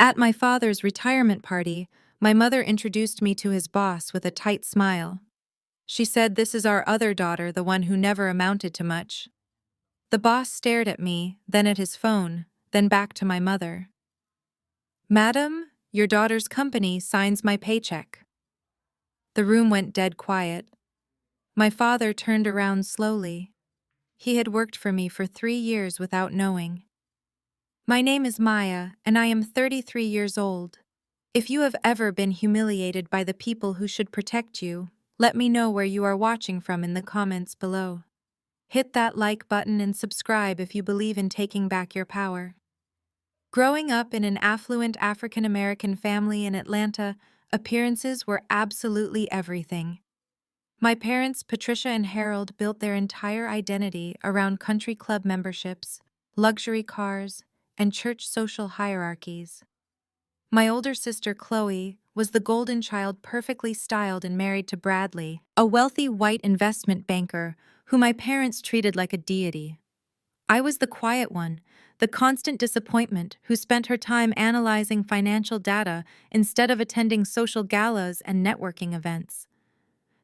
At my father's retirement party, my mother introduced me to his boss with a tight smile. She said, "This is our other daughter, the one who never amounted to much." The boss stared at me, then at his phone, then back to my mother. "Madam, your daughter's company signs my paycheck." The room went dead quiet. My father turned around slowly. He had worked for me for 3 years without knowing. "My name is Maya, and I am 33 years old. If you have ever been humiliated by the people who should protect you, let me know where you are watching from in the comments below. Hit that like button and subscribe if you believe in taking back your power." Growing up in an affluent African American family in Atlanta, appearances were absolutely everything. My parents, Patricia and Harold, built their entire identity around country club memberships, luxury cars, and church social hierarchies. My older sister, Chloe, was the golden child, perfectly styled and married to Bradley, a wealthy white investment banker who my parents treated like a deity. I was the quiet one, the constant disappointment who spent her time analyzing financial data instead of attending social galas and networking events.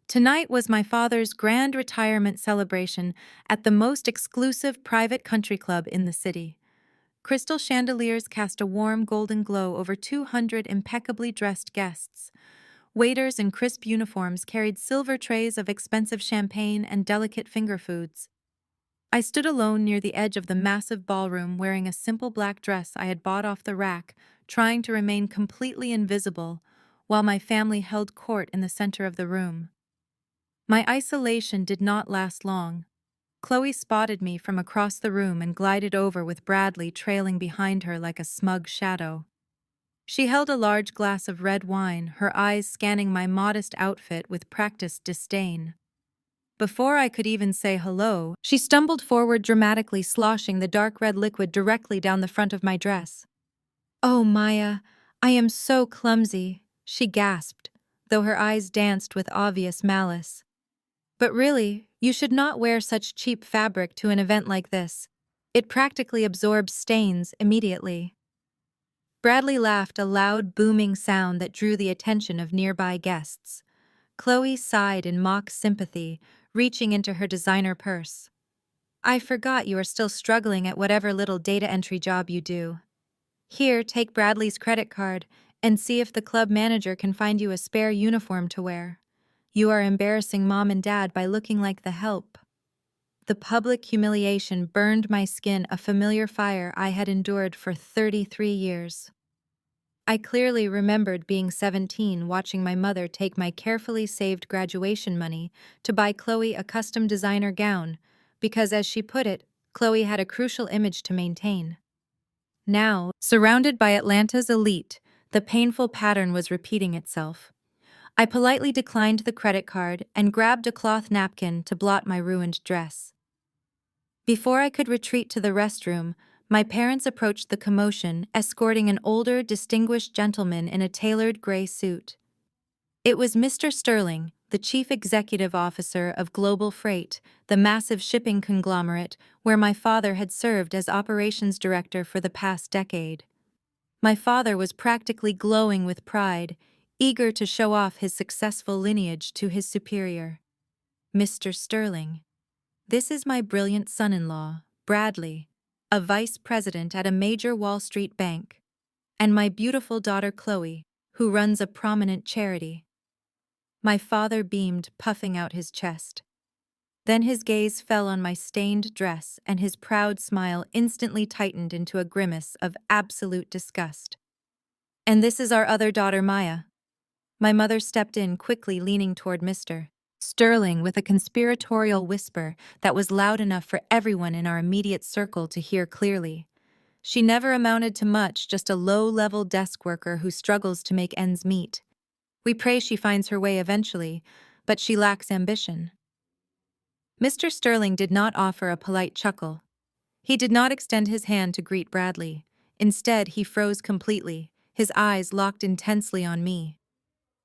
Tonight was my father's grand retirement celebration at the most exclusive private country club in the city. Crystal chandeliers cast a warm golden glow over 200 impeccably dressed guests. Waiters in crisp uniforms carried silver trays of expensive champagne and delicate finger foods. I stood alone near the edge of the massive ballroom wearing a simple black dress I had bought off the rack, trying to remain completely invisible, while my family held court in the center of the room. My isolation did not last long. Chloe spotted me from across the room and glided over with Bradley trailing behind her like a smug shadow. She held a large glass of red wine, her eyes scanning my modest outfit with practiced disdain. Before I could even say hello, she stumbled forward dramatically, sloshing the dark red liquid directly down the front of my dress. "Oh, Maya, I am so clumsy," she gasped, though her eyes danced with obvious malice. "But really, you should not wear such cheap fabric to an event like this. It practically absorbs stains immediately." Bradley laughed, a loud, booming sound that drew the attention of nearby guests. Chloe sighed in mock sympathy, reaching into her designer purse. "I forgot you are still struggling at whatever little data entry job you do. Here, take Bradley's credit card and see if the club manager can find you a spare uniform to wear. You are embarrassing Mom and Dad by looking like the help." The public humiliation burned my skin, a familiar fire I had endured for 33 years. I clearly remembered being 17, watching my mother take my carefully saved graduation money to buy Chloe a custom designer gown, because, as she put it, Chloe had a crucial image to maintain. Now, surrounded by Atlanta's elite, the painful pattern was repeating itself. I politely declined the credit card and grabbed a cloth napkin to blot my ruined dress. Before I could retreat to the restroom, my parents approached the commotion, escorting an older, distinguished gentleman in a tailored gray suit. It was Mr. Sterling, the chief executive officer of Global Freight, the massive shipping conglomerate where my father had served as operations director for the past decade. My father was practically glowing with pride, eager to show off his successful lineage to his superior. "Mr. Sterling, this is my brilliant son-in-law, Bradley, a vice president at a major Wall Street bank, and my beautiful daughter Chloe, who runs a prominent charity." My father beamed, puffing out his chest. Then his gaze fell on my stained dress, and his proud smile instantly tightened into a grimace of absolute disgust. "And this is our other daughter, Maya." My mother stepped in, quickly leaning toward Mr. Sterling with a conspiratorial whisper that was loud enough for everyone in our immediate circle to hear clearly. "She never amounted to much, just a low-level desk worker who struggles to make ends meet. We pray she finds her way eventually, but she lacks ambition." Mr. Sterling did not offer a polite chuckle. He did not extend his hand to greet Bradley. Instead, he froze completely, his eyes locked intensely on me.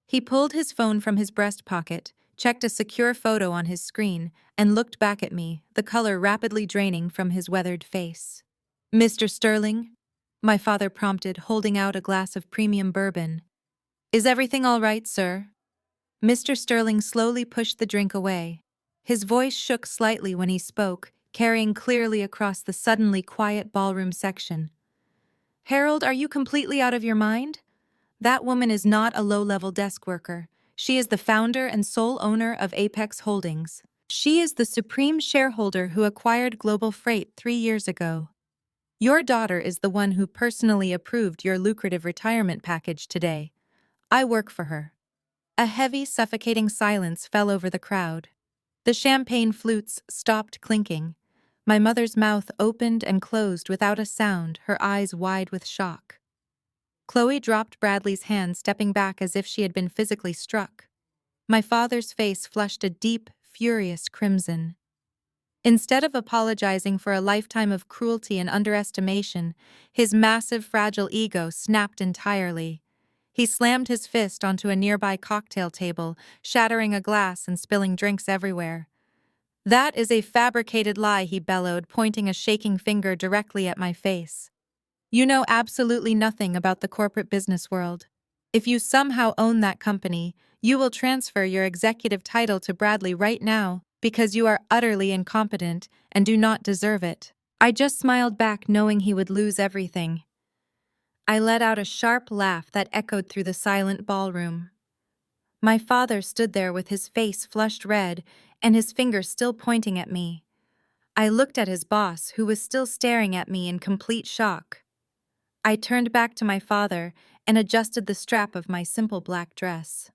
He pulled his phone from his breast pocket, checked a secure photo on his screen, and looked back at me, the color rapidly draining from his weathered face. "Mr. Sterling, My father prompted, holding out a glass of premium bourbon. Is everything all right, sir? Mr. Sterling slowly pushed the drink away. His voice shook slightly when he spoke, carrying clearly across the suddenly quiet ballroom section. Harold, are you completely out of your mind? That woman is not a low-level desk worker. She is the founder and sole owner of Apex Holdings. She is the supreme shareholder who acquired Global Freight 3 years ago. Your daughter is the one who personally approved your lucrative retirement package today. I work for her. A heavy, suffocating silence fell over the crowd. The champagne flutes stopped clinking. My mother's mouth opened and closed without a sound, her eyes wide with shock. Chloe dropped Bradley's hand, stepping back as if she had been physically struck. My father's face flushed a deep, furious crimson. Instead of apologizing for a lifetime of cruelty and underestimation, his massive, fragile ego snapped entirely. He slammed his fist onto a nearby cocktail table, shattering a glass and spilling drinks everywhere. That is a fabricated lie, he bellowed, pointing a shaking finger directly at my face. You know absolutely nothing about the corporate business world. If you somehow own that company, you will transfer your executive title to Bradley right now because you are utterly incompetent and do not deserve it. I just smiled back, knowing he would lose everything. I let out a sharp laugh that echoed through the silent ballroom. My father stood there with his face flushed red and his finger still pointing at me. I looked at his boss, who was still staring at me in complete shock. I turned back to my father and adjusted the strap of my simple black dress.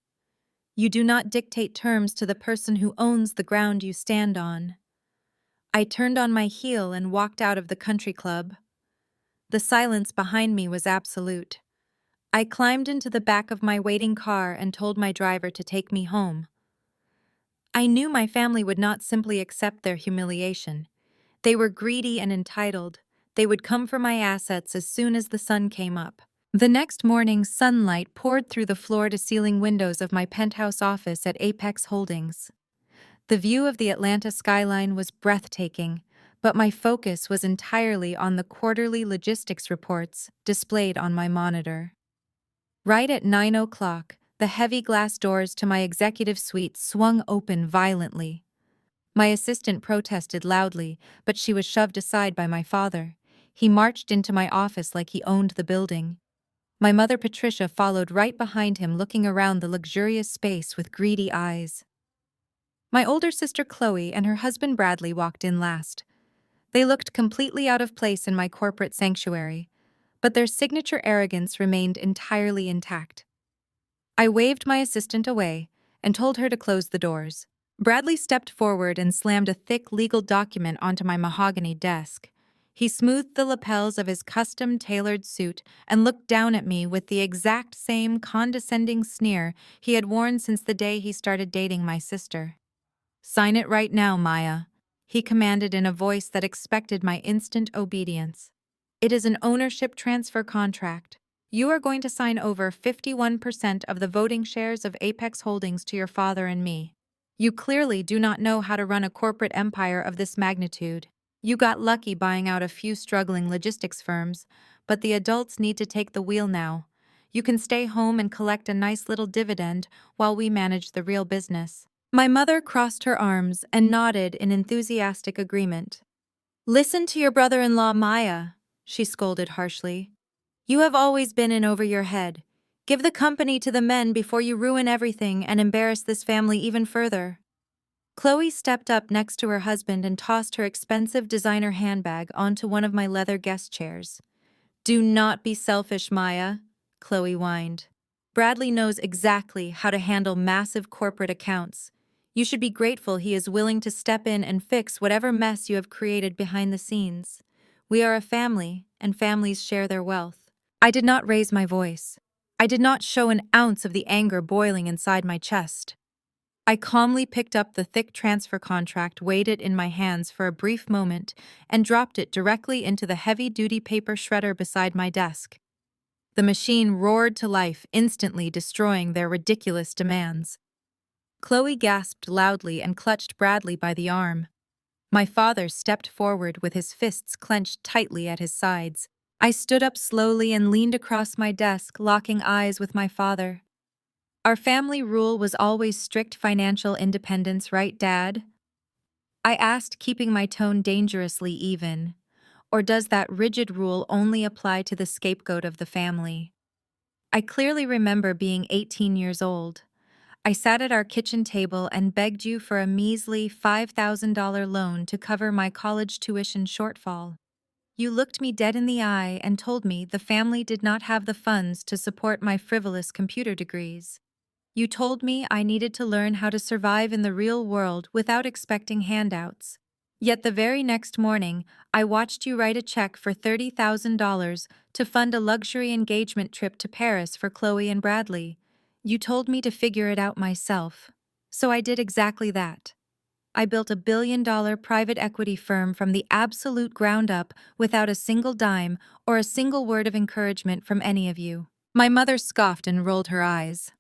You do not dictate terms to the person who owns the ground you stand on. I turned on my heel and walked out of the country club. The silence behind me was absolute. I climbed into the back of my waiting car and told my driver to take me home. I knew my family would not simply accept their humiliation. They were greedy and entitled. They would come for my assets as soon as the sun came up. The next morning, sunlight poured through the floor-to-ceiling windows of my penthouse office at Apex Holdings. The view of the Atlanta skyline was breathtaking, but my focus was entirely on the quarterly logistics reports displayed on my monitor. Right at 9 o'clock, the heavy glass doors to my executive suite swung open violently. My assistant protested loudly, but she was shoved aside by my father. He marched into my office like he owned the building. My mother Patricia followed right behind him, looking around the luxurious space with greedy eyes. My older sister Chloe and her husband Bradley walked in last. They looked completely out of place in my corporate sanctuary, but their signature arrogance remained entirely intact. I waved my assistant away and told her to close the doors. Bradley stepped forward and slammed a thick legal document onto my mahogany desk. He smoothed the lapels of his custom-tailored suit and looked down at me with the exact same condescending sneer he had worn since the day he started dating my sister. "Sign it right now, Maya," he commanded in a voice that expected my instant obedience. "It is an ownership transfer contract. You are going to sign over 51% of the voting shares of Apex Holdings to your father and me. You clearly do not know how to run a corporate empire of this magnitude. You got lucky buying out a few struggling logistics firms, but the adults need to take the wheel now. You can stay home and collect a nice little dividend while we manage the real business." My mother crossed her arms and nodded in enthusiastic agreement. "Listen to your brother-in-law, Maya," she scolded harshly. "You have always been in over your head. Give the company to the men before you ruin everything and embarrass this family even further." Chloe stepped up next to her husband and tossed her expensive designer handbag onto one of my leather guest chairs. "Do not be selfish, Maya," Chloe whined. "Bradley knows exactly how to handle massive corporate accounts. You should be grateful he is willing to step in and fix whatever mess you have created behind the scenes. We are a family, and families share their wealth." I did not raise my voice. I did not show an ounce of the anger boiling inside my chest. I calmly picked up the thick transfer contract, weighed it in my hands for a brief moment, and dropped it directly into the heavy-duty paper shredder beside my desk. The machine roared to life, instantly destroying their ridiculous demands. Chloe gasped loudly and clutched Bradley by the arm. My father stepped forward with his fists clenched tightly at his sides. I stood up slowly and leaned across my desk, locking eyes with my father. Our family rule was always strict financial independence, right, Dad? I asked, keeping my tone dangerously even. Or does that rigid rule only apply to the scapegoat of the family? I clearly remember being 18 years old. I sat at our kitchen table and begged you for a measly $5,000 loan to cover my college tuition shortfall. You looked me dead in the eye and told me the family did not have the funds to support my frivolous computer degrees. You told me I needed to learn how to survive in the real world without expecting handouts. Yet the very next morning, I watched you write a check for $30,000 to fund a luxury engagement trip to Paris for Chloe and Bradley. You told me to figure it out myself. So I did exactly that. I built a $1 billion private equity firm from the absolute ground up without a single dime or a single word of encouragement from any of you. My mother scoffed and rolled her eyes.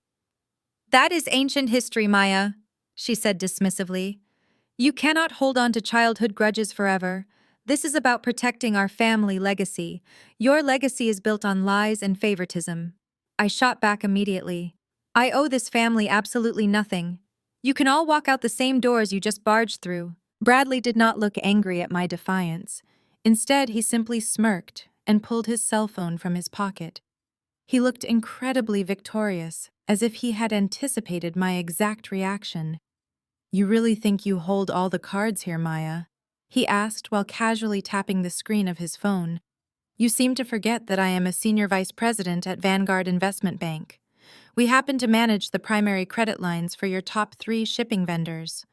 That is ancient history, Maya, she said dismissively. You cannot hold on to childhood grudges forever. This is about protecting our family legacy. Your legacy is built on lies and favoritism. I shot back immediately. I owe this family absolutely nothing. You can all walk out the same doors you just barged through. Bradley did not look angry at my defiance. Instead, he simply smirked and pulled his cell phone from his pocket. He looked incredibly victorious, as if he had anticipated my exact reaction. You really think you hold all the cards here, Maya? He asked while casually tapping the screen of his phone. You seem to forget that I am a senior vice president at Vanguard Investment Bank. We happen to manage the primary credit lines for your top 3 shipping vendors.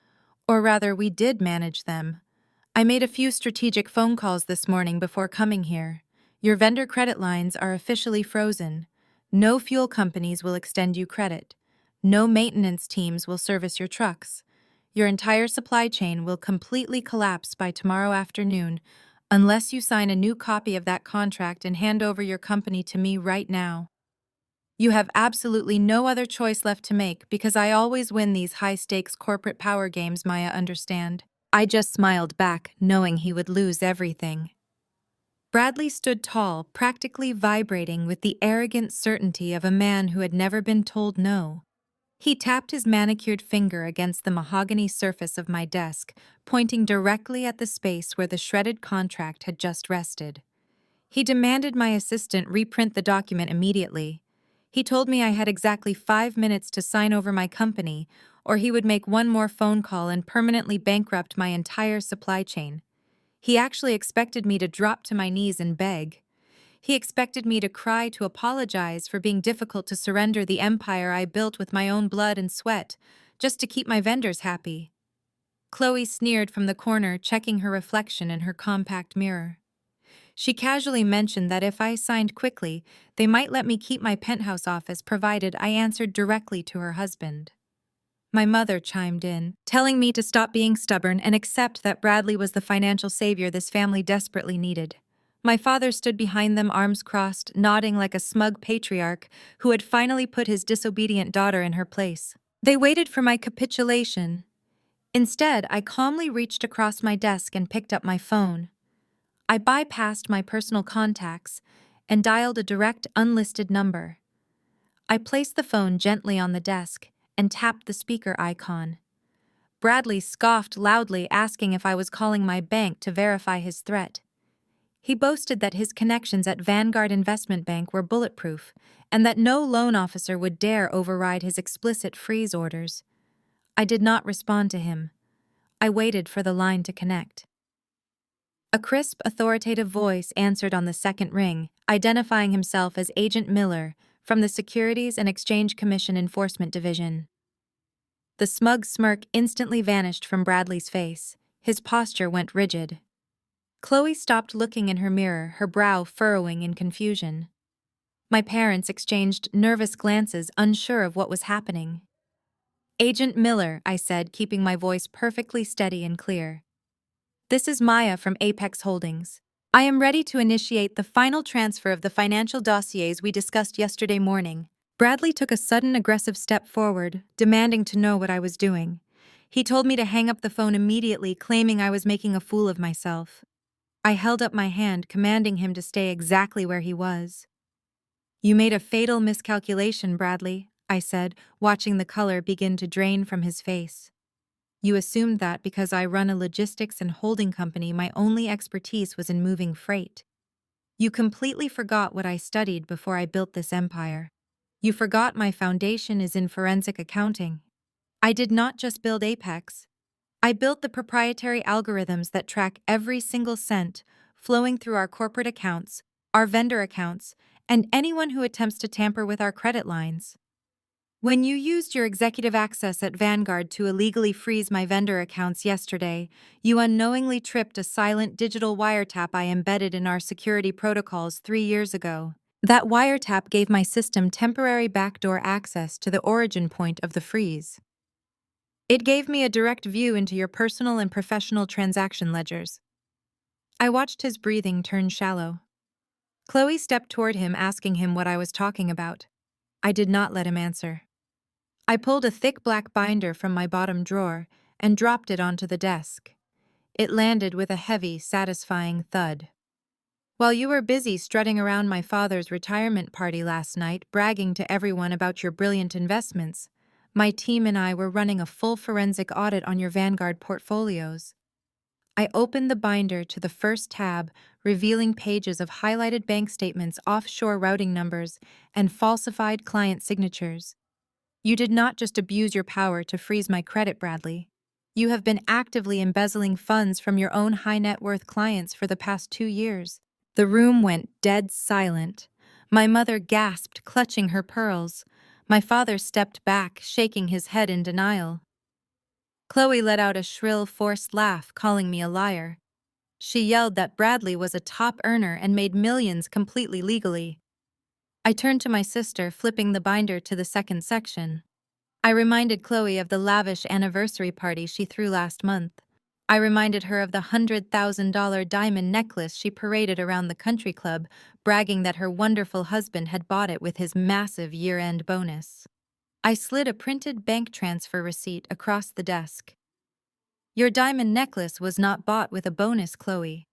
Or rather, we did manage them. I made a few strategic phone calls this morning before coming here. Your vendor credit lines are officially frozen. No fuel companies will extend you credit. No maintenance teams will service your trucks. Your entire supply chain will completely collapse by tomorrow afternoon unless you sign a new copy of that contract and hand over your company to me right now. You have absolutely no other choice left to make because I always win these high-stakes corporate power games, Maya, understand? I just smiled back, knowing he would lose everything. Bradley stood tall, practically vibrating with the arrogant certainty of a man who had never been told no. He tapped his manicured finger against the mahogany surface of my desk, pointing directly at the space where the shredded contract had just rested. He demanded my assistant reprint the document immediately. He told me I had exactly 5 minutes to sign over my company, or he would make one more phone call and permanently bankrupt my entire supply chain. He actually expected me to drop to my knees and beg. He expected me to cry to apologize for being difficult to surrender the empire I built with my own blood and sweat, just to keep my vendors happy. Chloe sneered from the corner, checking her reflection in her compact mirror. She casually mentioned that if I signed quickly, they might let me keep my penthouse office provided I answered directly to her husband. My mother chimed in, telling me to stop being stubborn and accept that Bradley was the financial savior this family desperately needed. My father stood behind them, arms crossed, nodding like a smug patriarch who had finally put his disobedient daughter in her place. They waited for my capitulation. Instead, I calmly reached across my desk and picked up my phone. I bypassed my personal contacts and dialed a direct, unlisted number. I placed the phone gently on the desk and tapped the speaker icon. Bradley scoffed loudly, asking if I was calling my bank to verify his threat. He boasted that his connections at Vanguard Investment Bank were bulletproof and that no loan officer would dare override his explicit freeze orders. I did not respond to him. I waited for the line to connect. A crisp, authoritative voice answered on the second ring, identifying himself as Agent Miller from the Securities and Exchange Commission Enforcement Division. The smug smirk instantly vanished from Bradley's face. His posture went rigid. Chloe stopped looking in her mirror, her brow furrowing in confusion. My parents exchanged nervous glances, unsure of what was happening. Agent Miller, I said, keeping my voice perfectly steady and clear. This is Maya from Apex Holdings. I am ready to initiate the final transfer of the financial dossiers we discussed yesterday morning. Bradley took a sudden aggressive step forward, demanding to know what I was doing. He told me to hang up the phone immediately, claiming I was making a fool of myself. I held up my hand, commanding him to stay exactly where he was. You made a fatal miscalculation, Bradley, I said, watching the color begin to drain from his face. You assumed that because I run a logistics and holding company, my only expertise was in moving freight. You completely forgot what I studied before I built this empire. You forgot my foundation is in forensic accounting. I did not just build Apex. I built the proprietary algorithms that track every single cent flowing through our corporate accounts, our vendor accounts, and anyone who attempts to tamper with our credit lines. When you used your executive access at Vanguard to illegally freeze my vendor accounts yesterday, you unknowingly tripped a silent digital wiretap I embedded in our security protocols 3 years ago. That wiretap gave my system temporary backdoor access to the origin point of the freeze. It gave me a direct view into your personal and professional transaction ledgers. I watched his breathing turn shallow. Chloe stepped toward him, asking him what I was talking about. I did not let him answer. I pulled a thick black binder from my bottom drawer and dropped it onto the desk. It landed with a heavy, satisfying thud. While you were busy strutting around my father's retirement party last night, bragging to everyone about your brilliant investments, my team and I were running a full forensic audit on your Vanguard portfolios. I opened the binder to the first tab, revealing pages of highlighted bank statements, offshore routing numbers, and falsified client signatures. You did not just abuse your power to freeze my credit, Bradley. You have been actively embezzling funds from your own high-net-worth clients for the past 2 years. The room went dead silent. My mother gasped, clutching her pearls. My father stepped back, shaking his head in denial. Chloe let out a shrill, forced laugh, calling me a liar. She yelled that Bradley was a top earner and made millions completely legally. I turned to my sister, flipping the binder to the second section. I reminded Chloe of the lavish anniversary party she threw last month. I reminded her of the $100,000 diamond necklace she paraded around the country club, bragging that her wonderful husband had bought it with his massive year-end bonus. I slid a printed bank transfer receipt across the desk. Your diamond necklace was not bought with a bonus, Chloe.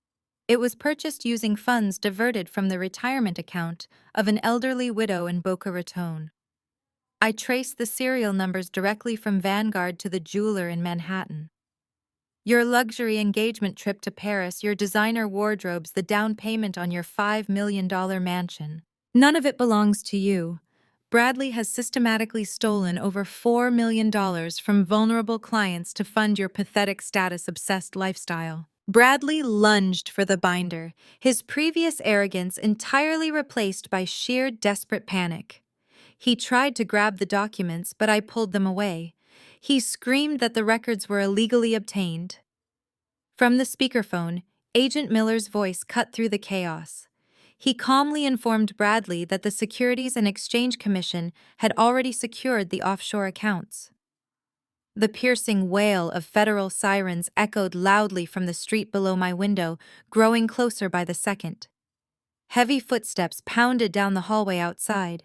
It was purchased using funds diverted from the retirement account of an elderly widow in Boca Raton. I traced the serial numbers directly from Vanguard to the jeweler in Manhattan. Your luxury engagement trip to Paris, your designer wardrobes, the down payment on your $5 million mansion. None of it belongs to you. Bradley has systematically stolen over $4 million from vulnerable clients to fund your pathetic status-obsessed lifestyle. Bradley lunged for the binder, his previous arrogance entirely replaced by sheer desperate panic. He tried to grab the documents, but I pulled them away. He screamed that the records were illegally obtained. From the speakerphone, Agent Miller's voice cut through the chaos. He calmly informed Bradley that the Securities and Exchange Commission had already secured the offshore accounts. The piercing wail of federal sirens echoed loudly from the street below my window, growing closer by the second. Heavy footsteps pounded down the hallway outside.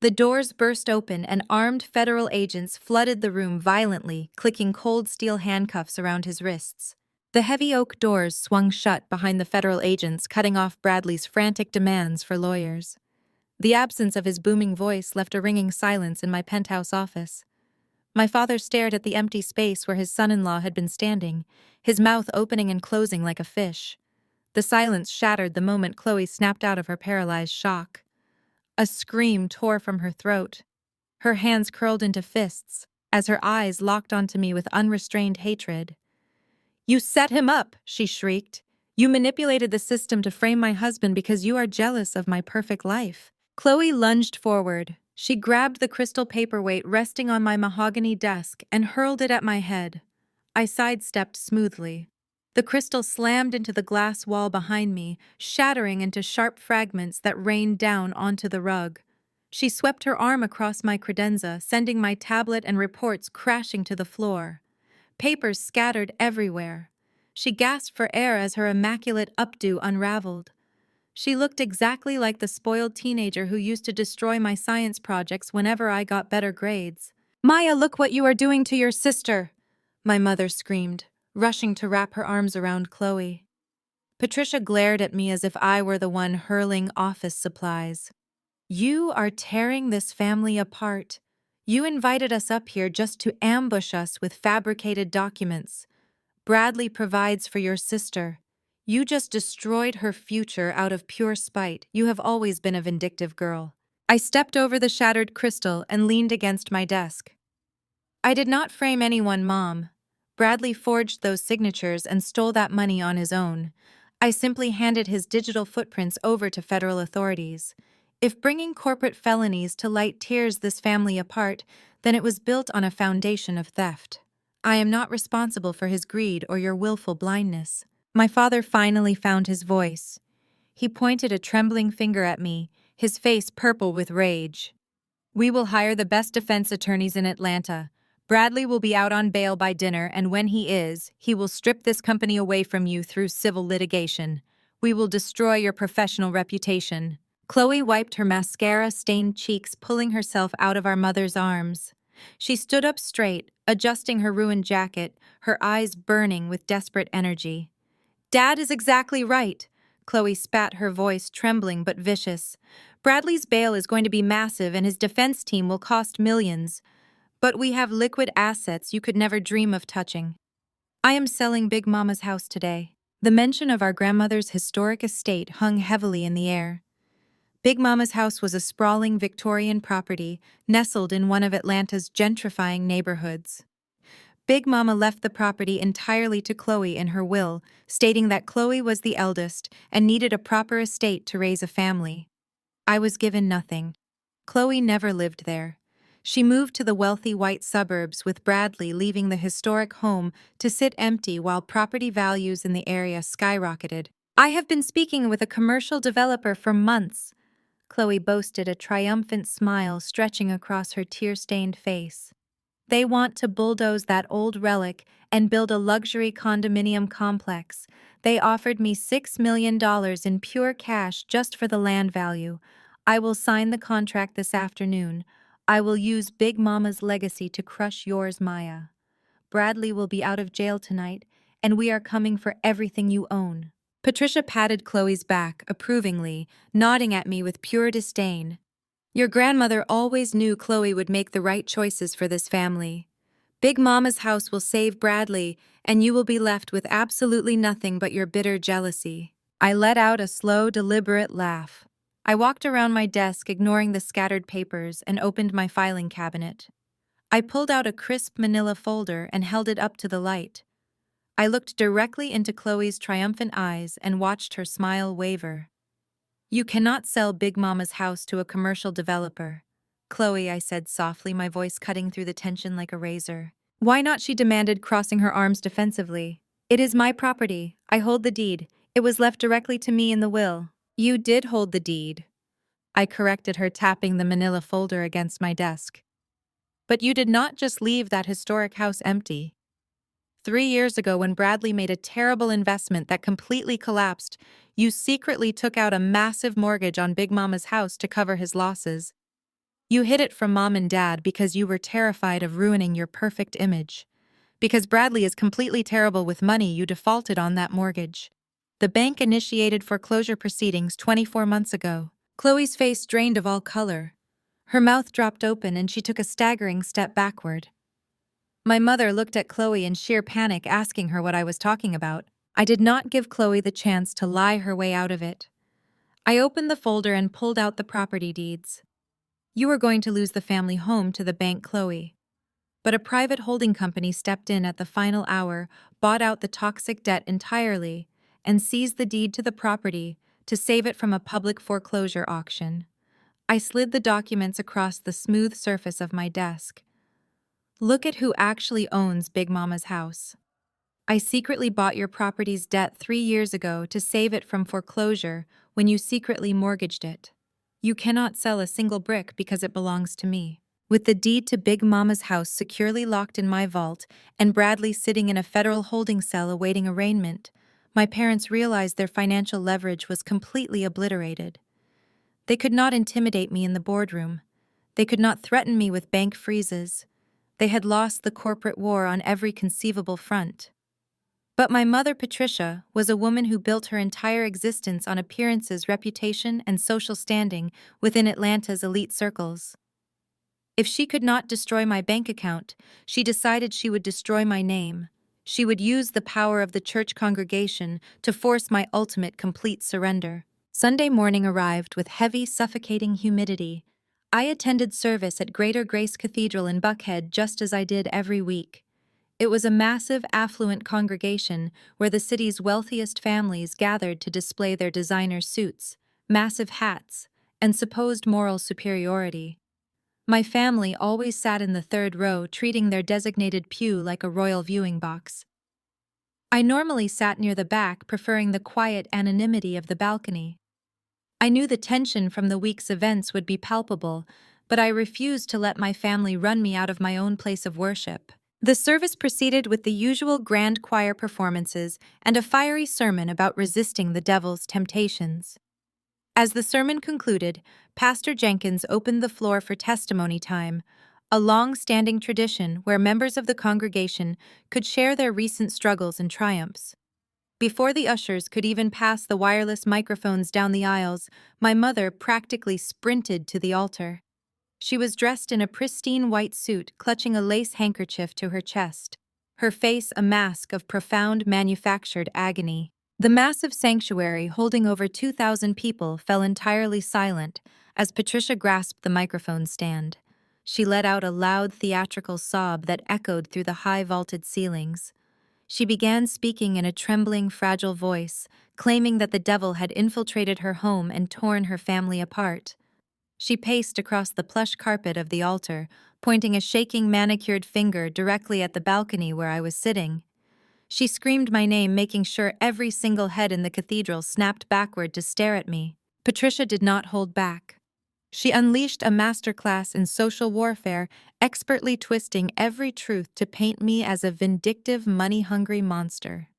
The doors burst open and armed federal agents flooded the room violently, clicking cold steel handcuffs around his wrists. The heavy oak doors swung shut behind the federal agents, cutting off Bradley's frantic demands for lawyers. The absence of his booming voice left a ringing silence in my penthouse office. My father stared at the empty space where his son-in-law had been standing, his mouth opening and closing like a fish. The silence shattered the moment Chloe snapped out of her paralyzed shock. A scream tore from her throat. Her hands curled into fists as her eyes locked onto me with unrestrained hatred. "You set him up," she shrieked. "You manipulated the system to frame my husband because you are jealous of my perfect life." Chloe lunged forward. She grabbed the crystal paperweight resting on my mahogany desk and hurled it at my head. I sidestepped smoothly. The crystal slammed into the glass wall behind me, shattering into sharp fragments that rained down onto the rug. She swept her arm across my credenza, sending my tablet and reports crashing to the floor. Papers scattered everywhere. She gasped for air as her immaculate updo unraveled. She looked exactly like the spoiled teenager who used to destroy my science projects whenever I got better grades. "Maya, look what you are doing to your sister!" my mother screamed, rushing to wrap her arms around Chloe. Patricia glared at me as if I were the one hurling office supplies. You are tearing this family apart. You invited us up here just to ambush us with fabricated documents. Bradley provides for your sister. You just destroyed her future out of pure spite. You have always been a vindictive girl. I stepped over the shattered crystal and leaned against my desk. I did not frame anyone, Mom. Bradley forged those signatures and stole that money on his own. I simply handed his digital footprints over to federal authorities. If bringing corporate felonies to light tears this family apart, then it was built on a foundation of theft. I am not responsible for his greed or your willful blindness. My father finally found his voice. He pointed a trembling finger at me, his face purple with rage. We will hire the best defense attorneys in Atlanta. Bradley will be out on bail by dinner, and when he is, he will strip this company away from you through civil litigation. We will destroy your professional reputation. Chloe wiped her mascara-stained cheeks, pulling herself out of our mother's arms. She stood up straight, adjusting her ruined jacket, her eyes burning with desperate energy. Dad is exactly right. Chloe spat, her voice trembling but vicious. Bradley's bail is going to be massive and his defense team will cost millions. But we have liquid assets you could never dream of touching. I am selling Big Mama's house today. The mention of our grandmother's historic estate hung heavily in the air. Big Mama's house was a sprawling Victorian property nestled in one of Atlanta's gentrifying neighborhoods. Big Mama left the property entirely to Chloe in her will, stating that Chloe was the eldest and needed a proper estate to raise a family. I was given nothing. Chloe never lived there. She moved to the wealthy white suburbs, with Bradley leaving the historic home to sit empty while property values in the area skyrocketed. I have been speaking with a commercial developer for months. Chloe boasted, a triumphant smile stretching across her tear-stained face. They want to bulldoze that old relic and build a luxury condominium complex. They offered me $6 million in pure cash just for the land value. I will sign the contract this afternoon. I will use Big Mama's legacy to crush yours, Maya. Bradley will be out of jail tonight, and we are coming for everything you own. Patricia patted Chloe's back approvingly, nodding at me with pure disdain. Your grandmother always knew Chloe would make the right choices for this family. Big Mama's house will save Bradley, and you will be left with absolutely nothing but your bitter jealousy. I let out a slow, deliberate laugh. I walked around my desk, ignoring the scattered papers, and opened my filing cabinet. I pulled out a crisp manila folder and held it up to the light. I looked directly into Chloe's triumphant eyes and watched her smile waver. You cannot sell Big Mama's house to a commercial developer. Chloe, I said softly, my voice cutting through the tension like a razor. Why not? She demanded, crossing her arms defensively. It is my property. I hold the deed. It was left directly to me in the will. You did hold the deed. I corrected her, tapping the manila folder against my desk. But you did not just leave that historic house empty. 3 years ago, when Bradley made a terrible investment that completely collapsed, you secretly took out a massive mortgage on Big Mama's house to cover his losses. You hid it from Mom and Dad because you were terrified of ruining your perfect image. Because Bradley is completely terrible with money, you defaulted on that mortgage. The bank initiated foreclosure proceedings 24 months ago. Chloe's face drained of all color. Her mouth dropped open and she took a staggering step backward. My mother looked at Chloe in sheer panic, asking her what I was talking about. I did not give Chloe the chance to lie her way out of it. I opened the folder and pulled out the property deeds. You are going to lose the family home to the bank, Chloe. But a private holding company stepped in at the final hour, bought out the toxic debt entirely, and seized the deed to the property to save it from a public foreclosure auction. I slid the documents across the smooth surface of my desk. Look at who actually owns Big Mama's house. I secretly bought your property's debt 3 years ago to save it from foreclosure when you secretly mortgaged it. You cannot sell a single brick because it belongs to me. With the deed to Big Mama's house securely locked in my vault and Bradley sitting in a federal holding cell awaiting arraignment, my parents realized their financial leverage was completely obliterated. They could not intimidate me in the boardroom. They could not threaten me with bank freezes. They had lost the corporate war on every conceivable front. But my mother, Patricia, was a woman who built her entire existence on appearances, reputation, and social standing within Atlanta's elite circles. If she could not destroy my bank account, she decided she would destroy my name. She would use the power of the church congregation to force my ultimate complete surrender. Sunday morning arrived with heavy, suffocating humidity. I attended service at Greater Grace Cathedral in Buckhead just as I did every week. It was a massive, affluent congregation where the city's wealthiest families gathered to display their designer suits, massive hats, and supposed moral superiority. My family always sat in the third row, treating their designated pew like a royal viewing box. I normally sat near the back, preferring the quiet anonymity of the balcony. I knew the tension from the week's events would be palpable, but I refused to let my family run me out of my own place of worship. The service proceeded with the usual grand choir performances and a fiery sermon about resisting the devil's temptations. As the sermon concluded, Pastor Jenkins opened the floor for testimony time, a long-standing tradition where members of the congregation could share their recent struggles and triumphs. Before the ushers could even pass the wireless microphones down the aisles, my mother practically sprinted to the altar. She was dressed in a pristine white suit, clutching a lace handkerchief to her chest, her face a mask of profound manufactured agony. The massive sanctuary, holding over 2,000 people, fell entirely silent as Patricia grasped the microphone stand. She let out a loud theatrical sob that echoed through the high vaulted ceilings. She began speaking in a trembling, fragile voice, claiming that the devil had infiltrated her home and torn her family apart. She paced across the plush carpet of the altar, pointing a shaking manicured finger directly at the balcony where I was sitting. She screamed my name, making sure every single head in the cathedral snapped backward to stare at me. Patricia did not hold back. She unleashed a masterclass in social warfare, expertly twisting every truth to paint me as a vindictive, money-hungry monster.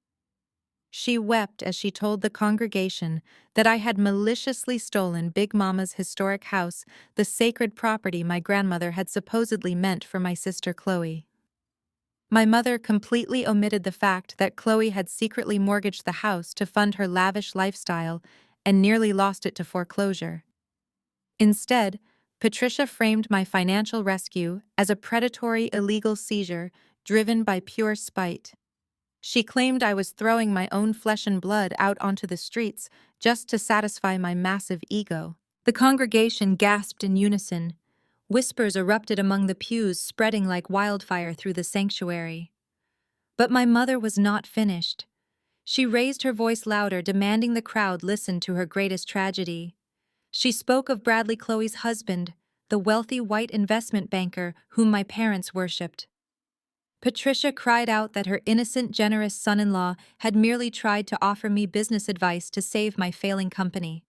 She wept as she told the congregation that I had maliciously stolen Big Mama's historic house, the sacred property my grandmother had supposedly meant for my sister Chloe. My mother completely omitted the fact that Chloe had secretly mortgaged the house to fund her lavish lifestyle and nearly lost it to foreclosure. Instead, Patricia framed my financial rescue as a predatory illegal seizure driven by pure spite. She claimed I was throwing my own flesh and blood out onto the streets just to satisfy my massive ego. The congregation gasped in unison. Whispers erupted among the pews, spreading like wildfire through the sanctuary. But my mother was not finished. She raised her voice louder, demanding the crowd listen to her greatest tragedy. She spoke of Bradley, Chloe's husband, the wealthy white investment banker whom my parents worshipped. Patricia cried out that her innocent, generous son-in-law had merely tried to offer me business advice to save my failing company.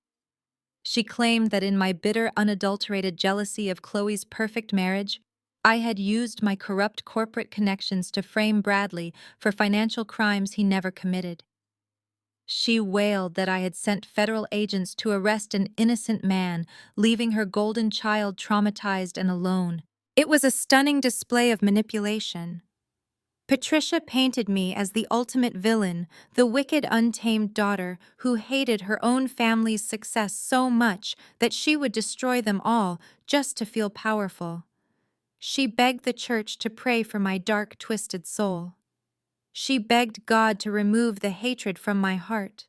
She claimed that in my bitter, unadulterated jealousy of Chloe's perfect marriage, I had used my corrupt corporate connections to frame Bradley for financial crimes he never committed. She wailed that I had sent federal agents to arrest an innocent man, leaving her golden child traumatized and alone. It was a stunning display of manipulation. Patricia painted me as the ultimate villain, the wicked, untamed daughter who hated her own family's success so much that she would destroy them all just to feel powerful. She begged the church to pray for my dark, twisted soul. She begged God to remove the hatred from my heart.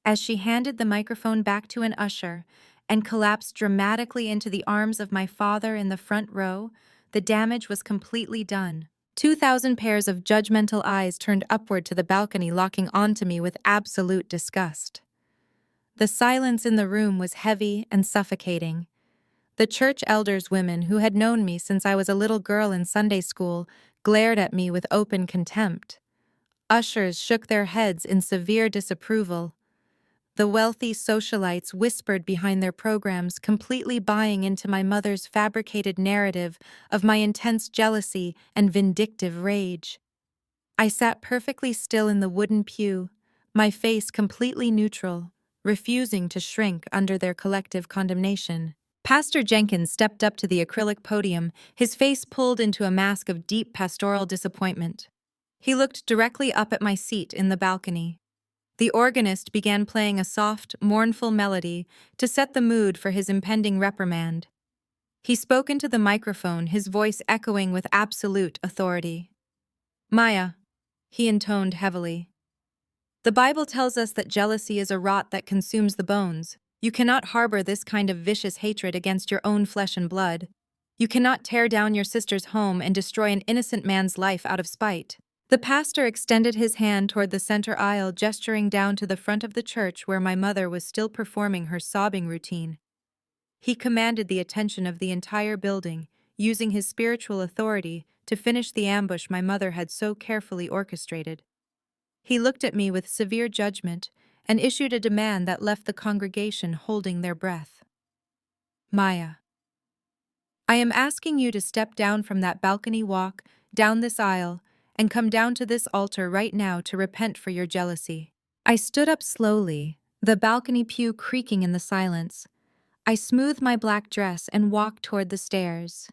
As she handed the microphone back to an usher and collapsed dramatically into the arms of my father in the front row, the damage was completely done. 2,000 pairs of judgmental eyes turned upward to the balcony, locking onto me with absolute disgust. The silence in the room was heavy and suffocating. The church elders' women, who had known me since I was a little girl in Sunday school, glared at me with open contempt. Ushers shook their heads in severe disapproval. The wealthy socialites whispered behind their programs, completely buying into my mother's fabricated narrative of my intense jealousy and vindictive rage. I sat perfectly still in the wooden pew, my face completely neutral, refusing to shrink under their collective condemnation. Pastor Jenkins stepped up to the acrylic podium, his face pulled into a mask of deep pastoral disappointment. He looked directly up at my seat in the balcony. The organist began playing a soft, mournful melody to set the mood for his impending reprimand. He spoke into the microphone, his voice echoing with absolute authority. Maya, he intoned heavily. The Bible tells us that jealousy is a rot that consumes the bones. You cannot harbor this kind of vicious hatred against your own flesh and blood. You cannot tear down your sister's home and destroy an innocent man's life out of spite. The pastor extended his hand toward the center aisle, gesturing down to the front of the church where my mother was still performing her sobbing routine. He commanded the attention of the entire building, using his spiritual authority to finish the ambush my mother had so carefully orchestrated. He looked at me with severe judgment and issued a demand that left the congregation holding their breath. Maya, I am asking you to step down from that balcony walk, down this aisle, and come down to this altar right now to repent for your jealousy. I stood up slowly, the balcony pew creaking in the silence. I smoothed my black dress and walked toward the stairs.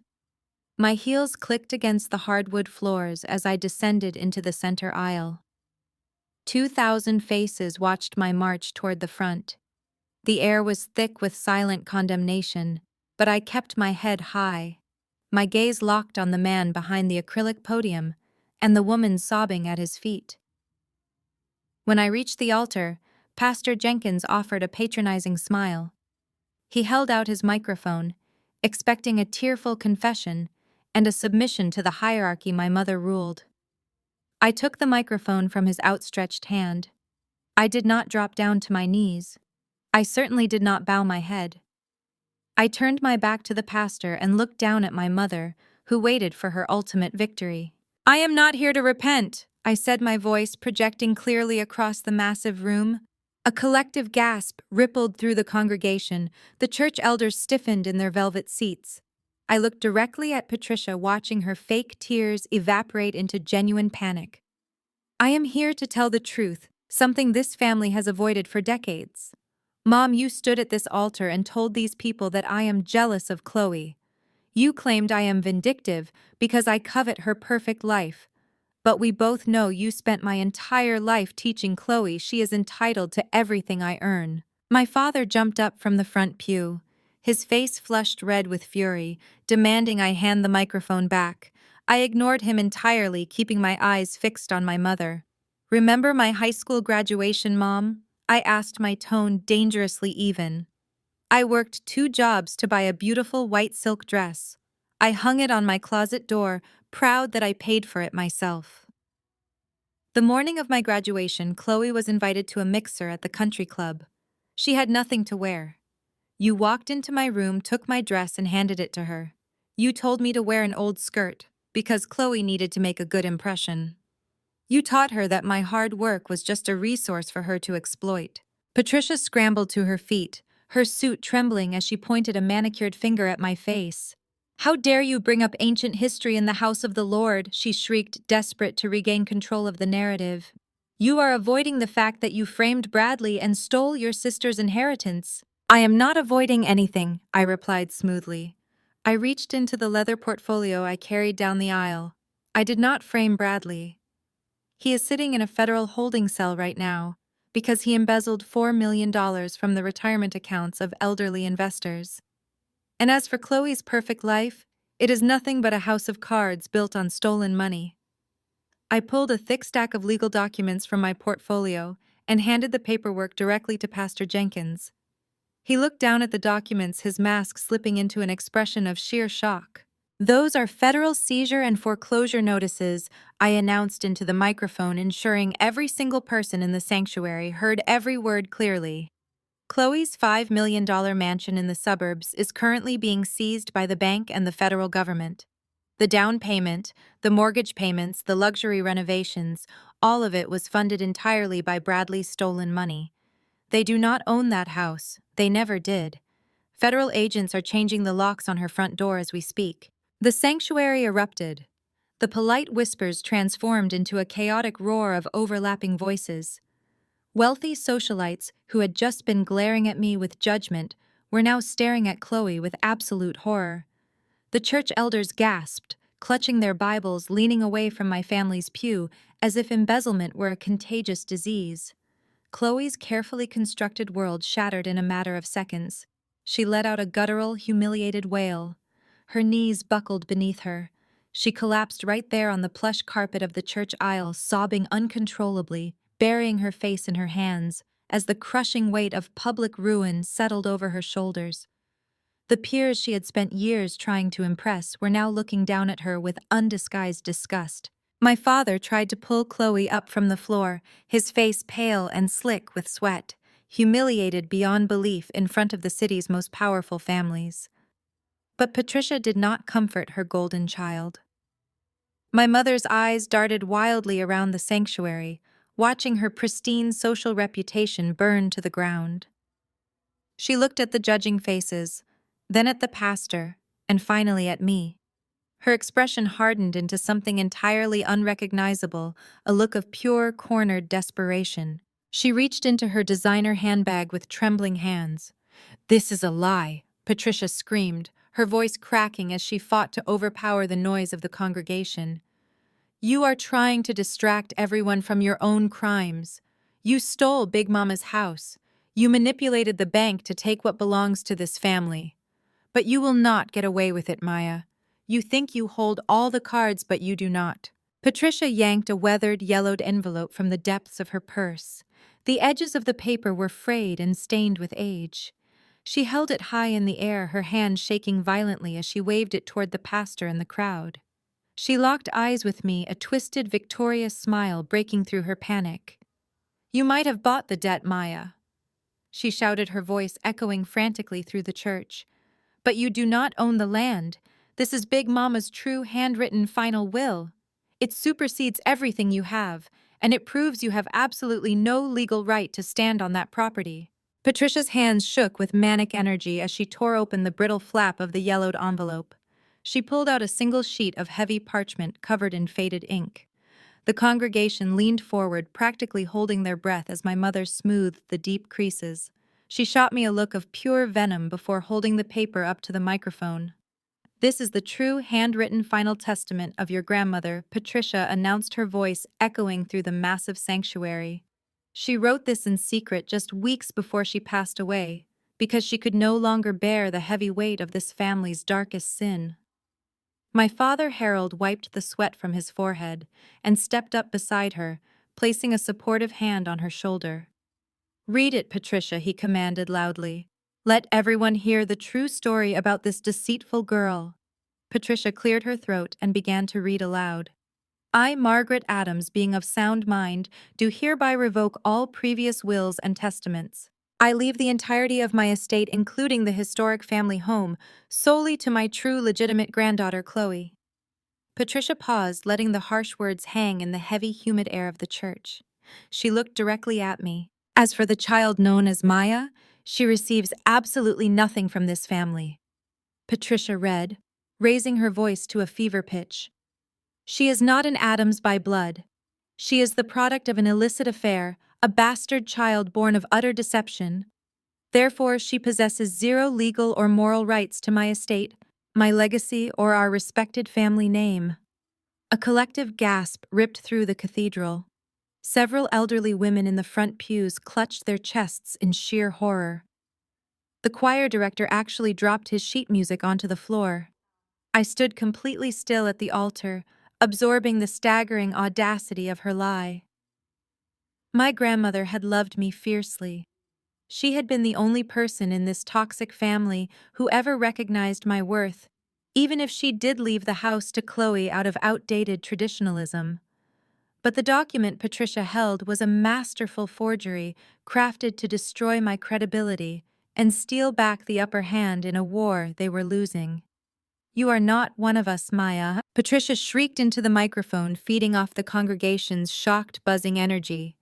My heels clicked against the hardwood floors as I descended into the center aisle. 2,000 faces watched my march toward the front. The air was thick with silent condemnation, but I kept my head high, my gaze locked on the man behind the acrylic podium and the woman sobbing at his feet. When I reached the altar, Pastor Jenkins offered a patronizing smile. He held out his microphone, expecting a tearful confession and a submission to the hierarchy my mother ruled. I took the microphone from his outstretched hand. I did not drop down to my knees. I certainly did not bow my head. I turned my back to the pastor and looked down at my mother, who waited for her ultimate victory. I am not here to repent, I said, my voice projecting clearly across the massive room. A collective gasp rippled through the congregation. The church elders stiffened in their velvet seats. I looked directly at Patricia, watching her fake tears evaporate into genuine panic. I am here to tell the truth, something this family has avoided for decades. Mom, you stood at this altar and told these people that I am jealous of Chloe. You claimed I am vindictive because I covet her perfect life. But we both know you spent my entire life teaching Chloe she is entitled to everything I earn. My father jumped up from the front pew, his face flushed red with fury, demanding I hand the microphone back. I ignored him entirely, keeping my eyes fixed on my mother. Remember my high school graduation, Mom? I asked, my tone dangerously even. I worked 2 jobs to buy a beautiful white silk dress. I hung it on my closet door, proud that I paid for it myself. The morning of my graduation, Chloe was invited to a mixer at the country club. She had nothing to wear. You walked into my room, took my dress, and handed it to her. You told me to wear an old skirt, because Chloe needed to make a good impression. You taught her that my hard work was just a resource for her to exploit. Patricia scrambled to her feet, her suit trembling as she pointed a manicured finger at my face. How dare you bring up ancient history in the house of the Lord, she shrieked, desperate to regain control of the narrative. You are avoiding the fact that you framed Bradley and stole your sister's inheritance. I am not avoiding anything, I replied smoothly. I reached into the leather portfolio I carried down the aisle. I did not frame Bradley. He is sitting in a federal holding cell right now because he embezzled $4 million from the retirement accounts of elderly investors. And as for Chloe's perfect life, it is nothing but a house of cards built on stolen money. I pulled a thick stack of legal documents from my portfolio and handed the paperwork directly to Pastor Jenkins. He looked down at the documents, his mask slipping into an expression of sheer shock. Those are federal seizure and foreclosure notices, I announced into the microphone, ensuring every single person in the sanctuary heard every word clearly. Chloe's $5 million mansion in the suburbs is currently being seized by the bank and the federal government. The down payment, the mortgage payments, the luxury renovations, all of it was funded entirely by Bradley's stolen money. They do not own that house. They never did. Federal agents are changing the locks on her front door as we speak. The sanctuary erupted. The polite whispers transformed into a chaotic roar of overlapping voices. Wealthy socialites who had just been glaring at me with judgment were now staring at Chloe with absolute horror. The church elders gasped, clutching their Bibles, leaning away from my family's pew as if embezzlement were a contagious disease. Chloe's carefully constructed world shattered in a matter of seconds. She let out a guttural, humiliated wail. Her knees buckled beneath her. She collapsed right there on the plush carpet of the church aisle, sobbing uncontrollably, burying her face in her hands, as the crushing weight of public ruin settled over her shoulders. The peers she had spent years trying to impress were now looking down at her with undisguised disgust. My father tried to pull Chloe up from the floor, his face pale and slick with sweat, humiliated beyond belief in front of the city's most powerful families. But Patricia did not comfort her golden child. My mother's eyes darted wildly around the sanctuary, watching her pristine social reputation burn to the ground. She looked at the judging faces, then at the pastor, and finally at me. Her expression hardened into something entirely unrecognizable, a look of pure, cornered desperation. She reached into her designer handbag with trembling hands. "This is a lie," Patricia screamed, her voice cracking as she fought to overpower the noise of the congregation. "You are trying to distract everyone from your own crimes. You stole Big Mama's house. You manipulated the bank to take what belongs to this family. But you will not get away with it, Maya. You think you hold all the cards, but you do not." Patricia yanked a weathered, yellowed envelope from the depths of her purse. The edges of the paper were frayed and stained with age. She held it high in the air, her hand shaking violently as she waved it toward the pastor and the crowd. She locked eyes with me, a twisted, victorious smile breaking through her panic. "You might have bought the debt, Maya," she shouted, her voice echoing frantically through the church. "But you do not own the land. This is Big Mama's true handwritten final will. It supersedes everything you have, and it proves you have absolutely no legal right to stand on that property." Patricia's hands shook with manic energy as she tore open the brittle flap of the yellowed envelope. She pulled out a single sheet of heavy parchment covered in faded ink. The congregation leaned forward, practically holding their breath as my mother smoothed the deep creases. She shot me a look of pure venom before holding the paper up to the microphone. "This is the true handwritten final testament of your grandmother," Patricia announced, her voice echoing through the massive sanctuary. "She wrote this in secret just weeks before she passed away, because she could no longer bear the heavy weight of this family's darkest sin." My father Harold wiped the sweat from his forehead and stepped up beside her, placing a supportive hand on her shoulder. "Read it, Patricia," he commanded loudly. "Let everyone hear the true story about this deceitful girl." Patricia cleared her throat and began to read aloud. "I, Margaret Adams, being of sound mind, do hereby revoke all previous wills and testaments. I leave the entirety of my estate, including the historic family home, solely to my true legitimate granddaughter, Chloe." Patricia paused, letting the harsh words hang in the heavy, humid air of the church. She looked directly at me. "As for the child known as Maya, she receives absolutely nothing from this family." Patricia read, raising her voice to a fever pitch. "She is not an Adams by blood. She is the product of an illicit affair, a bastard child born of utter deception. Therefore, she possesses zero legal or moral rights to my estate, my legacy, or our respected family name." A collective gasp ripped through the cathedral. Several elderly women in the front pews clutched their chests in sheer horror. The choir director actually dropped his sheet music onto the floor. I stood completely still at the altar, absorbing the staggering audacity of her lie. My grandmother had loved me fiercely. She had been the only person in this toxic family who ever recognized my worth, even if she did leave the house to Chloe out of outdated traditionalism. But the document Patricia held was a masterful forgery crafted to destroy my credibility and steal back the upper hand in a war they were losing. "You are not one of us, Maya," Patricia shrieked into the microphone, feeding off the congregation's shocked, buzzing energy.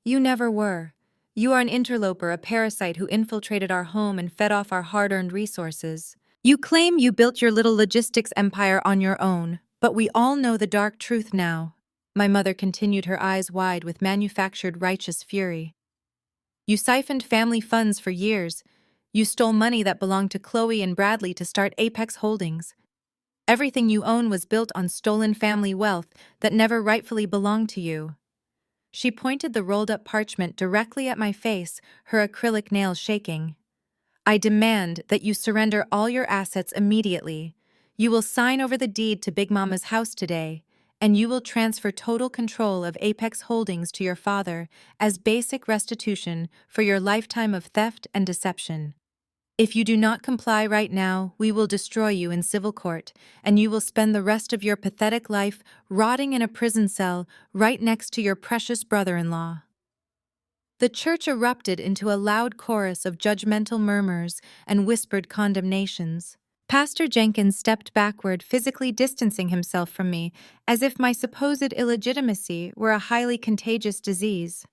"You never were. You are an interloper, a parasite who infiltrated our home and fed off our hard-earned resources. You claim you built your little logistics empire on your own, but we all know the dark truth now." My mother continued, her eyes wide with manufactured righteous fury. "You siphoned family funds for years. You stole money that belonged to Chloe and Bradley to start Apex Holdings. Everything you own was built on stolen family wealth that never rightfully belonged to you. She pointed the rolled-up parchment directly at my face, her acrylic nails shaking. I demand that you surrender all your assets immediately. You will sign over the deed to Big Mama's house today, and you will transfer total control of Apex Holdings to your father as basic restitution for your lifetime of theft and deception. If you do not comply right now, we will destroy you in civil court, and you will spend the rest of your pathetic life rotting in a prison cell right next to your precious brother-in-law. The church erupted into a loud chorus of judgmental murmurs and whispered condemnations. Pastor Jenkins stepped backward, physically distancing himself from me, as if my supposed illegitimacy were a highly contagious disease.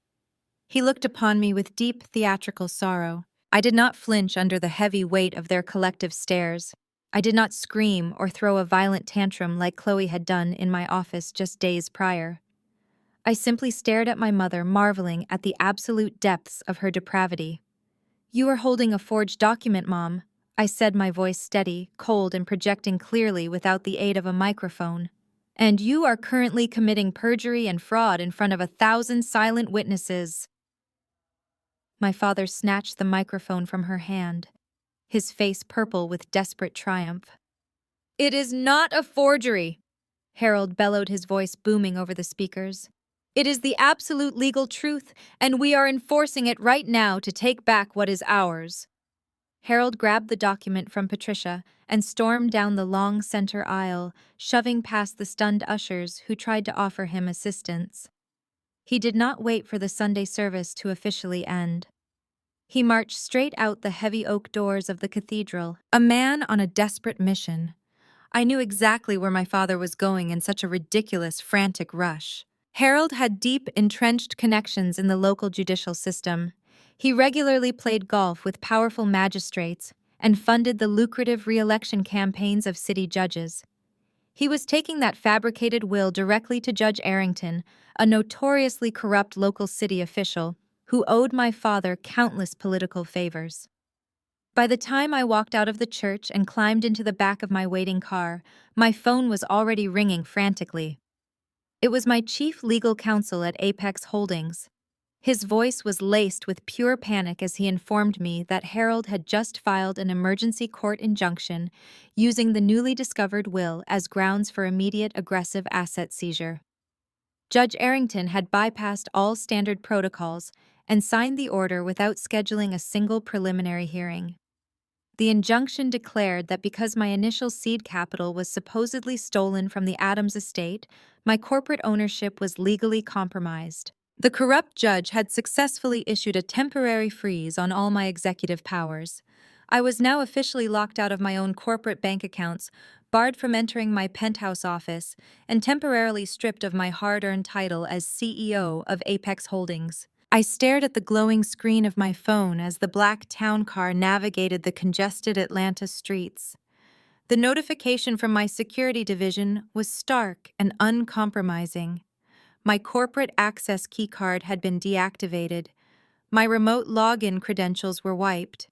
He looked upon me with deep theatrical sorrow. I did not flinch under the heavy weight of their collective stares. I did not scream or throw a violent tantrum like Chloe had done in my office just days prior. I simply stared at my mother, marveling at the absolute depths of her depravity. "You are holding a forged document, Mom," I said, my voice steady, cold, and projecting clearly without the aid of a microphone. "And you are currently committing perjury and fraud in front of 1,000 silent witnesses." My father snatched the microphone from her hand, his face purple with desperate triumph. "It is not a forgery," Harold bellowed, his voice booming over the speakers. "It is the absolute legal truth, and we are enforcing it right now to take back what is ours." Harold grabbed the document from Patricia and stormed down the long center aisle, shoving past the stunned ushers who tried to offer him assistance. He did not wait for the Sunday service to officially end. He marched straight out the heavy oak doors of the cathedral, a man on a desperate mission. I knew exactly where my father was going in such a ridiculous, frantic rush. Harold had deep, entrenched connections in the local judicial system. He regularly played golf with powerful magistrates and funded the lucrative re-election campaigns of city judges. He was taking that fabricated will directly to Judge Arrington, a notoriously corrupt local city official who owed my father countless political favors. By the time I walked out of the church and climbed into the back of my waiting car, my phone was already ringing frantically. It was my chief legal counsel at Apex Holdings. His voice was laced with pure panic as he informed me that Harold had just filed an emergency court injunction using the newly discovered will as grounds for immediate aggressive asset seizure. Judge Arrington had bypassed all standard protocols and signed the order without scheduling a single preliminary hearing. The injunction declared that because my initial seed capital was supposedly stolen from the Adams estate, my corporate ownership was legally compromised. The corrupt judge had successfully issued a temporary freeze on all my executive powers. I was now officially locked out of my own corporate bank accounts, barred from entering my penthouse office, and temporarily stripped of my hard-earned title as CEO of Apex Holdings. I stared at the glowing screen of my phone as the black town car navigated the congested Atlanta streets. The notification from my security division was stark and uncompromising. My corporate access keycard had been deactivated. My remote login credentials were wiped.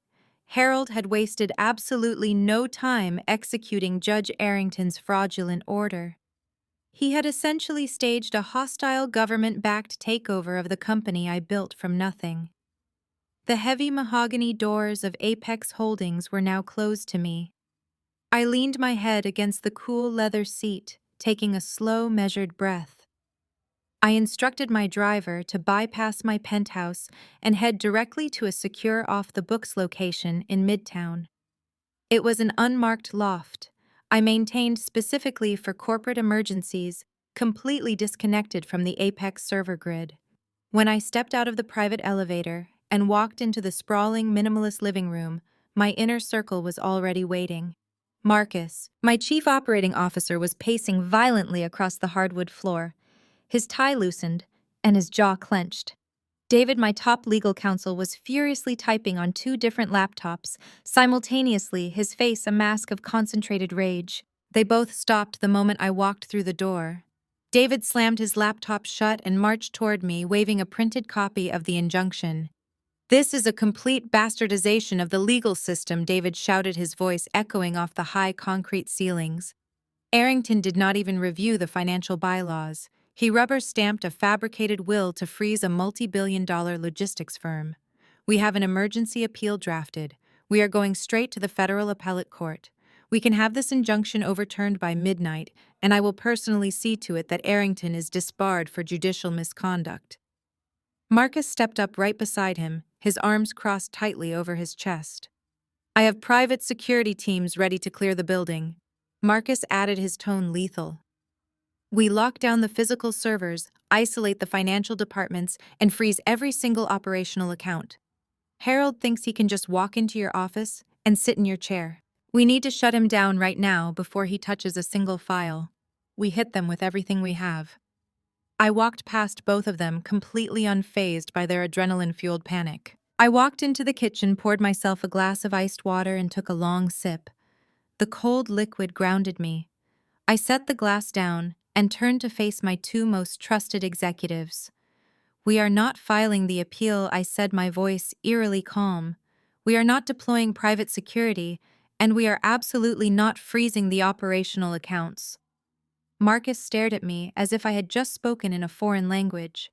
Harold had wasted absolutely no time executing Judge Arrington's fraudulent order. He had essentially staged a hostile government-backed takeover of the company I built from nothing. The heavy mahogany doors of Apex Holdings were now closed to me. I leaned my head against the cool leather seat, taking a slow, measured breath. I instructed my driver to bypass my penthouse and head directly to a secure off-the-books location in Midtown. It was an unmarked loft I maintained specifically for corporate emergencies, completely disconnected from the Apex server grid. When I stepped out of the private elevator and walked into the sprawling minimalist living room, my inner circle was already waiting. Marcus, my chief operating officer, was pacing violently across the hardwood floor, his tie loosened and his jaw clenched. David, my top legal counsel, was furiously typing on 2 different laptops, simultaneously, his face a mask of concentrated rage. They both stopped the moment I walked through the door. David slammed his laptop shut and marched toward me, waving a printed copy of the injunction. "This is a complete bastardization of the legal system," David shouted, his voice echoing off the high concrete ceilings. Arrington did not even review the financial bylaws. He rubber-stamped a fabricated will to freeze a multi-billion-dollar logistics firm. We have an emergency appeal drafted. We are going straight to the federal appellate court. We can have this injunction overturned by midnight, and I will personally see to it that Arrington is disbarred for judicial misconduct. Marcus stepped up right beside him, his arms crossed tightly over his chest. I have private security teams ready to clear the building. Marcus added, his tone lethal. We lock down the physical servers, isolate the financial departments, and freeze every single operational account. Harold thinks he can just walk into your office and sit in your chair. We need to shut him down right now before he touches a single file. We hit them with everything we have. I walked past both of them, completely unfazed by their adrenaline-fueled panic. I walked into the kitchen, poured myself a glass of iced water, and took a long sip. The cold liquid grounded me. I set the glass down and turned to face my two most trusted executives. We are not filing the appeal, I said, my voice eerily calm. We are not deploying private security, and we are absolutely not freezing the operational accounts. Marcus stared at me as if I had just spoken in a foreign language.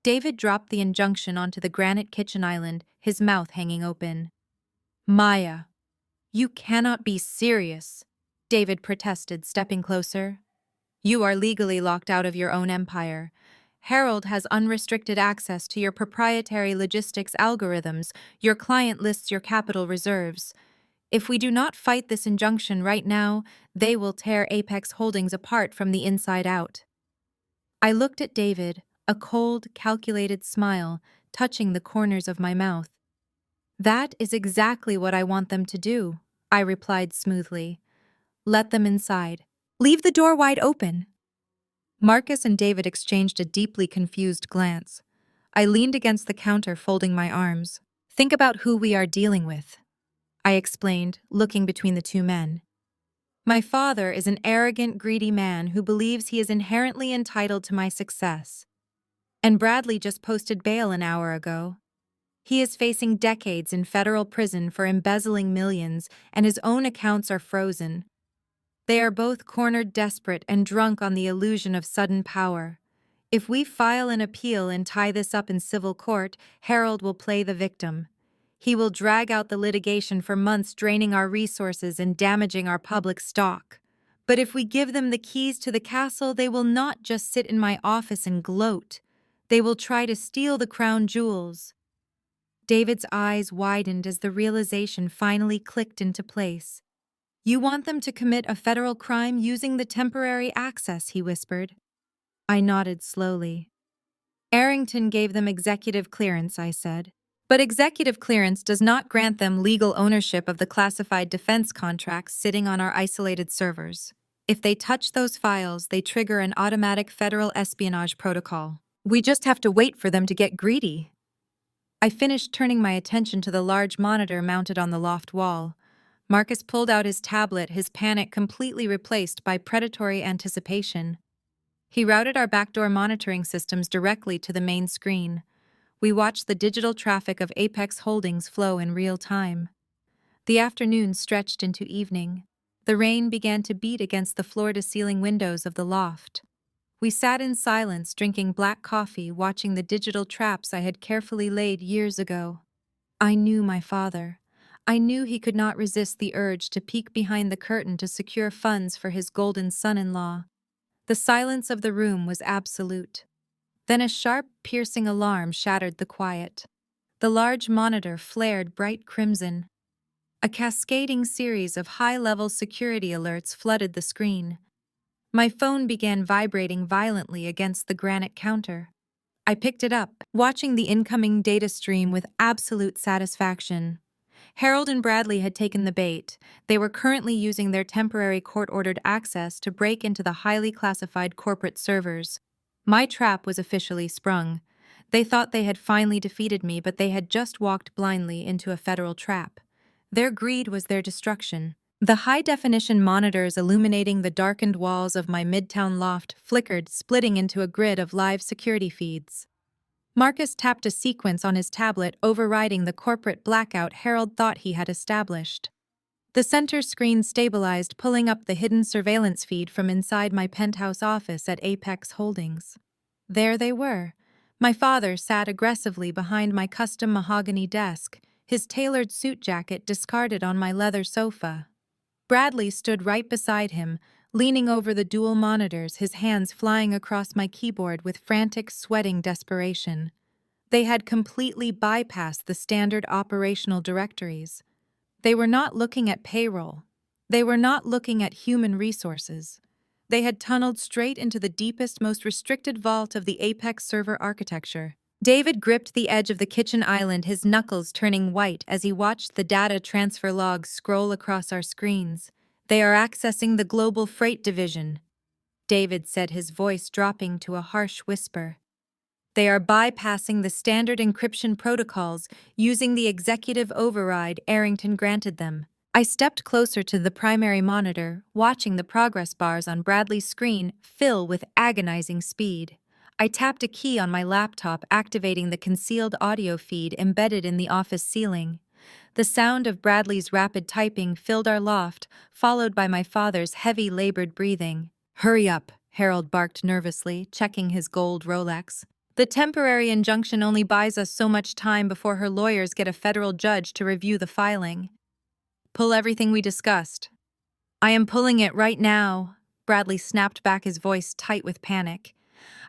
David dropped the injunction onto the granite kitchen island, his mouth hanging open. Maya, you cannot be serious, David protested, stepping closer. You are legally locked out of your own empire. Harold has unrestricted access to your proprietary logistics algorithms. Your client lists your capital reserves. If we do not fight this injunction right now, they will tear Apex Holdings apart from the inside out. I looked at David, a cold, calculated smile touching the corners of my mouth. That is exactly what I want them to do, I replied smoothly. Let them inside. Leave the door wide open. Marcus and David exchanged a deeply confused glance. I leaned against the counter, folding my arms. Think about who we are dealing with, I explained, looking between the two men. My father is an arrogant, greedy man who believes he is inherently entitled to my success. And Bradley just posted bail an hour ago. He is facing decades in federal prison for embezzling millions, and his own accounts are frozen. They are both cornered, desperate, and drunk on the illusion of sudden power. If we file an appeal and tie this up in civil court, Harold will play the victim. He will drag out the litigation for months, draining our resources and damaging our public stock. But if we give them the keys to the castle, they will not just sit in my office and gloat. They will try to steal the crown jewels. David's eyes widened as the realization finally clicked into place. You want them to commit a federal crime using the temporary access, he whispered. I nodded slowly. Arrington gave them executive clearance, I said. But executive clearance does not grant them legal ownership of the classified defense contracts sitting on our isolated servers. If they touch those files, they trigger an automatic federal espionage protocol. We just have to wait for them to get greedy. I finished, turning my attention to the large monitor mounted on the loft wall. Marcus pulled out his tablet, his panic completely replaced by predatory anticipation. He routed our backdoor monitoring systems directly to the main screen. We watched the digital traffic of Apex Holdings flow in real time. The afternoon stretched into evening. The rain began to beat against the floor-to-ceiling windows of the loft. We sat in silence, drinking black coffee, watching the digital traps I had carefully laid years ago. I knew my father. I knew he could not resist the urge to peek behind the curtain to secure funds for his golden son-in-law. The silence of the room was absolute. Then a sharp, piercing alarm shattered the quiet. The large monitor flared bright crimson. A cascading series of high-level security alerts flooded the screen. My phone began vibrating violently against the granite counter. I picked it up, watching the incoming data stream with absolute satisfaction. Harold and Bradley had taken the bait. They were currently using their temporary court-ordered access to break into the highly classified corporate servers. My trap was officially sprung. They thought they had finally defeated me, but they had just walked blindly into a federal trap. Their greed was their destruction. The high-definition monitors illuminating the darkened walls of my midtown loft flickered, splitting into a grid of live security feeds. Marcus tapped a sequence on his tablet, overriding the corporate blackout Harold thought he had established. The center screen stabilized, pulling up the hidden surveillance feed from inside my penthouse office at Apex Holdings. There they were. My father sat aggressively behind my custom mahogany desk, his tailored suit jacket discarded on my leather sofa. Bradley stood right beside him, leaning over the dual monitors, his hands flying across my keyboard with frantic, sweating desperation. They had completely bypassed the standard operational directories. They were not looking at payroll. They were not looking at human resources. They had tunneled straight into the deepest, most restricted vault of the Apex server architecture. David gripped the edge of the kitchen island, his knuckles turning white as he watched the data transfer logs scroll across our screens. They are accessing the global freight division, David said, his voice dropping to a harsh whisper. They are bypassing the standard encryption protocols using the executive override Arrington granted them. I stepped closer to the primary monitor, watching the progress bars on Bradley's screen fill with agonizing speed. I tapped a key on my laptop, activating the concealed audio feed embedded in the office ceiling. The sound of Bradley's rapid typing filled our loft, followed by my father's heavy, labored breathing. "Hurry up," Harold barked nervously, checking his gold Rolex. "The temporary injunction only buys us so much time before her lawyers get a federal judge to review the filing." "Pull everything we discussed." "I am pulling it right now," Bradley snapped back, his voice tight with panic.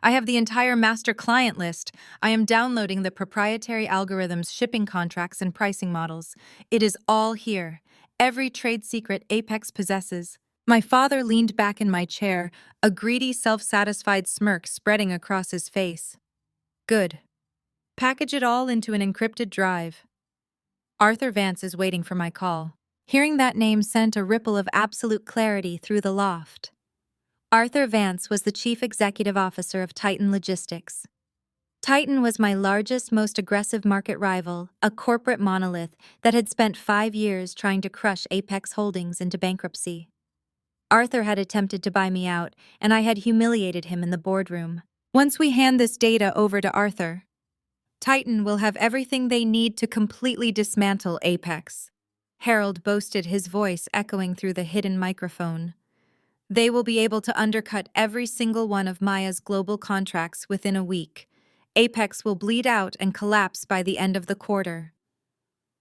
"I have the entire master client list. I am downloading the proprietary algorithms, shipping contracts, and pricing models. It is all here. Every trade secret Apex possesses." My father leaned back in my chair, a greedy, self-satisfied smirk spreading across his face. "Good. Package it all into an encrypted drive. Arthur Vance is waiting for my call." Hearing that name sent a ripple of absolute clarity through the loft. Arthur Vance was the chief executive officer of Titan Logistics. Titan was my largest, most aggressive market rival, a corporate monolith that had spent 5 years trying to crush Apex Holdings into bankruptcy. Arthur had attempted to buy me out, and I had humiliated him in the boardroom. "Once we hand this data over to Arthur, Titan will have everything they need to completely dismantle Apex," Harold boasted, his voice echoing through the hidden microphone. "They will be able to undercut every single one of Maya's global contracts within a week. Apex will bleed out and collapse by the end of the quarter."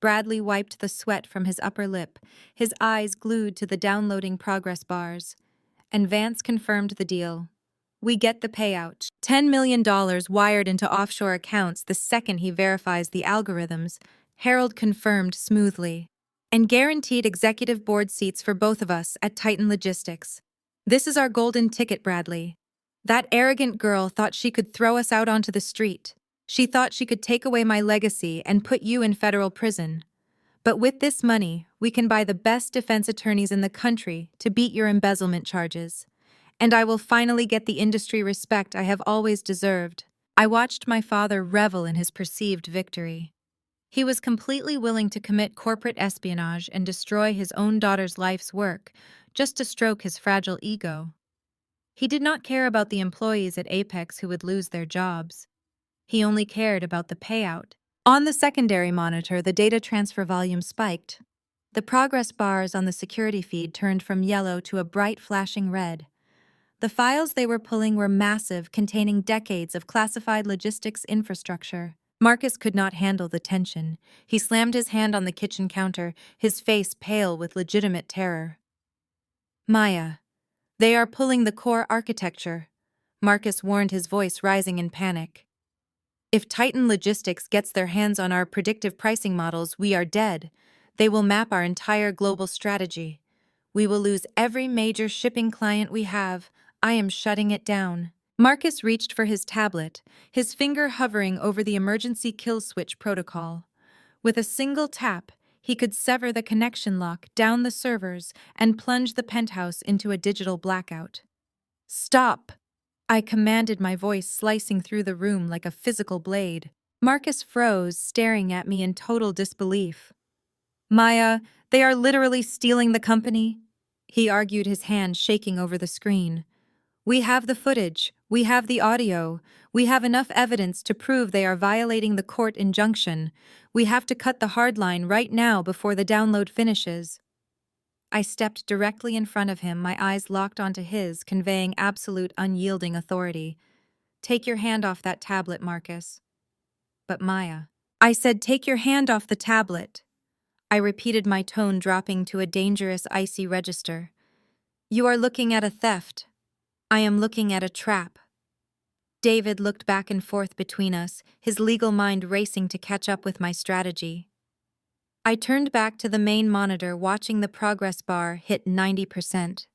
Bradley wiped the sweat from his upper lip, his eyes glued to the downloading progress bars. And Vance confirmed the deal. "We get the payout, $10 million wired into offshore accounts the second he verifies the algorithms," Harold confirmed smoothly. "And guaranteed executive board seats for both of us at Titan Logistics. This is our golden ticket, Bradley. That arrogant girl thought she could throw us out onto the street. She thought she could take away my legacy and put you in federal prison. But with this money, we can buy the best defense attorneys in the country to beat your embezzlement charges. And I will finally get the industry respect I have always deserved." I watched my father revel in his perceived victory. He was completely willing to commit corporate espionage and destroy his own daughter's life's work just to stroke his fragile ego. He did not care about the employees at Apex who would lose their jobs. He only cared about the payout. On the secondary monitor, the data transfer volume spiked. The progress bars on the security feed turned from yellow to a bright flashing red. The files they were pulling were massive, containing decades of classified logistics infrastructure. Marcus could not handle the tension. He slammed his hand on the kitchen counter, his face pale with legitimate terror. "Maya, they are pulling the core architecture," Marcus warned, his voice rising in panic. "If Titan Logistics gets their hands on our predictive pricing models, we are dead. They will map our entire global strategy. We will lose every major shipping client we have. I am shutting it down." Marcus reached for his tablet, his finger hovering over the emergency kill switch protocol. With a single tap, he could sever the connection lock, down the servers, and plunge the penthouse into a digital blackout. "Stop!" I commanded, my voice slicing through the room like a physical blade. Marcus froze, staring at me in total disbelief. "Maya, they are literally stealing the company," he argued, his hand shaking over the screen. "We have the footage, we have the audio, we have enough evidence to prove they are violating the court injunction. We have to cut the hard line right now before the download finishes." I stepped directly in front of him, my eyes locked onto his, conveying absolute unyielding authority. Take your hand off that tablet, Marcus. But Maya. I said, take your hand off the tablet. I repeated, my tone dropping to a dangerous, icy register. You are looking at a theft. I am looking at a trap. David looked back and forth between us, his legal mind racing to catch up with my strategy. I turned back to the main monitor, watching the progress bar hit 90%.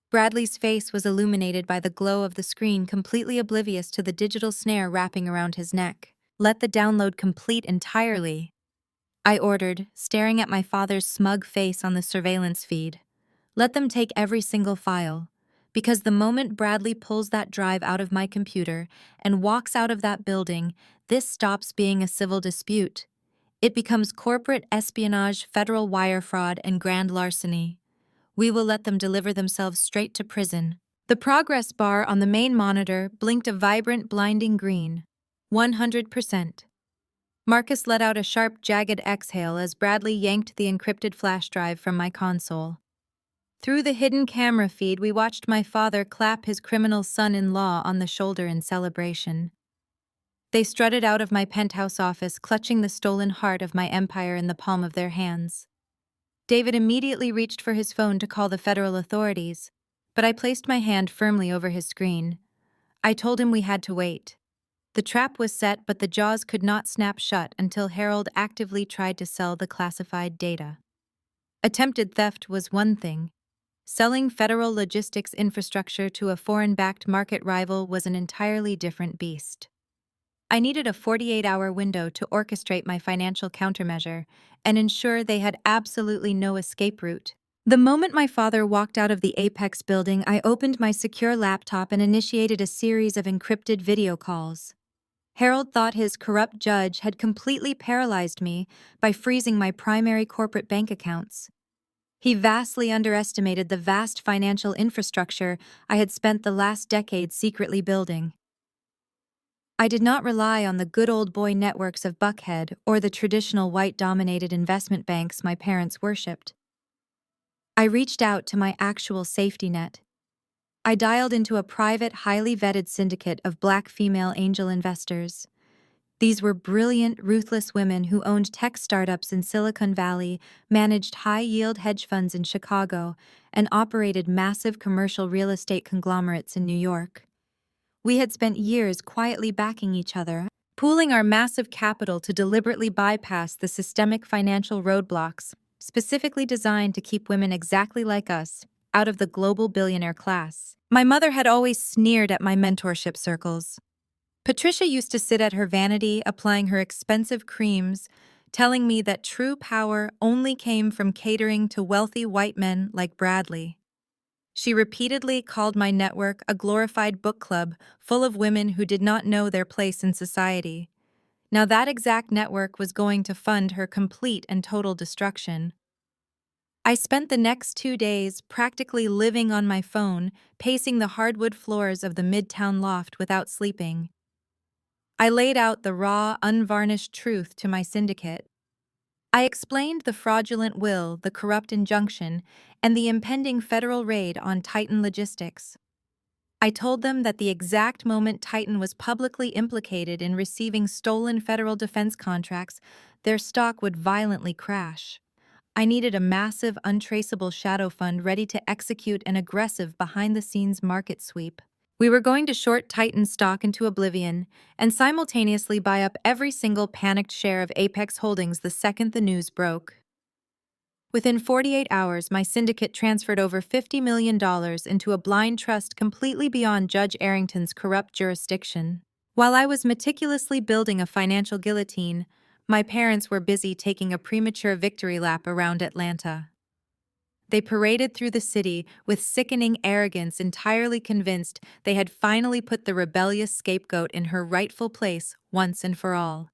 Bradley's face was illuminated by the glow of the screen, completely oblivious to the digital snare wrapping around his neck. Let the download complete entirely, I ordered, staring at my father's smug face on the surveillance feed. Let them take every single file, because the moment Bradley pulls that drive out of my computer and walks out of that building, this stops being a civil dispute. It becomes corporate espionage, federal wire fraud, and grand larceny. We will let them deliver themselves straight to prison. The progress bar on the main monitor blinked a vibrant, blinding green. 100%. Marcus let out a sharp, jagged exhale as Bradley yanked the encrypted flash drive from my console. Through the hidden camera feed, we watched my father clap his criminal son-in-law on the shoulder in celebration. They strutted out of my penthouse office, clutching the stolen heart of my empire in the palm of their hands. David immediately reached for his phone to call the federal authorities, but I placed my hand firmly over his screen. I told him we had to wait. The trap was set, but the jaws could not snap shut until Harold actively tried to sell the classified data. Attempted theft was one thing. Selling federal logistics infrastructure to a foreign-backed market rival was an entirely different beast. I needed a 48-hour window to orchestrate my financial countermeasure and ensure they had absolutely no escape route. The moment my father walked out of the Apex building, I opened my secure laptop and initiated a series of encrypted video calls. Harold thought his corrupt judge had completely paralyzed me by freezing my primary corporate bank accounts. He vastly underestimated the vast financial infrastructure I had spent the last decade secretly building. I did not rely on the good old boy networks of Buckhead or the traditional white-dominated investment banks my parents worshipped. I reached out to my actual safety net. I dialed into a private, highly vetted syndicate of Black female angel investors. These were brilliant, ruthless women who owned tech startups in Silicon Valley, managed high-yield hedge funds in Chicago, and operated massive commercial real estate conglomerates in New York. We had spent years quietly backing each other, pooling our massive capital to deliberately bypass the systemic financial roadblocks, specifically designed to keep women exactly like us out of the global billionaire class. My mother had always sneered at my mentorship circles. Patricia used to sit at her vanity, applying her expensive creams, telling me that true power only came from catering to wealthy white men like Bradley. She repeatedly called my network a glorified book club full of women who did not know their place in society. Now that exact network was going to fund her complete and total destruction. I spent the next 2 days practically living on my phone, pacing the hardwood floors of the Midtown loft without sleeping. I laid out the raw, unvarnished truth to my syndicate. I explained the fraudulent will, the corrupt injunction, and the impending federal raid on Titan Logistics. I told them that the exact moment Titan was publicly implicated in receiving stolen federal defense contracts, their stock would violently crash. I needed a massive, untraceable shadow fund ready to execute an aggressive behind-the-scenes market sweep. We were going to short Titan stock into oblivion and simultaneously buy up every single panicked share of Apex Holdings the second the news broke. Within 48 hours, my syndicate transferred over $50 million into a blind trust completely beyond Judge Arrington's corrupt jurisdiction. While I was meticulously building a financial guillotine, my parents were busy taking a premature victory lap around Atlanta. They paraded through the city with sickening arrogance, entirely convinced they had finally put the rebellious scapegoat in her rightful place once and for all.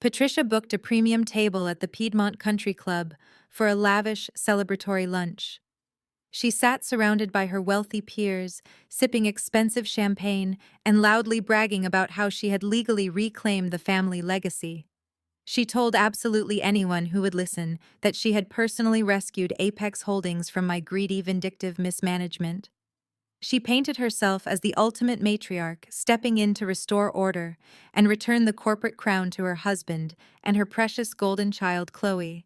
Patricia booked a premium table at the Piedmont Country Club for a lavish, celebratory lunch. She sat surrounded by her wealthy peers, sipping expensive champagne and loudly bragging about how she had legally reclaimed the family legacy. She told absolutely anyone who would listen that she had personally rescued Apex Holdings from my greedy, vindictive mismanagement. She painted herself as the ultimate matriarch, stepping in to restore order and return the corporate crown to her husband and her precious golden child, Chloe.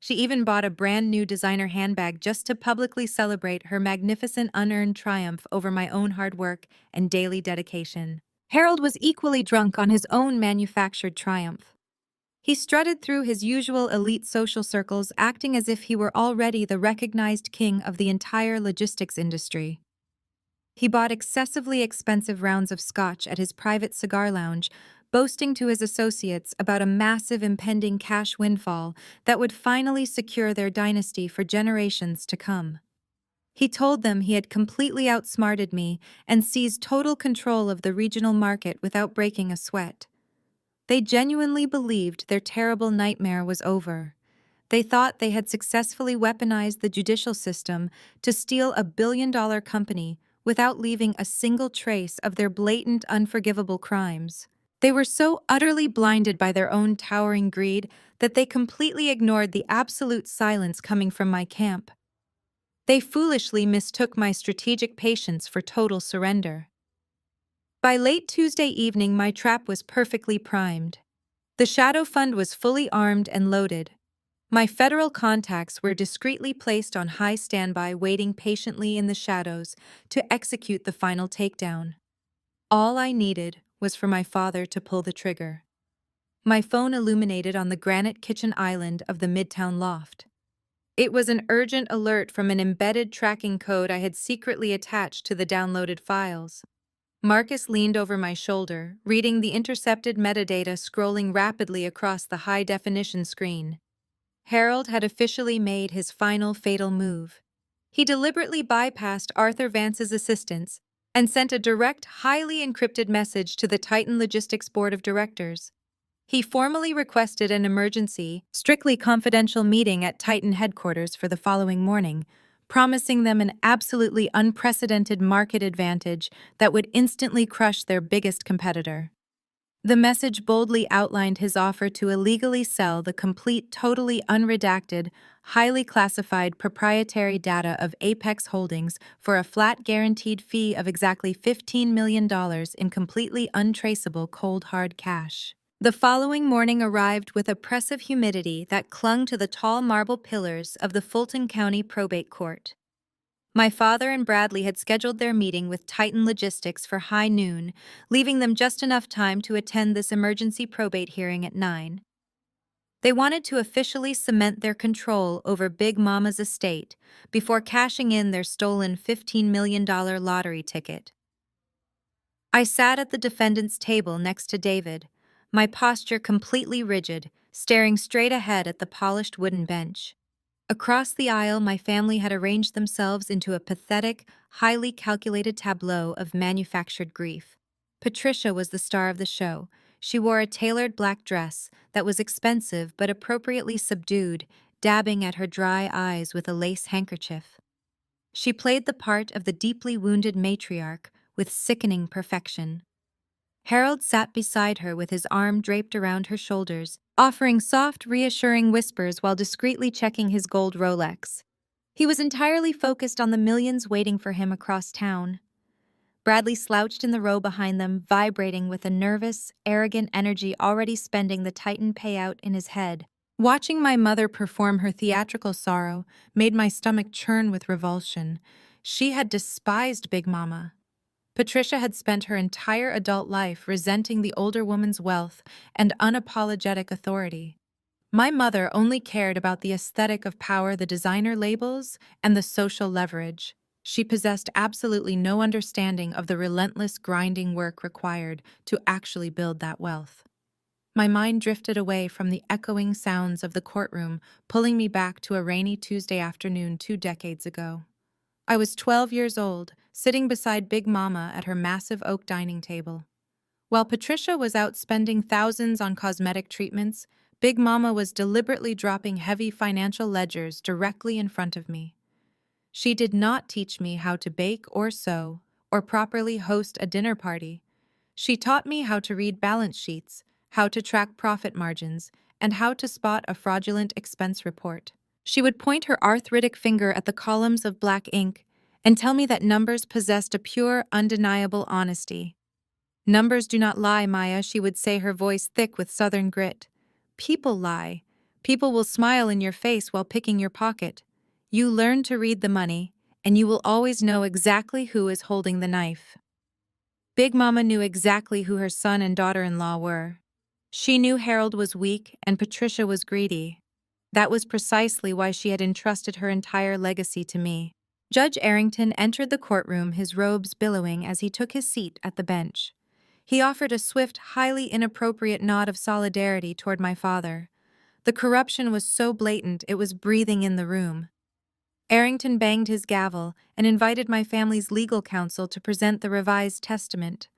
She even bought a brand new designer handbag just to publicly celebrate her magnificent unearned triumph over my own hard work and daily dedication. Harold was equally drunk on his own manufactured triumph. He strutted through his usual elite social circles, acting as if he were already the recognized king of the entire logistics industry. He bought excessively expensive rounds of scotch at his private cigar lounge, boasting to his associates about a massive impending cash windfall that would finally secure their dynasty for generations to come. He told them he had completely outsmarted me and seized total control of the regional market without breaking a sweat. They genuinely believed their terrible nightmare was over. They thought they had successfully weaponized the judicial system to steal a billion-dollar company without leaving a single trace of their blatant, unforgivable crimes. They were so utterly blinded by their own towering greed that they completely ignored the absolute silence coming from my camp. They foolishly mistook my strategic patience for total surrender. By late Tuesday evening, my trap was perfectly primed. The shadow fund was fully armed and loaded. My federal contacts were discreetly placed on high standby, waiting patiently in the shadows to execute the final takedown. All I needed was for my father to pull the trigger. My phone illuminated on the granite kitchen island of the Midtown loft. It was an urgent alert from an embedded tracking code I had secretly attached to the downloaded files. Marcus leaned over my shoulder, reading the intercepted metadata scrolling rapidly across the high-definition screen. Harold had officially made his final fatal move. He deliberately bypassed Arthur Vance's assistance and sent a direct, highly encrypted message to the Titan Logistics Board of Directors. He formally requested an emergency, strictly confidential meeting at Titan headquarters for the following morning, promising them an absolutely unprecedented market advantage that would instantly crush their biggest competitor. The message boldly outlined his offer to illegally sell the complete, totally unredacted, highly classified proprietary data of Apex Holdings for a flat guaranteed fee of exactly $15 million in completely untraceable cold hard cash. The following morning arrived with oppressive humidity that clung to the tall marble pillars of the Fulton County Probate Court. My father and Bradley had scheduled their meeting with Titan Logistics for high noon, leaving them just enough time to attend this emergency probate hearing at 9. They wanted to officially cement their control over Big Mama's estate before cashing in their stolen $15 million lottery ticket. I sat at the defendant's table next to David, my posture completely rigid, staring straight ahead at the polished wooden bench. Across the aisle, my family had arranged themselves into a pathetic, highly calculated tableau of manufactured grief. Patricia was the star of the show. She wore a tailored black dress that was expensive but appropriately subdued, dabbing at her dry eyes with a lace handkerchief. She played the part of the deeply wounded matriarch with sickening perfection. Harold sat beside her with his arm draped around her shoulders, offering soft, reassuring whispers while discreetly checking his gold Rolex. He was entirely focused on the millions waiting for him across town. Bradley slouched in the row behind them, vibrating with a nervous, arrogant energy already spending the Titan payout in his head. Watching my mother perform her theatrical sorrow made my stomach churn with revulsion. She had despised Big Mama. Patricia had spent her entire adult life resenting the older woman's wealth and unapologetic authority. My mother only cared about the aesthetic of power, the designer labels, and the social leverage. She possessed absolutely no understanding of the relentless grinding work required to actually build that wealth. My mind drifted away from the echoing sounds of the courtroom, pulling me back to a rainy Tuesday afternoon 2 decades ago. I was 12 years old, sitting beside Big Mama at her massive oak dining table. While Patricia was out spending thousands on cosmetic treatments, Big Mama was deliberately dropping heavy financial ledgers directly in front of me. She did not teach me how to bake or sew, or properly host a dinner party. She taught me how to read balance sheets, how to track profit margins, and how to spot a fraudulent expense report. She would point her arthritic finger at the columns of black ink and tell me that numbers possessed a pure, undeniable honesty. "Numbers do not lie, Maya," she would say, her voice thick with southern grit. "People lie. People will smile in your face while picking your pocket. You learn to read the money, and you will always know exactly who is holding the knife." Big Mama knew exactly who her son and daughter-in-law were. She knew Harold was weak and Patricia was greedy. That was precisely why she had entrusted her entire legacy to me. Judge Arrington entered the courtroom, his robes billowing as he took his seat at the bench. He offered a swift, highly inappropriate nod of solidarity toward my father. The corruption was so blatant it was breathing in the room. Arrington banged his gavel and invited my family's legal counsel to present the revised testament.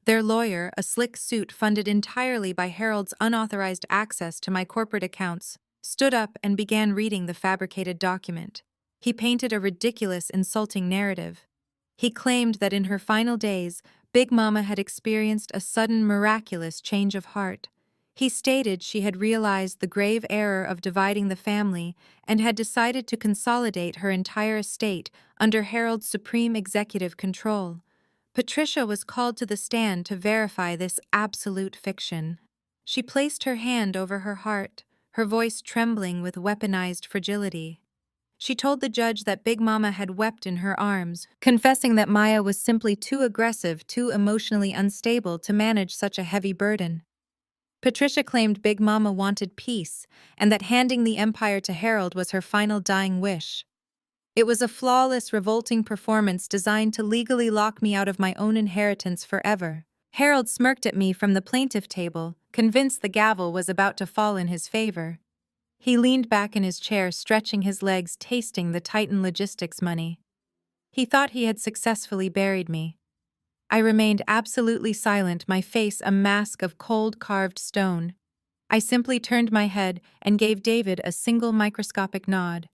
Their lawyer, a slick suit funded entirely by Harold's unauthorized access to my corporate accounts, stood up and began reading the fabricated document. He painted a ridiculous, insulting narrative. He claimed that in her final days, Big Mama had experienced a sudden, miraculous change of heart. He stated she had realized the grave error of dividing the family and had decided to consolidate her entire estate under Harold's supreme executive control. Patricia was called to the stand to verify this absolute fiction. She placed her hand over her heart, her voice trembling with weaponized fragility. She told the judge that Big Mama had wept in her arms, confessing that Maya was simply too aggressive, too emotionally unstable to manage such a heavy burden. Patricia claimed Big Mama wanted peace and that handing the empire to Harold was her final dying wish. It was a flawless, revolting performance designed to legally lock me out of my own inheritance forever. Harold smirked at me from the plaintiff table, convinced the gavel was about to fall in his favor. He leaned back in his chair, stretching his legs, tasting the Titan Logistics money. He thought he had successfully buried me. I remained absolutely silent, my face a mask of cold carved stone. I simply turned my head and gave David a single microscopic nod.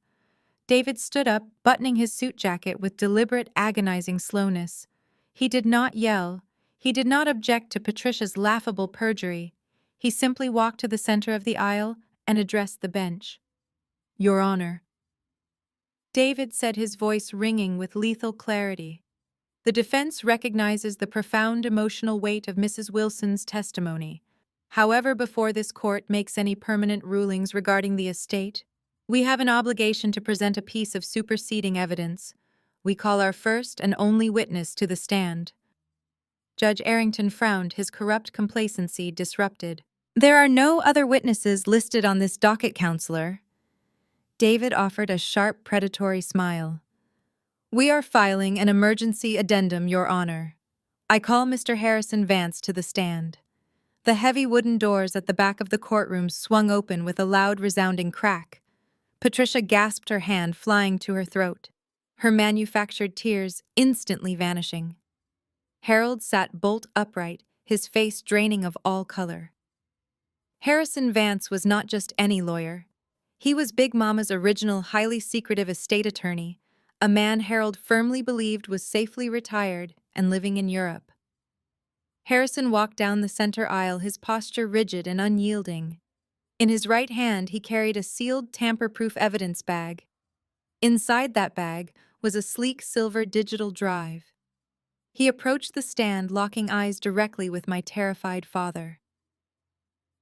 David stood up, buttoning his suit jacket with deliberate, agonizing slowness. He did not yell. He did not object to Patricia's laughable perjury. He simply walked to the center of the aisle and addressed the bench. "Your Honor," David said, his voice ringing with lethal clarity. "The defense recognizes the profound emotional weight of Mrs. Wilson's testimony. However, before this court makes any permanent rulings regarding the estate, we have an obligation to present a piece of superseding evidence. We call our first and only witness to the stand." Judge Arrington frowned, his corrupt complacency disrupted. "There are no other witnesses listed on this docket, Counselor." David offered a sharp, predatory smile. "We are filing an emergency addendum, Your Honor. I call Mr. Harrison Vance to the stand." The heavy wooden doors at the back of the courtroom swung open with a loud, resounding crack. Patricia gasped, her hand flying to her throat, her manufactured tears instantly vanishing. Harold sat bolt upright, his face draining of all color. Harrison Vance was not just any lawyer. He was Big Mama's original, highly secretive estate attorney, a man Harold firmly believed was safely retired and living in Europe. Harrison walked down the center aisle, his posture rigid and unyielding. In his right hand, he carried a sealed, tamper-proof evidence bag. Inside that bag was a sleek silver digital drive. He approached the stand, locking eyes directly with my terrified father.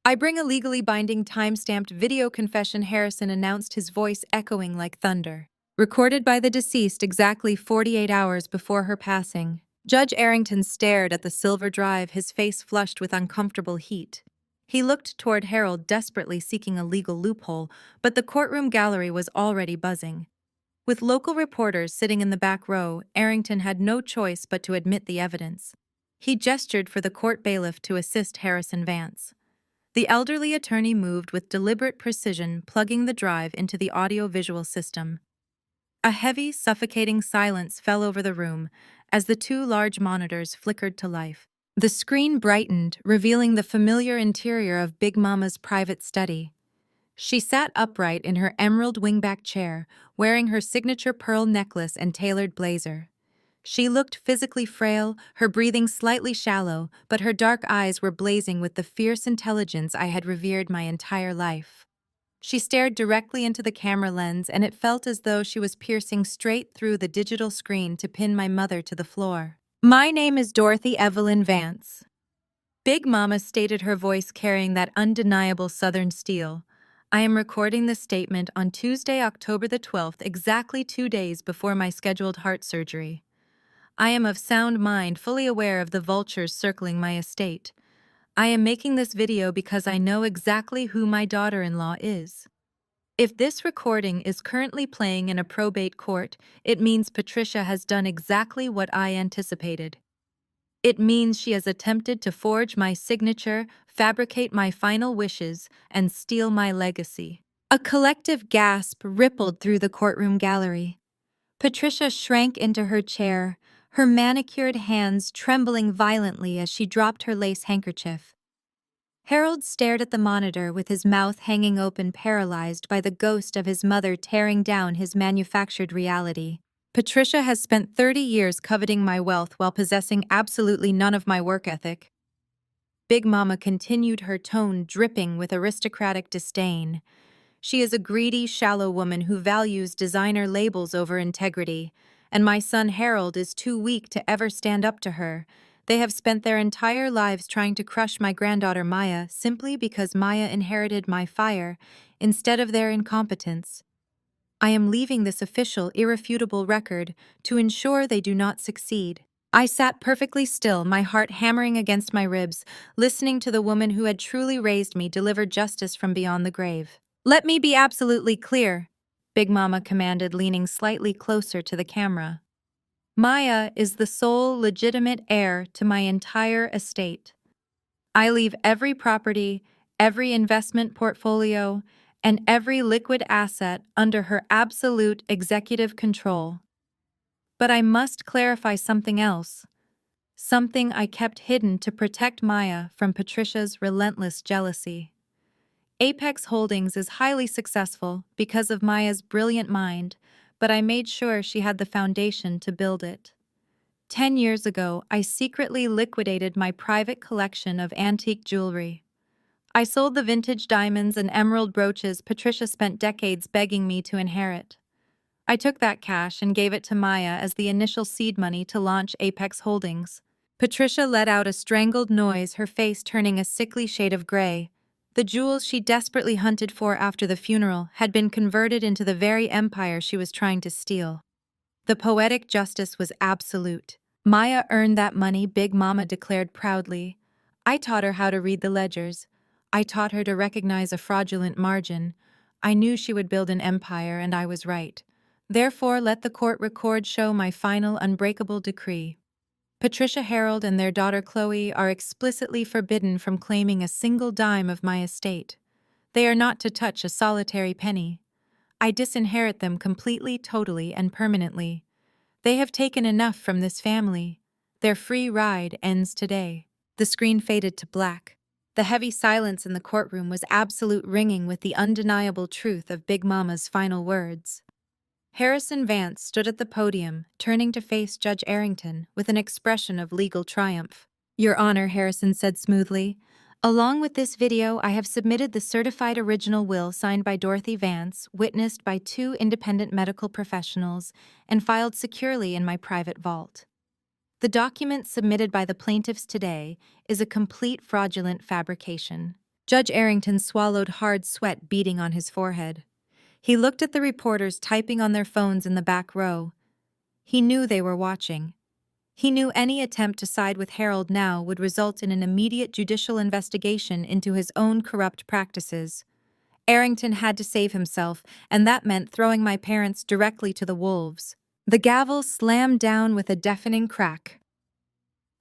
"I bring a legally binding time-stamped video confession," Harrison announced, his voice echoing like thunder. "Recorded by the deceased exactly 48 hours before her passing." Judge Arrington stared at the silver drive, his face flushed with uncomfortable heat. He looked toward Harold, desperately seeking a legal loophole, but the courtroom gallery was already buzzing. With local reporters sitting in the back row, Arrington had no choice but to admit the evidence. He gestured for the court bailiff to assist Harrison Vance. The elderly attorney moved with deliberate precision, plugging the drive into the audio-visual system. A heavy, suffocating silence fell over the room as the two large monitors flickered to life. The screen brightened, revealing the familiar interior of Big Mama's private study. She sat upright in her emerald wingback chair, wearing her signature pearl necklace and tailored blazer. She looked physically frail, her breathing slightly shallow, but her dark eyes were blazing with the fierce intelligence I had revered my entire life. She stared directly into the camera lens, and it felt as though she was piercing straight through the digital screen to pin my mother to the floor. "My name is Dorothy Evelyn Vance." Big Mama stated, her voice carrying that undeniable Southern steel. "I am recording this statement on Tuesday, October the 12th, exactly 2 days before my scheduled heart surgery. I am of sound mind, fully aware of the vultures circling my estate. I am making this video because I know exactly who my daughter-in-law is. If this recording is currently playing in a probate court, it means Patricia has done exactly what I anticipated. It means she has attempted to forge my signature, fabricate my final wishes, and steal my legacy." A collective gasp rippled through the courtroom gallery. Patricia shrank into her chair, her manicured hands trembling violently as she dropped her lace handkerchief. Harold stared at the monitor with his mouth hanging open, paralyzed by the ghost of his mother tearing down his manufactured reality. "Patricia has spent 30 years coveting my wealth while possessing absolutely none of my work ethic." Big Mama continued, her tone dripping with aristocratic disdain. "She is a greedy, shallow woman who values designer labels over integrity, and my son Harold is too weak to ever stand up to her. They have spent their entire lives trying to crush my granddaughter Maya simply because Maya inherited my fire instead of their incompetence. I am leaving this official, irrefutable record to ensure they do not succeed." I sat perfectly still, my heart hammering against my ribs, listening to the woman who had truly raised me deliver justice from beyond the grave. "Let me be absolutely clear," Big Mama commanded, leaning slightly closer to the camera. "Maya is the sole legitimate heir to my entire estate. I leave every property, every investment portfolio, and every liquid asset under her absolute executive control. But I must clarify something else, something I kept hidden to protect Maya from Patricia's relentless jealousy. Apex Holdings is highly successful because of Maya's brilliant mind, but I made sure she had the foundation to build it. 10 years ago, I secretly liquidated my private collection of antique jewelry. I sold the vintage diamonds and emerald brooches Patricia spent decades begging me to inherit. I took that cash and gave it to Maya as the initial seed money to launch Apex Holdings." Patricia let out a strangled noise, her face turning a sickly shade of gray. The jewels she desperately hunted for after the funeral had been converted into the very empire she was trying to steal. The poetic justice was absolute. "Maya earned that money," Big Mama declared proudly. "I taught her how to read the ledgers. I taught her to recognize a fraudulent margin. I knew she would build an empire, and I was right. Therefore, let the court record show my final unbreakable decree. Patricia, Harold, and their daughter Chloe are explicitly forbidden from claiming a single dime of my estate. They are not to touch a solitary penny. I disinherit them completely, totally, and permanently. They have taken enough from this family. Their free ride ends today." The screen faded to black. The heavy silence in the courtroom was absolute, ringing with the undeniable truth of Big Mama's final words. Harrison Vance stood at the podium, turning to face Judge Arrington with an expression of legal triumph. "Your Honor," Harrison said smoothly, "along with this video, I have submitted the certified original will signed by Dorothy Vance, witnessed by 2 independent medical professionals, and filed securely in my private vault. The document submitted by the plaintiffs today is a complete fraudulent fabrication." Judge Arrington swallowed, hard sweat beading on his forehead. He looked at the reporters typing on their phones in the back row. He knew they were watching. He knew any attempt to side with Harold now would result in an immediate judicial investigation into his own corrupt practices. Arrington had to save himself, and that meant throwing my parents directly to the wolves. The gavel slammed down with a deafening crack.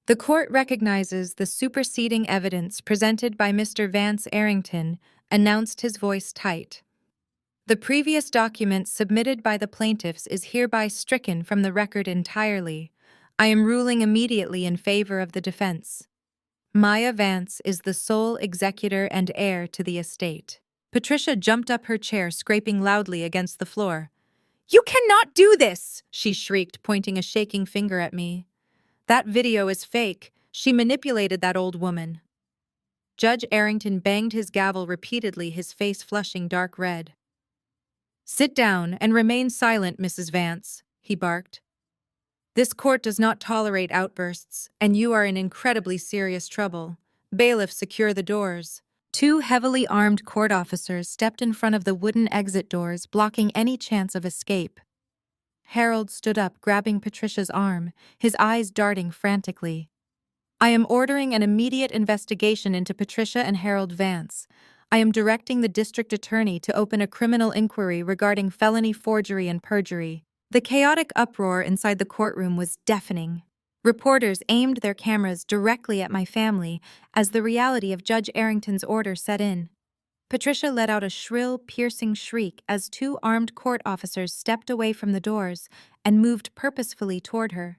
"The court recognizes the superseding evidence presented by Mr. Vance Arrington," announced his voice tight. "The previous document submitted by the plaintiffs is hereby stricken from the record entirely. I am ruling immediately in favor of the defense. Maya Vance is the sole executor and heir to the estate." Patricia jumped up her chair, scraping loudly against the floor. You cannot do this, she shrieked, pointing a shaking finger at me. That video is fake. She manipulated that old woman. Judge Arrington banged his gavel repeatedly, his face flushing dark red. Sit down and remain silent, Mrs. Vance, he barked. This court does not tolerate outbursts, and you are in incredibly serious trouble. Bailiffs, secure the doors. Two heavily armed court officers stepped in front of the wooden exit doors, blocking any chance of escape. Harold stood up, grabbing Patricia's arm, his eyes darting frantically. I am ordering an immediate investigation into Patricia and Harold Vance. I am directing the district attorney to open a criminal inquiry regarding felony forgery and perjury. The chaotic uproar inside the courtroom was deafening. Reporters aimed their cameras directly at my family as the reality of Judge Arrington's order set in. Patricia let out a shrill, piercing shriek as two armed court officers stepped away from the doors and moved purposefully toward her.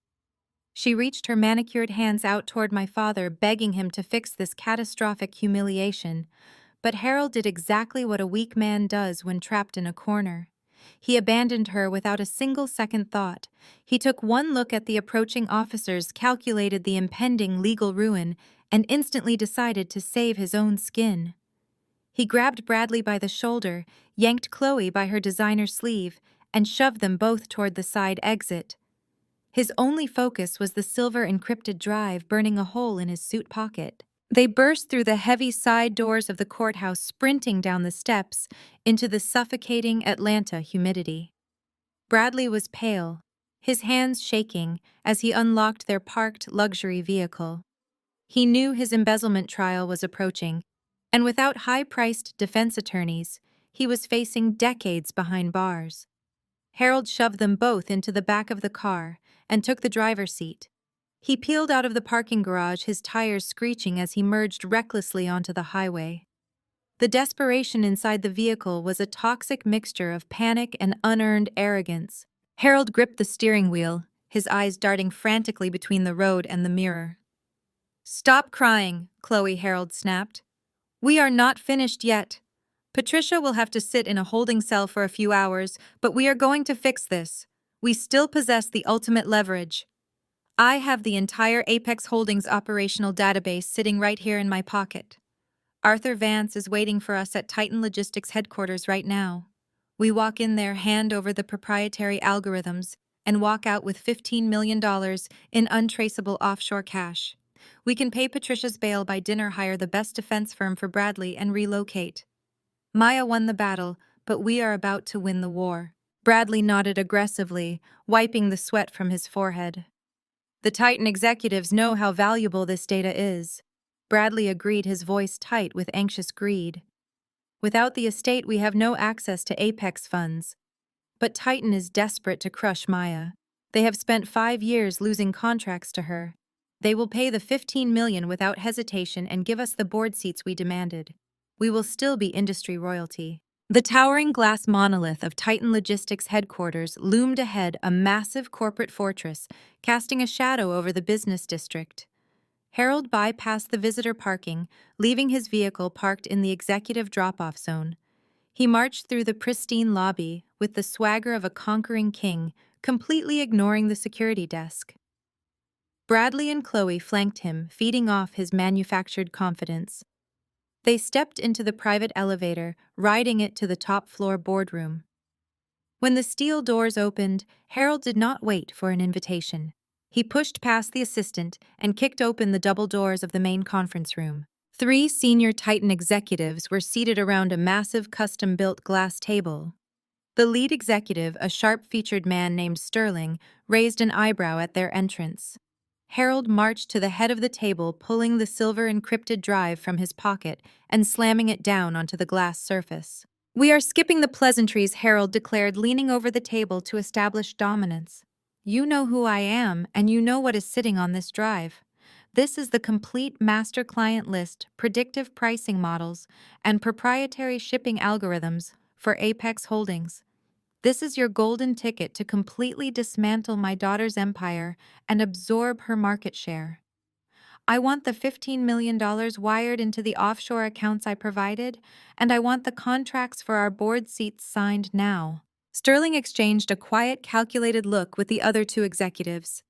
She reached her manicured hands out toward my father, begging him to fix this catastrophic humiliation. But Harold did exactly what a weak man does when trapped in a corner. He abandoned her without a single second thought. He took one look at the approaching officers, calculated the impending legal ruin, and instantly decided to save his own skin. He grabbed Bradley by the shoulder, yanked Chloe by her designer sleeve, and shoved them both toward the side exit. His only focus was the silver encrypted drive burning a hole in his suit pocket. They burst through the heavy side doors of the courthouse, sprinting down the steps into the suffocating Atlanta humidity. Bradley was pale, his hands shaking as he unlocked their parked luxury vehicle. He knew his embezzlement trial was approaching, and without high-priced defense attorneys, he was facing decades behind bars. Harold shoved them both into the back of the car and took the driver's seat. He peeled out of the parking garage, his tires screeching as he merged recklessly onto the highway. The desperation inside the vehicle was a toxic mixture of panic and unearned arrogance. Harold gripped the steering wheel, his eyes darting frantically between the road and the mirror. "Stop crying," Chloe Harold snapped. "We are not finished yet. Patricia will have to sit in a holding cell for a few hours, but we are going to fix this. We still possess the ultimate leverage. I have the entire Apex Holdings operational database sitting right here in my pocket. Arthur Vance is waiting for us at Titan Logistics headquarters right now. We walk in there, hand over the proprietary algorithms, and walk out with $15 million in untraceable offshore cash. We can pay Patricia's bail by dinner, hire the best defense firm for Bradley, and relocate. Maya won the battle, but we are about to win the war." Bradley nodded aggressively, wiping the sweat from his forehead. "The Titan executives know how valuable this data is." Bradley agreed, his voice tight with anxious greed. "Without the estate, we have no access to Apex funds. But Titan is desperate to crush Maya. They have spent 5 years losing contracts to her. They will pay the $15 million without hesitation and give us the board seats we demanded. We will still be industry royalty." The towering glass monolith of Titan Logistics headquarters loomed ahead, a massive corporate fortress, casting a shadow over the business district. Harold bypassed the visitor parking, leaving his vehicle parked in the executive drop-off zone. He marched through the pristine lobby with the swagger of a conquering king, completely ignoring the security desk. Bradley and Chloe flanked him, feeding off his manufactured confidence. They stepped into the private elevator, riding it to the top-floor boardroom. When the steel doors opened, Harold did not wait for an invitation. He pushed past the assistant and kicked open the double doors of the main conference room. 3 senior Titan executives were seated around a massive custom-built glass table. The lead executive, a sharp-featured man named Sterling, raised an eyebrow at their entrance. Harold marched to the head of the table, pulling the silver encrypted drive from his pocket and slamming it down onto the glass surface. "We are skipping the pleasantries," Harold declared, leaning over the table to establish dominance. "You know who I am, and you know what is sitting on this drive. This is the complete master client list, predictive pricing models, and proprietary shipping algorithms for Apex Holdings. This is your golden ticket to completely dismantle my daughter's empire and absorb her market share. I want the $15 million wired into the offshore accounts I provided, and I want the contracts for our board seats signed now." Sterling exchanged a quiet, calculated look with the other two executives.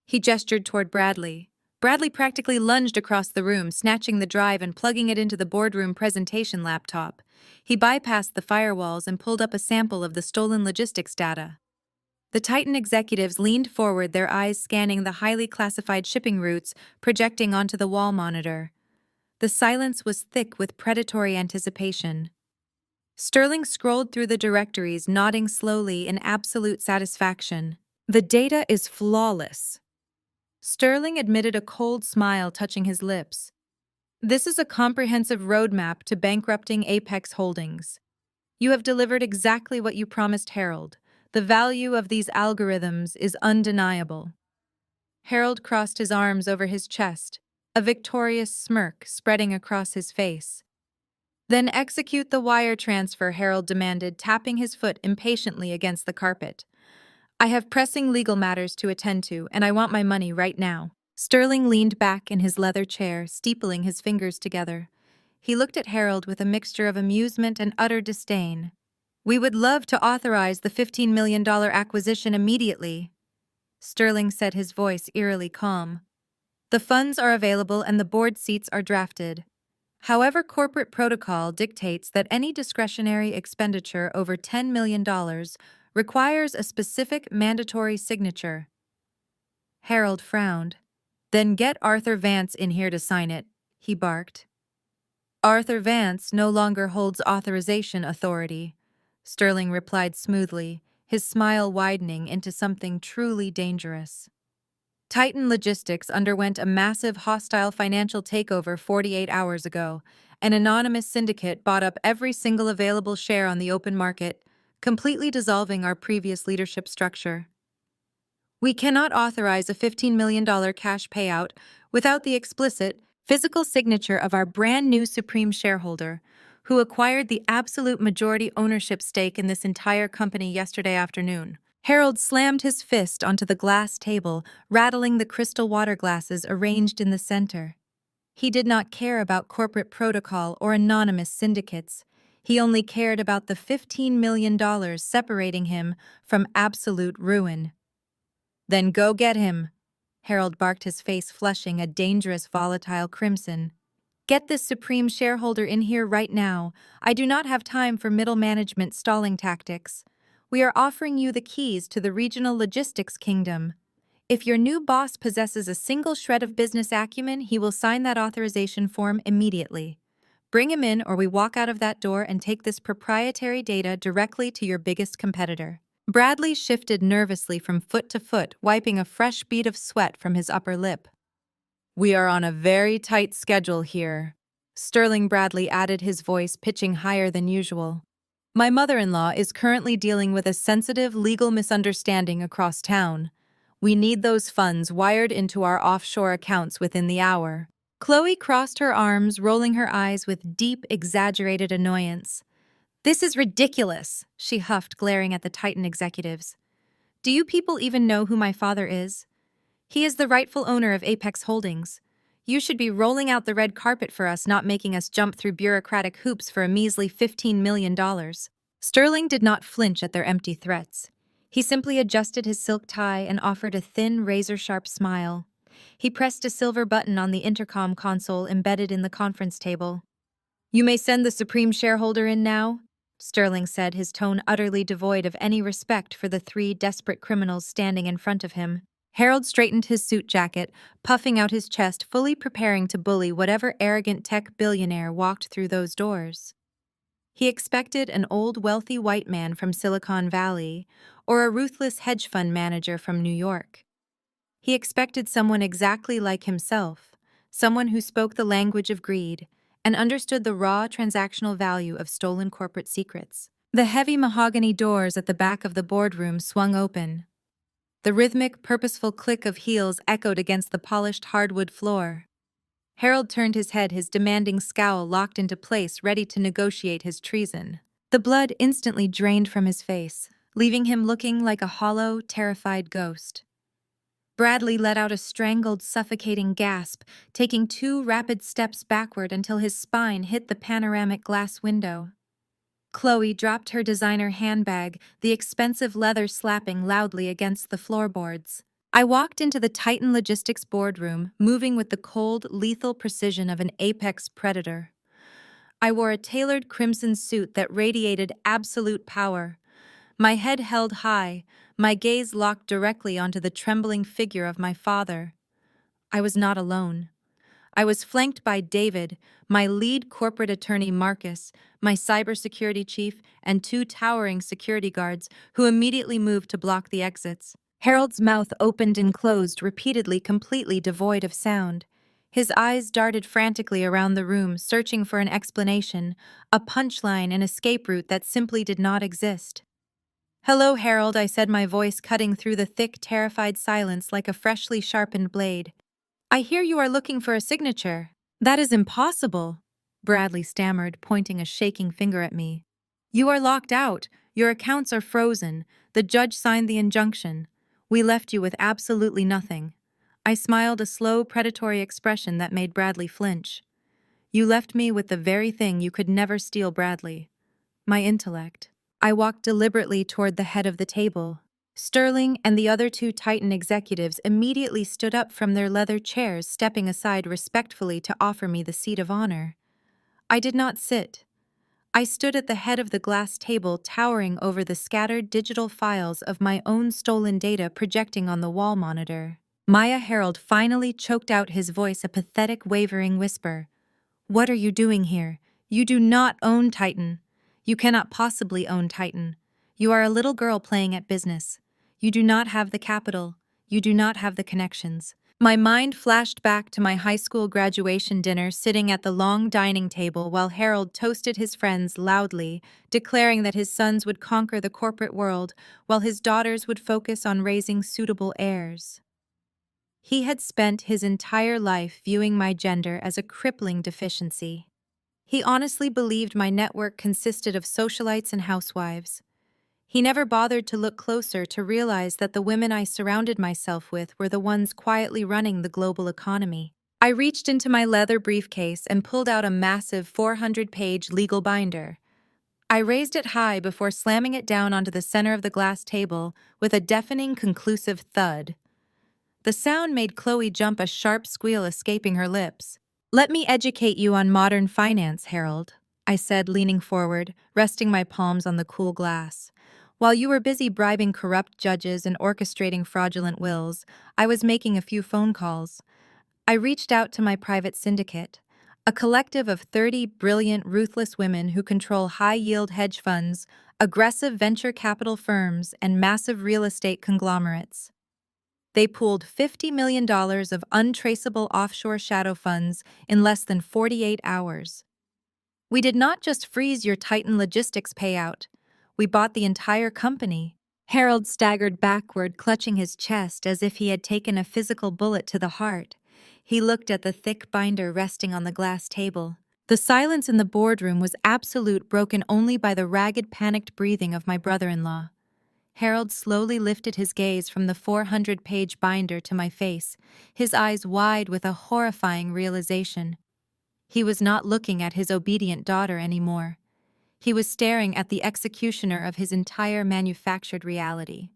He gestured toward Bradley. Bradley practically lunged across the room, snatching the drive and plugging it into the boardroom presentation laptop. He bypassed the firewalls and pulled up a sample of the stolen logistics data. The Titan executives leaned forward, their eyes scanning the highly classified shipping routes projecting onto the wall monitor. The silence was thick with predatory anticipation. Sterling scrolled through the directories, nodding slowly in absolute satisfaction. The data is flawless. Sterling admitted, a cold smile touching his lips. This is a comprehensive roadmap to bankrupting Apex Holdings. You have delivered exactly what you promised Harold. The value of these algorithms is undeniable. Harold crossed his arms over his chest, a victorious smirk spreading across his face. Then execute the wire transfer, Harold demanded, tapping his foot impatiently against the carpet. I have pressing legal matters to attend to, and I want my money right now. Sterling leaned back in his leather chair, steepling his fingers together. He looked at Harold with a mixture of amusement and utter disdain. We would love to authorize the $15 million acquisition immediately. Sterling said, his voice eerily calm. The funds are available and the board seats are drafted. However, corporate protocol dictates that any discretionary expenditure over $10 million requires a specific mandatory signature. Harold frowned. Then get Arthur Vance in here to sign it, he barked. Arthur Vance no longer holds authorization authority, Sterling replied smoothly, his smile widening into something truly dangerous. Titan Logistics underwent a massive hostile financial takeover 48 hours ago. An anonymous syndicate bought up every single available share on the open market, completely dissolving our previous leadership structure. We cannot authorize a $15 million cash payout without the explicit, physical signature of our brand new supreme shareholder, who acquired the absolute majority ownership stake in this entire company yesterday afternoon. Harold slammed his fist onto the glass table, rattling the crystal water glasses arranged in the center. He did not care about corporate protocol or anonymous syndicates. He only cared about the $15 million separating him from absolute ruin. Then go get him, Harold barked, his face flushing a dangerous volatile crimson. Get this supreme shareholder in here right now. I do not have time for middle management stalling tactics. We are offering you the keys to the regional logistics kingdom. If your new boss possesses a single shred of business acumen, he will sign that authorization form immediately. Bring him in, or we walk out of that door and take this proprietary data directly to your biggest competitor. Bradley shifted nervously from foot to foot, wiping a fresh bead of sweat from his upper lip. We are on a very tight schedule here, Sterling Bradley added, his voice pitching higher than usual. My mother-in-law is currently dealing with a sensitive legal misunderstanding across town. We need those funds wired into our offshore accounts within the hour. Chloe crossed her arms, rolling her eyes with deep, exaggerated annoyance. This is ridiculous, she huffed, glaring at the Titan executives. Do you people even know who my father is? He is the rightful owner of Apex Holdings. You should be rolling out the red carpet for us, not making us jump through bureaucratic hoops for a measly $15 million. Sterling did not flinch at their empty threats. He simply adjusted his silk tie and offered a thin, razor-sharp smile. He pressed a silver button on the intercom console embedded in the conference table. You may send the supreme shareholder in now, Sterling said, his tone utterly devoid of any respect for the three desperate criminals standing in front of him. Harold straightened his suit jacket, puffing out his chest, fully preparing to bully whatever arrogant tech billionaire walked through those doors. He expected an old wealthy white man from Silicon Valley or a ruthless hedge fund manager from New York. He expected someone exactly like himself, someone who spoke the language of greed and understood the raw transactional value of stolen corporate secrets. The heavy mahogany doors at the back of the boardroom swung open. The rhythmic, purposeful click of heels echoed against the polished hardwood floor. Harold turned his head, his demanding scowl locked into place, ready to negotiate his treason. The blood instantly drained from his face, leaving him looking like a hollow, terrified ghost. Bradley let out a strangled, suffocating gasp, taking 2 rapid steps backward until his spine hit the panoramic glass window. Chloe dropped her designer handbag, the expensive leather slapping loudly against the floorboards. I walked into the Titan Logistics boardroom, moving with the cold, lethal precision of an apex predator. I wore a tailored crimson suit that radiated absolute power. My head held high, my gaze locked directly onto the trembling figure of my father. I was not alone. I was flanked by David, my lead corporate attorney Marcus, my cybersecurity chief, and two towering security guards who immediately moved to block the exits. Harold's mouth opened and closed repeatedly, completely devoid of sound. His eyes darted frantically around the room, searching for an explanation, a punchline, an escape route that simply did not exist. "Hello, Harold," I said, my voice cutting through the thick, terrified silence like a freshly sharpened blade. "I hear you are looking for a signature." "That is impossible," Bradley stammered, pointing a shaking finger at me. "You are locked out. Your accounts are frozen. The judge signed the injunction. We left you with absolutely nothing." I smiled, a slow, predatory expression that made Bradley flinch. "You left me with the very thing you could never steal, Bradley. My intellect." I walked deliberately toward the head of the table. Sterling and the other two Titan executives immediately stood up from their leather chairs, stepping aside respectfully to offer me the seat of honor. I did not sit. I stood at the head of the glass table, towering over the scattered digital files of my own stolen data projecting on the wall monitor. Maya Harold finally choked out his voice, a pathetic, wavering whisper. "What are you doing here? You do not own Titan. You cannot possibly own Titan. You are a little girl playing at business. You do not have the capital. You do not have the connections." My mind flashed back to my high school graduation dinner, sitting at the long dining table while Harold toasted his friends loudly, declaring that his sons would conquer the corporate world while his daughters would focus on raising suitable heirs. He had spent his entire life viewing my gender as a crippling deficiency. He honestly believed my network consisted of socialites and housewives. He never bothered to look closer to realize that the women I surrounded myself with were the ones quietly running the global economy. I reached into my leather briefcase and pulled out a massive 400-page legal binder. I raised it high before slamming it down onto the center of the glass table with a deafening, conclusive thud. The sound made Chloe jump, a sharp squeal escaping her lips. "Let me educate you on modern finance, Harold," I said, leaning forward, resting my palms on the cool glass. "While you were busy bribing corrupt judges and orchestrating fraudulent wills, I was making a few phone calls. I reached out to my private syndicate, a collective of 30 brilliant, ruthless women who control high-yield hedge funds, aggressive venture capital firms, and massive real estate conglomerates. They pooled $50 million of untraceable offshore shadow funds in less than 48 hours. We did not just freeze your Titan Logistics payout. We bought the entire company." Harold staggered backward, clutching his chest as if he had taken a physical bullet to the heart. He looked at the thick binder resting on the glass table. The silence in the boardroom was absolute, broken only by the ragged, panicked breathing of my brother-in-law. Harold slowly lifted his gaze from the 400-page binder to my face, his eyes wide with a horrifying realization. He was not looking at his obedient daughter anymore. He was staring at the executioner of his entire manufactured reality.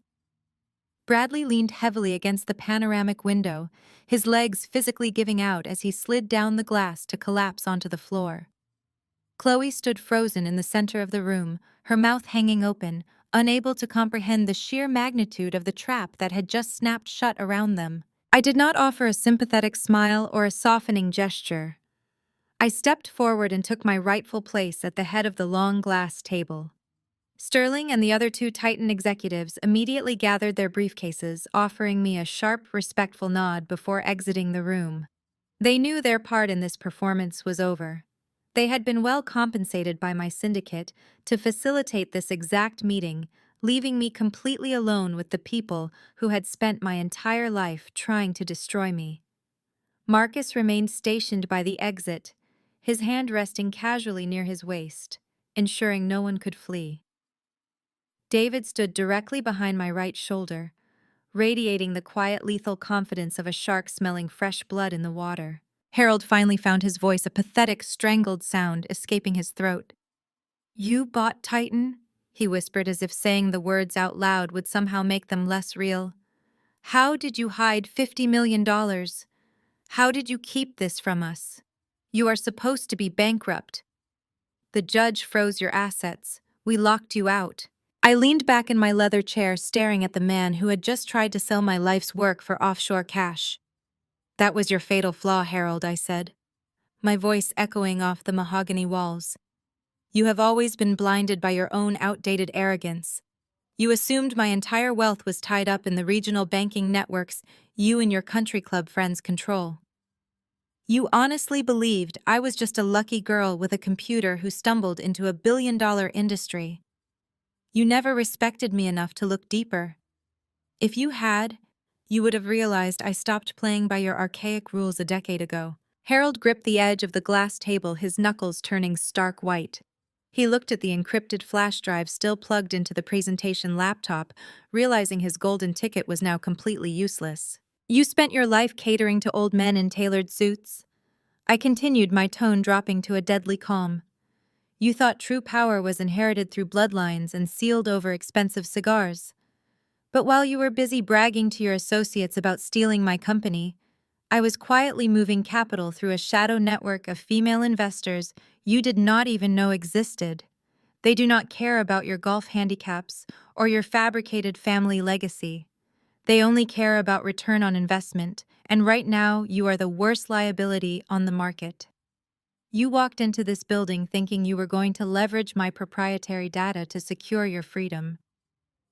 Bradley leaned heavily against the panoramic window, his legs physically giving out as he slid down the glass to collapse onto the floor. Chloe stood frozen in the center of the room, her mouth hanging open, unable to comprehend the sheer magnitude of the trap that had just snapped shut around them. I did not offer a sympathetic smile or a softening gesture. I stepped forward and took my rightful place at the head of the long glass table. Sterling and the other two Titan executives immediately gathered their briefcases, offering me a sharp, respectful nod before exiting the room. They knew their part in this performance was over. They had been well compensated by my syndicate to facilitate this exact meeting, leaving me completely alone with the people who had spent my entire life trying to destroy me. Marcus remained stationed by the exit, his hand resting casually near his waist, ensuring no one could flee. David stood directly behind my right shoulder, radiating the quiet, lethal confidence of a shark smelling fresh blood in the water. Harold finally found his voice, a pathetic, strangled sound escaping his throat. You bought Titan? He whispered as if saying the words out loud would somehow make them less real. How did you hide $50 million? How did you keep this from us? You are supposed to be bankrupt. The judge froze your assets. We locked you out. I leaned back in my leather chair staring at the man who had just tried to sell my life's work for offshore cash. That was your fatal flaw, Harold, I said, my voice echoing off the mahogany walls. You have always been blinded by your own outdated arrogance. You assumed my entire wealth was tied up in the regional banking networks you and your country club friends control. You honestly believed I was just a lucky girl with a computer who stumbled into a billion-dollar industry. You never respected me enough to look deeper. If you had, you would have realized I stopped playing by your archaic rules a decade ago. Harold gripped the edge of the glass table, his knuckles turning stark white. He looked at the encrypted flash drive still plugged into the presentation laptop, realizing his golden ticket was now completely useless. You spent your life catering to old men in tailored suits? I continued, my tone dropping to a deadly calm. You thought true power was inherited through bloodlines and sealed over expensive cigars. But while you were busy bragging to your associates about stealing my company, I was quietly moving capital through a shadow network of female investors you did not even know existed. They do not care about your golf handicaps or your fabricated family legacy. They only care about return on investment, and right now you are the worst liability on the market. You walked into this building thinking you were going to leverage my proprietary data to secure your freedom.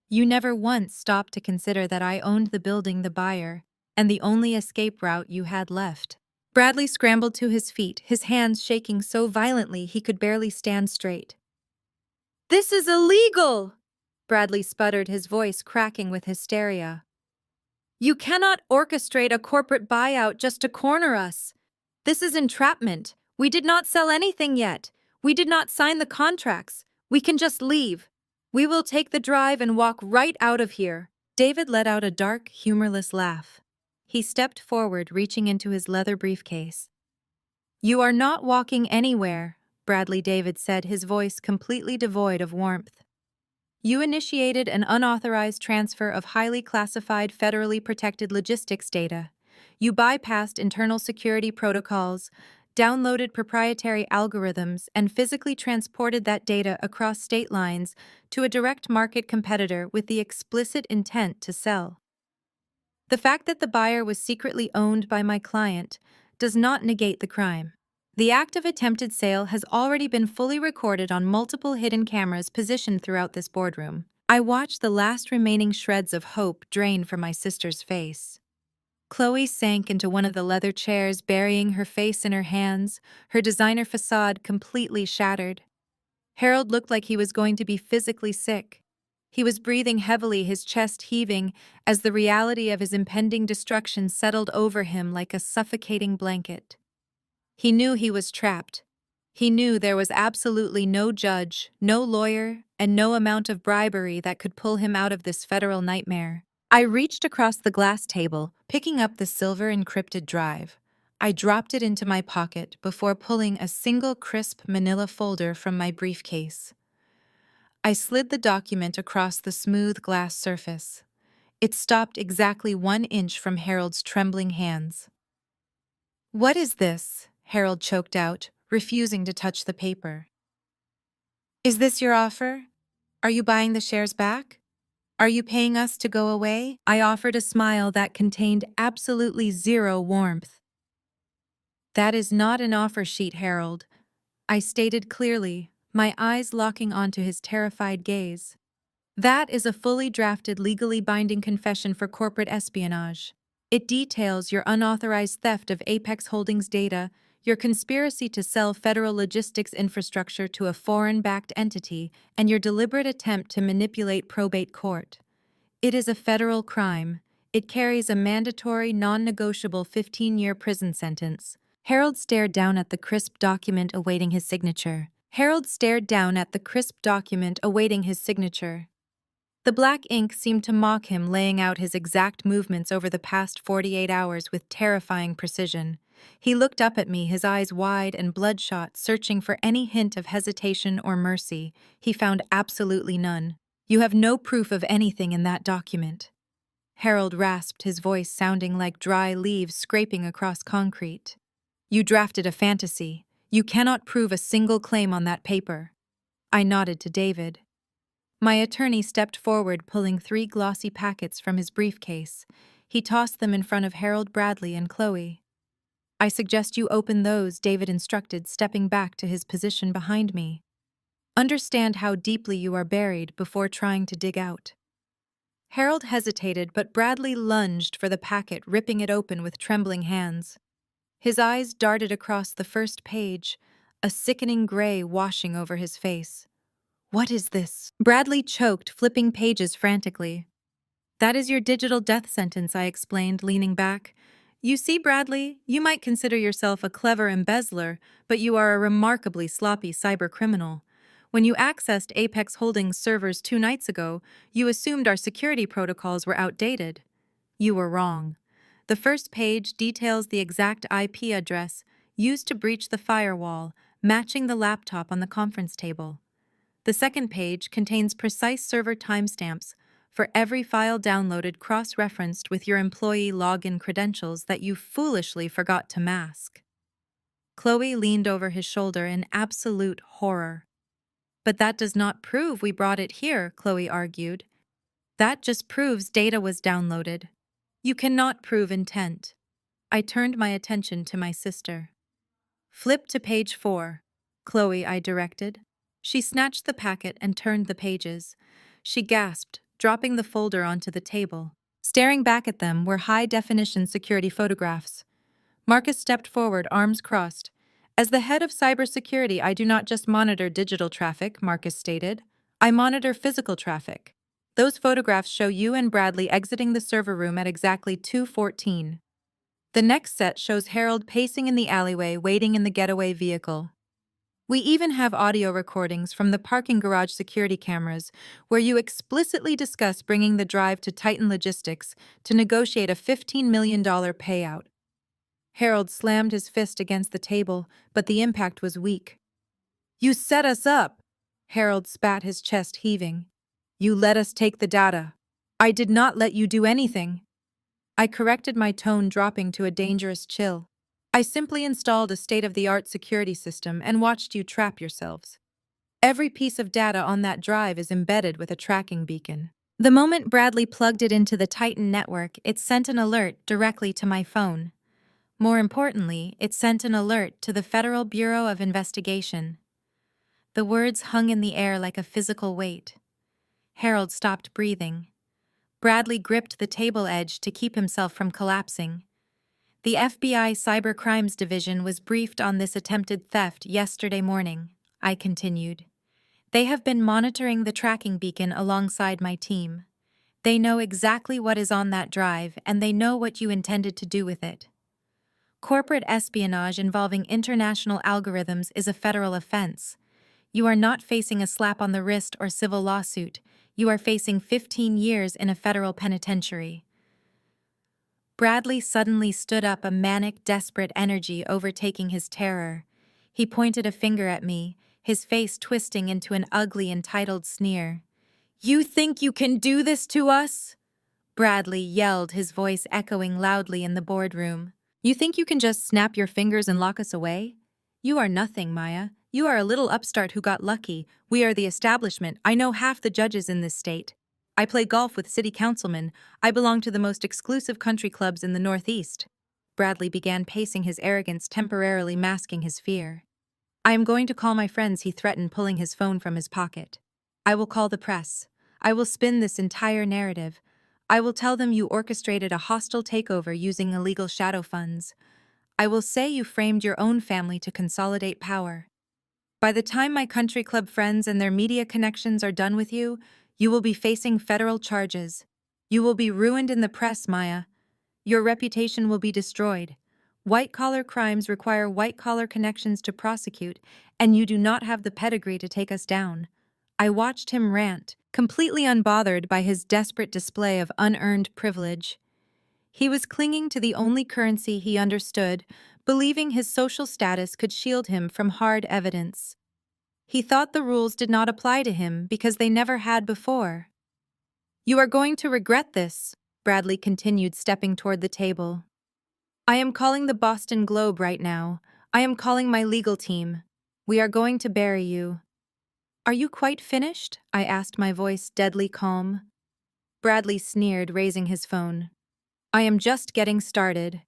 You never once stopped to consider that I owned the building, the buyer, and the only escape route you had left. Bradley scrambled to his feet, his hands shaking so violently he could barely stand straight. "This is illegal!" Bradley sputtered, his voice cracking with hysteria. "You cannot orchestrate a corporate buyout just to corner us. This is entrapment. We did not sell anything yet. We did not sign the contracts. We can just leave. We will take the drive and walk right out of here." David let out a dark, humorless laugh. He stepped forward, reaching into his leather briefcase. "You are not walking anywhere," Bradley David said, his voice completely devoid of warmth. "You initiated an unauthorized transfer of highly classified federally protected logistics data. You bypassed internal security protocols, downloaded proprietary algorithms, and physically transported that data across state lines to a direct market competitor with the explicit intent to sell. The fact that the buyer was secretly owned by my client does not negate the crime. The act of attempted sale has already been fully recorded on multiple hidden cameras positioned throughout this boardroom. I watched the last remaining shreds of hope drain from my sister's face. Chloe sank into one of the leather chairs, burying her face in her hands, her designer facade completely shattered. Harold looked like he was going to be physically sick. He was breathing heavily, his chest heaving, as the reality of his impending destruction settled over him like a suffocating blanket. He knew he was trapped. He knew there was absolutely no judge, no lawyer, and no amount of bribery that could pull him out of this federal nightmare. I reached across the glass table, picking up the silver encrypted drive. I dropped it into my pocket before pulling a single crisp manila folder from my briefcase. I slid the document across the smooth glass surface. It stopped exactly 1 inch from Harold's trembling hands. "What is this?" Harold choked out, refusing to touch the paper. "Is this your offer? Are you buying the shares back? Are you paying us to go away?" I offered a smile that contained absolutely zero warmth. "That is not an offer sheet, Harold," I stated clearly, my eyes locking onto his terrified gaze. "That is a fully drafted, legally binding confession for corporate espionage. It details your unauthorized theft of Apex Holdings data, your conspiracy to sell federal logistics infrastructure to a foreign-backed entity, and your deliberate attempt to manipulate probate court. It is a federal crime. It carries a mandatory, non-negotiable 15-year prison sentence." Harold stared down at the crisp document awaiting his signature. The black ink seemed to mock him, laying out his exact movements over the past 48 hours with terrifying precision. He looked up at me, his eyes wide and bloodshot, searching for any hint of hesitation or mercy. He found absolutely none. "You have no proof of anything in that document." Harold rasped, his voice sounding like dry leaves scraping across concrete. "You drafted a fantasy. You cannot prove a single claim on that paper." I nodded to David. My attorney stepped forward, pulling 3 glossy packets from his briefcase. He tossed them in front of Harold, Bradley, and Chloe. "I suggest you open those," David instructed, stepping back to his position behind me. "Understand how deeply you are buried before trying to dig out." Harold hesitated, but Bradley lunged for the packet, ripping it open with trembling hands. His eyes darted across the first page, a sickening gray washing over his face. "What is this?" Bradley choked, flipping pages frantically. "That is your digital death sentence," I explained, leaning back. "You see, Bradley, you might consider yourself a clever embezzler, but you are a remarkably sloppy cybercriminal. When you accessed Apex Holdings servers 2 nights ago, you assumed our security protocols were outdated. You were wrong. The first page details the exact IP address used to breach the firewall, matching the laptop on the conference table. The second page contains precise server timestamps for every file downloaded, cross-referenced with your employee login credentials that you foolishly forgot to mask." Chloe leaned over his shoulder in absolute horror. "But that does not prove we brought it here," Chloe argued. "That just proves data was downloaded. You cannot prove intent." I turned my attention to my sister. "Flip to page 4, Chloe," I directed. She snatched the packet and turned the pages. She gasped, dropping the folder onto the table. Staring back at them were high-definition security photographs. Marcus stepped forward, arms crossed. "As the head of cybersecurity, I do not just monitor digital traffic," Marcus stated. "I monitor physical traffic. Those photographs show you and Bradley exiting the server room at exactly 2:14. The next set shows Harold pacing in the alleyway, waiting in the getaway vehicle. We even have audio recordings from the parking garage security cameras where you explicitly discuss bringing the drive to Titan Logistics to negotiate a $15 million payout." Harold slammed his fist against the table, but the impact was weak. "You set us up!" Harold spat, his chest heaving. "You let us take the data. I did not let you do anything." I corrected, my tone dropping to a dangerous chill. "I simply installed a state-of-the-art security system and watched you trap yourselves. Every piece of data on that drive is embedded with a tracking beacon." The moment Bradley plugged it into the Titan network, it sent an alert directly to my phone. More importantly, it sent an alert to the Federal Bureau of Investigation. The words hung in the air like a physical weight. Harold stopped breathing. Bradley gripped the table edge to keep himself from collapsing. "The FBI Cyber Crimes Division was briefed on this attempted theft yesterday morning," I continued. "They have been monitoring the tracking beacon alongside my team. They know exactly what is on that drive, and they know what you intended to do with it. Corporate espionage involving international algorithms is a federal offense. You are not facing a slap on the wrist or civil lawsuit. You are facing 15 years in a federal penitentiary." Bradley suddenly stood up, a manic, desperate energy overtaking his terror. He pointed a finger at me, his face twisting into an ugly, entitled sneer. "You think you can do this to us?" Bradley yelled, his voice echoing loudly in the boardroom. "You think you can just snap your fingers and lock us away? You are nothing, Maya. You are a little upstart who got lucky. We are the establishment. I know half the judges in this state. I play golf with city councilmen. I belong to the most exclusive country clubs in the Northeast." Bradley began pacing, his arrogance temporarily masking his fear. "I am going to call my friends," he threatened, pulling his phone from his pocket. "I will call the press. I will spin this entire narrative. I will tell them you orchestrated a hostile takeover using illegal shadow funds. I will say you framed your own family to consolidate power. By the time my country club friends and their media connections are done with you, you will be facing federal charges. You will be ruined in the press, Maya. Your reputation will be destroyed. White-collar crimes require white-collar connections to prosecute, and you do not have the pedigree to take us down." I watched him rant, completely unbothered by his desperate display of unearned privilege. He was clinging to the only currency he understood, believing his social status could shield him from hard evidence. He thought the rules did not apply to him because they never had before. "You are going to regret this," Bradley continued, stepping toward the table. "I am calling the Boston Globe right now. I am calling my legal team. We are going to bury you." "Are you quite finished?" I asked, my voice deadly calm. Bradley sneered, raising his phone. "I am just getting started."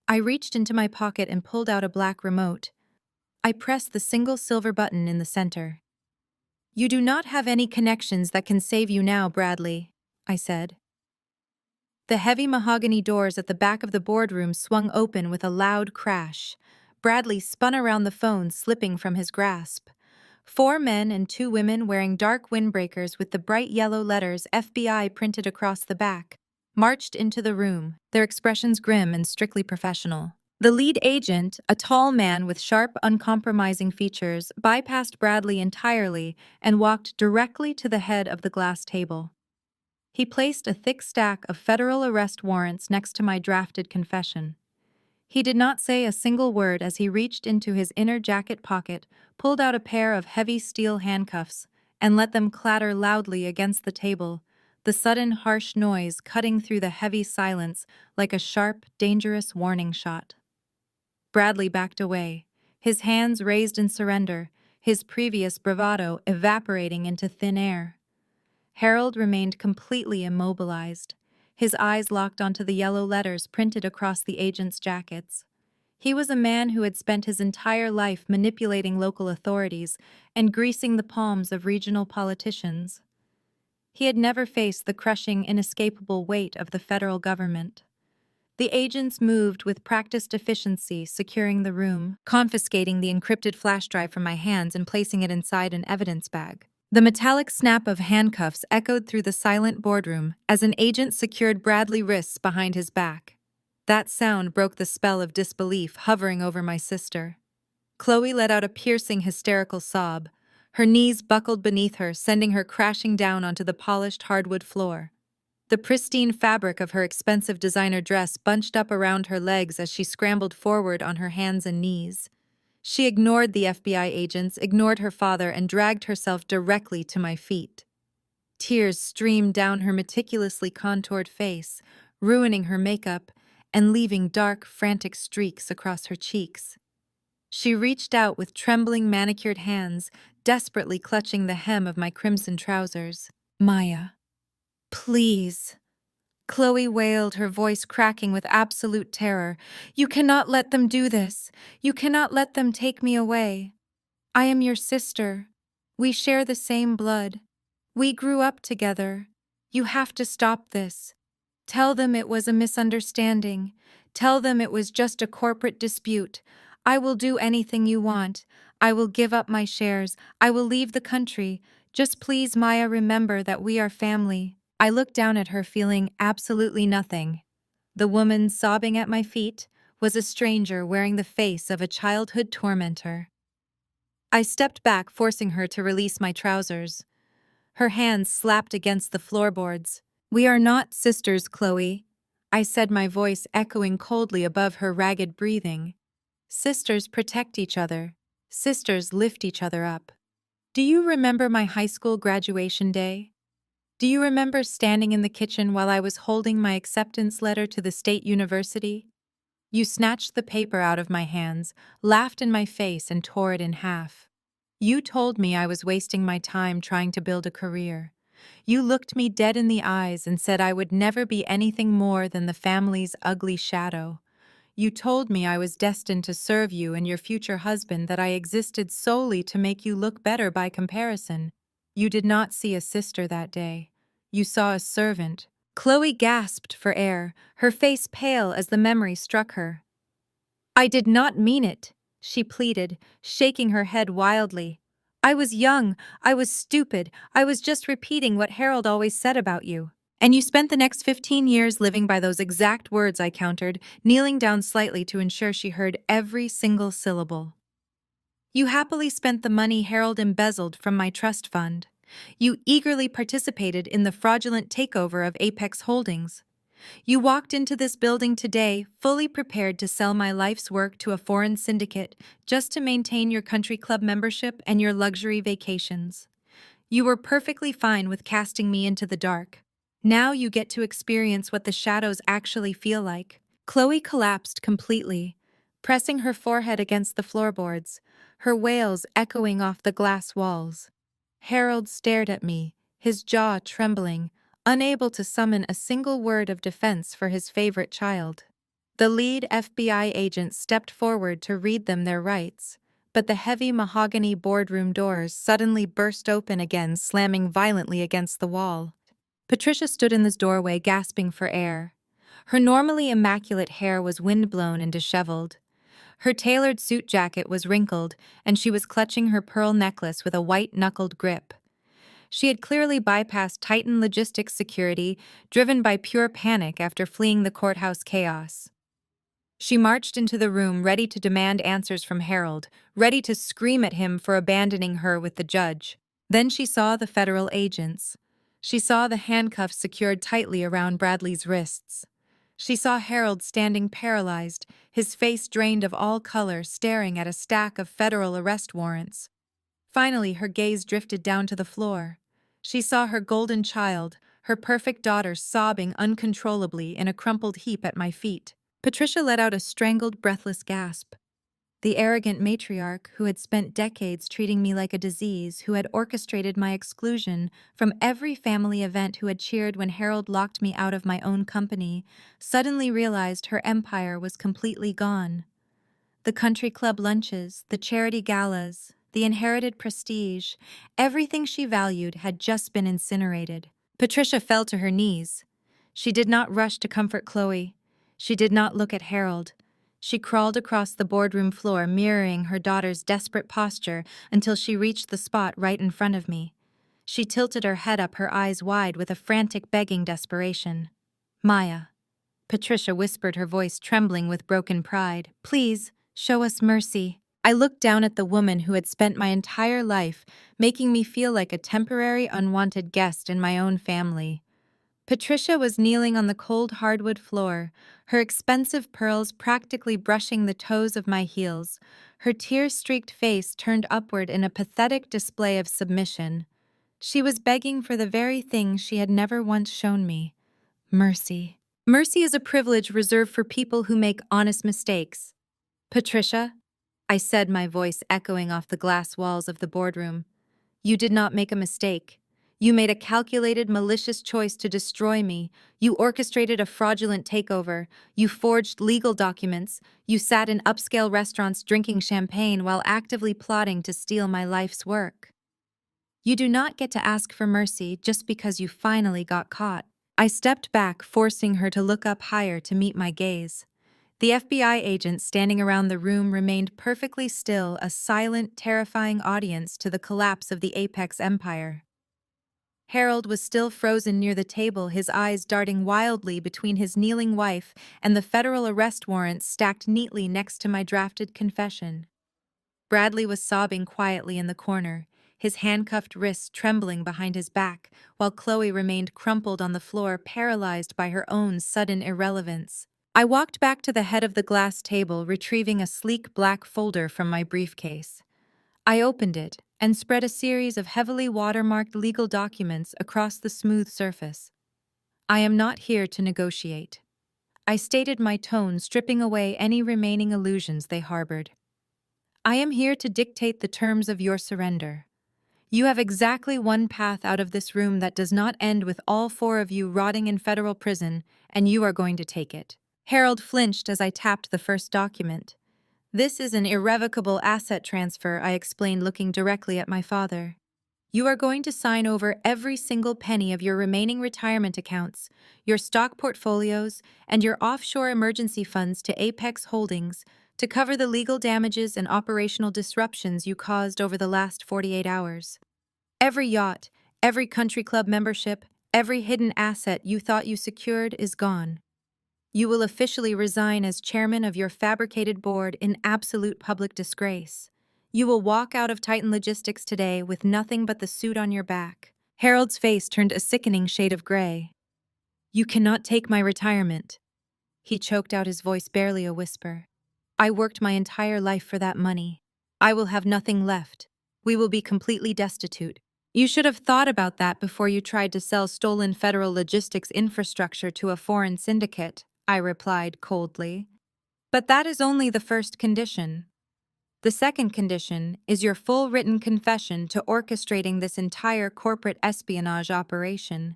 I reached into my pocket and pulled out a black remote. I pressed the single silver button in the center. "You do not have any connections that can save you now, Bradley," I said. The heavy mahogany doors at the back of the boardroom swung open with a loud crash. Bradley spun around the phone, slipping from his grasp. 4 men and 2 women wearing dark windbreakers with the bright yellow letters FBI printed across the back marched into the room, their expressions grim and strictly professional. The lead agent, a tall man with sharp, uncompromising features, bypassed Bradley entirely and walked directly to the head of the glass table. He placed a thick stack of federal arrest warrants next to my drafted confession. He did not say a single word as he reached into his inner jacket pocket, pulled out a pair of heavy steel handcuffs, and let them clatter loudly against the table, the sudden harsh noise cutting through the heavy silence like a sharp, dangerous warning shot. Bradley backed away, his hands raised in surrender, his previous bravado evaporating into thin air. Harold remained completely immobilized, his eyes locked onto the yellow letters printed across the agents' jackets. He was a man who had spent his entire life manipulating local authorities and greasing the palms of regional politicians. He had never faced the crushing, inescapable weight of the federal government. The agents moved with practiced efficiency, securing the room, confiscating the encrypted flash drive from my hands and placing it inside an evidence bag. The metallic snap of handcuffs echoed through the silent boardroom as an agent secured Bradley's wrists behind his back. That sound broke the spell of disbelief hovering over my sister. Chloe let out a piercing, hysterical sob. Her knees buckled beneath her, sending her crashing down onto the polished hardwood floor. The pristine fabric of her expensive designer dress bunched up around her legs as she scrambled forward on her hands and knees. She ignored the FBI agents, ignored her father, and dragged herself directly to my feet. Tears streamed down her meticulously contoured face, ruining her makeup and leaving dark, frantic streaks across her cheeks. She reached out with trembling, manicured hands, desperately clutching the hem of my crimson trousers. "Maya, please," Chloe wailed, her voice cracking with absolute terror. "You cannot let them do this. You cannot let them take me away. I am your sister. We share the same blood. We grew up together. You have to stop this. Tell them it was a misunderstanding. Tell them it was just a corporate dispute. I will do anything you want. I will give up my shares. I will leave the country. Just please, Maya, remember that we are family." I looked down at her, feeling absolutely nothing. The woman sobbing at my feet was a stranger wearing the face of a childhood tormentor. I stepped back, forcing her to release my trousers. Her hands slapped against the floorboards. "We are not sisters, Chloe," I said, my voice echoing coldly above her ragged breathing. "Sisters protect each other. Sisters lift each other up. Do you remember my high school graduation day? Do you remember standing in the kitchen while I was holding my acceptance letter to the state university? You snatched the paper out of my hands, laughed in my face, and tore it in half. You told me I was wasting my time trying to build a career. You looked me dead in the eyes and said I would never be anything more than the family's ugly shadow. You told me I was destined to serve you and your future husband, that I existed solely to make you look better by comparison. You did not see a sister that day. You saw a servant." Chloe gasped for air, her face pale as the memory struck her. "I did not mean it," she pleaded, shaking her head wildly. "I was young, I was stupid, I was just repeating what Harold always said about you." "And you spent the next 15 years living by those exact words," I countered, kneeling down slightly to ensure she heard every single syllable. "You happily spent the money Harold embezzled from my trust fund. You eagerly participated in the fraudulent takeover of Apex Holdings. You walked into this building today fully prepared to sell my life's work to a foreign syndicate just to maintain your country club membership and your luxury vacations. You were perfectly fine with casting me into the dark. Now you get to experience what the shadows actually feel like. Chloe collapsed completely, pressing her forehead against the floorboards, her wails echoing off the glass walls. Harold stared at me, his jaw trembling, unable to summon a single word of defense for his favorite child. The lead FBI agent stepped forward to read them their rights, but the heavy mahogany boardroom doors suddenly burst open again, slamming violently against the wall. Patricia stood in this doorway, gasping for air. Her normally immaculate hair was windblown and disheveled. Her tailored suit jacket was wrinkled, and she was clutching her pearl necklace with a white-knuckled grip. She had clearly bypassed Titan logistics security, driven by pure panic after fleeing the courthouse chaos. She marched into the room ready to demand answers from Harold, ready to scream at him for abandoning her with the judge. Then she saw the federal agents. She saw the handcuffs secured tightly around Bradley's wrists. She saw Harold standing paralyzed, his face drained of all color, staring at a stack of federal arrest warrants. Finally, her gaze drifted down to the floor. She saw her golden child, her perfect daughter, sobbing uncontrollably in a crumpled heap at my feet. Patricia let out a strangled, breathless gasp. The arrogant matriarch, who had spent decades treating me like a disease, who had orchestrated my exclusion from every family event, who had cheered when Harold locked me out of my own company, suddenly realized her empire was completely gone. The country club lunches, the charity galas, the inherited prestige, everything she valued had just been incinerated. Patricia fell to her knees. She did not rush to comfort Chloe. She did not look at Harold. She crawled across the boardroom floor, mirroring her daughter's desperate posture until she reached the spot right in front of me. She tilted her head up, her eyes wide with a frantic begging desperation. "Maya," Patricia whispered, her voice trembling with broken pride. "Please, show us mercy." I looked down at the woman who had spent my entire life making me feel like a temporary, unwanted guest in my own family. Patricia was kneeling on the cold hardwood floor, her expensive pearls practically brushing the toes of my heels, her tear-streaked face turned upward in a pathetic display of submission. She was begging for the very thing she had never once shown me: mercy. Mercy is a privilege reserved for people who make honest mistakes. "Patricia," I said, my voice echoing off the glass walls of the boardroom, "you did not make a mistake. You made a calculated, malicious choice to destroy me. You orchestrated a fraudulent takeover. You forged legal documents. You sat in upscale restaurants drinking champagne while actively plotting to steal my life's work. You do not get to ask for mercy just because you finally got caught." I stepped back, forcing her to look up higher to meet my gaze. The FBI agents standing around the room remained perfectly still, a silent, terrifying audience to the collapse of the Apex Empire. Harold was still frozen near the table, his eyes darting wildly between his kneeling wife and the federal arrest warrants stacked neatly next to my drafted confession. Bradley was sobbing quietly in the corner, his handcuffed wrists trembling behind his back, while Chloe remained crumpled on the floor, paralyzed by her own sudden irrelevance. I walked back to the head of the glass table, retrieving a sleek black folder from my briefcase. I opened it and spread a series of heavily watermarked legal documents across the smooth surface. "I am not here to negotiate." I stated, my tone stripping away any remaining illusions they harbored. "I am here to dictate the terms of your surrender. You have exactly one path out of this room that does not end with all four of you rotting in federal prison, and you are going to take it." Harold flinched as I tapped the first document. "This is an irrevocable asset transfer," I explained, looking directly at my father. "You are going to sign over every single penny of your remaining retirement accounts, your stock portfolios, and your offshore emergency funds to Apex Holdings to cover the legal damages and operational disruptions you caused over the last 48 hours. Every yacht, every country club membership, every hidden asset you thought you secured is gone. You will officially resign as chairman of your fabricated board in absolute public disgrace. You will walk out of Titan Logistics today with nothing but the suit on your back." Harold's face turned a sickening shade of gray. You cannot take my retirement. He choked out, his voice barely a whisper. I worked my entire life for that money. I will have nothing left. We will be completely destitute. You should have thought about that before you tried to sell stolen federal logistics infrastructure to a foreign syndicate, I replied coldly. But that is only the first condition. The second condition is your full written confession to orchestrating this entire corporate espionage operation.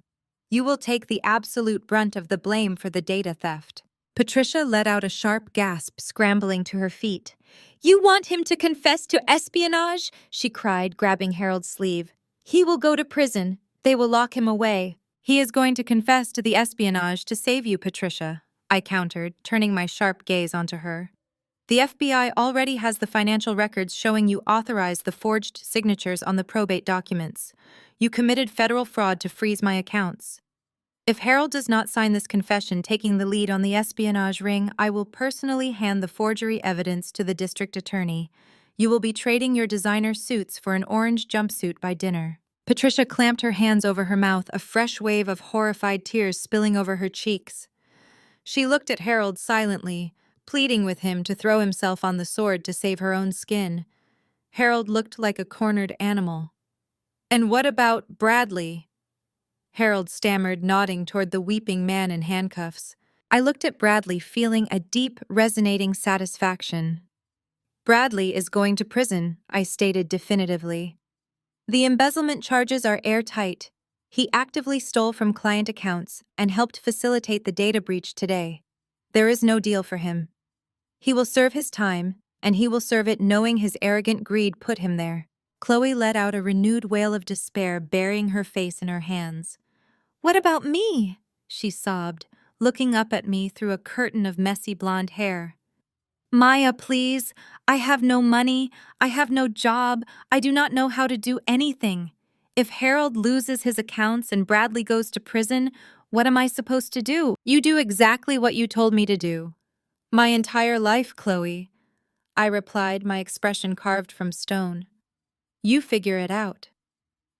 You will take the absolute brunt of the blame for the data theft. Patricia let out a sharp gasp, scrambling to her feet. You want him to confess to espionage? She cried, grabbing Harold's sleeve. He will go to prison. They will lock him away. He is going to confess to the espionage to save you, Patricia, I countered, turning my sharp gaze onto her. The FBI already has the financial records showing you authorized the forged signatures on the probate documents. You committed federal fraud to freeze my accounts. If Harold does not sign this confession taking the lead on the espionage ring, I will personally hand the forgery evidence to the district attorney. You will be trading your designer suits for an orange jumpsuit by dinner. Patricia clamped her hands over her mouth, a fresh wave of horrified tears spilling over her cheeks. She looked at Harold silently, pleading with him to throw himself on the sword to save her own skin. Harold looked like a cornered animal. And what about Bradley? Harold stammered, nodding toward the weeping man in handcuffs. I looked at Bradley, feeling a deep, resonating satisfaction. Bradley is going to prison, I stated definitively. The embezzlement charges are airtight. He actively stole from client accounts and helped facilitate the data breach today. There is no deal for him. He will serve his time, and he will serve it knowing his arrogant greed put him there. Chloe let out a renewed wail of despair, burying her face in her hands. What about me? She sobbed, looking up at me through a curtain of messy blonde hair. Maya, please. I have no money. I have no job. I do not know how to do anything. If Harold loses his accounts and Bradley goes to prison, what am I supposed to do? You do exactly what you told me to do. My entire life, Chloe, I replied, my expression carved from stone. You figure it out.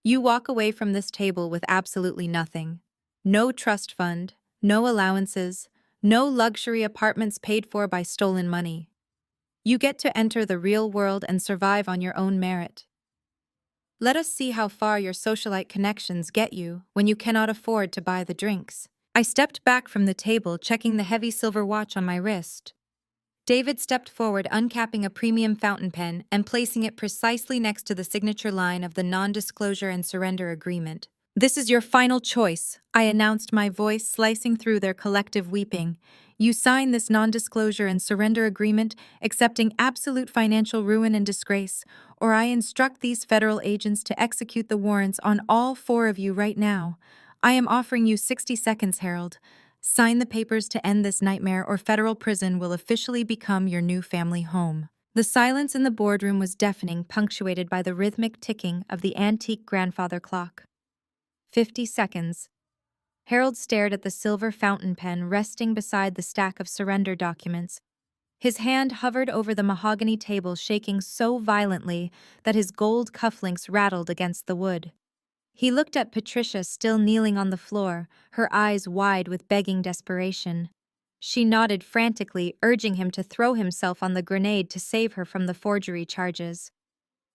You walk away from this table with absolutely nothing. No trust fund, no allowances, no luxury apartments paid for by stolen money. You get to enter the real world and survive on your own merit. Let us see how far your socialite connections get you when you cannot afford to buy the drinks. I stepped back from the table, checking the heavy silver watch on my wrist. David stepped forward, uncapping a premium fountain pen and placing it precisely next to the signature line of the non-disclosure and surrender agreement. This is your final choice, I announced, my voice slicing through their collective weeping. You sign this non-disclosure and surrender agreement, accepting absolute financial ruin and disgrace, or I instruct these federal agents to execute the warrants on all four of you right now. I am offering you 60 seconds, Harold. Sign the papers to end this nightmare, or federal prison will officially become your new family home. The silence in the boardroom was deafening, punctuated by the rhythmic ticking of the antique grandfather clock. 50 seconds. Harold stared at the silver fountain pen resting beside the stack of surrender documents. His hand hovered over the mahogany table, shaking so violently that his gold cufflinks rattled against the wood. He looked at Patricia, still kneeling on the floor, her eyes wide with begging desperation. She nodded frantically, urging him to throw himself on the grenade to save her from the forgery charges.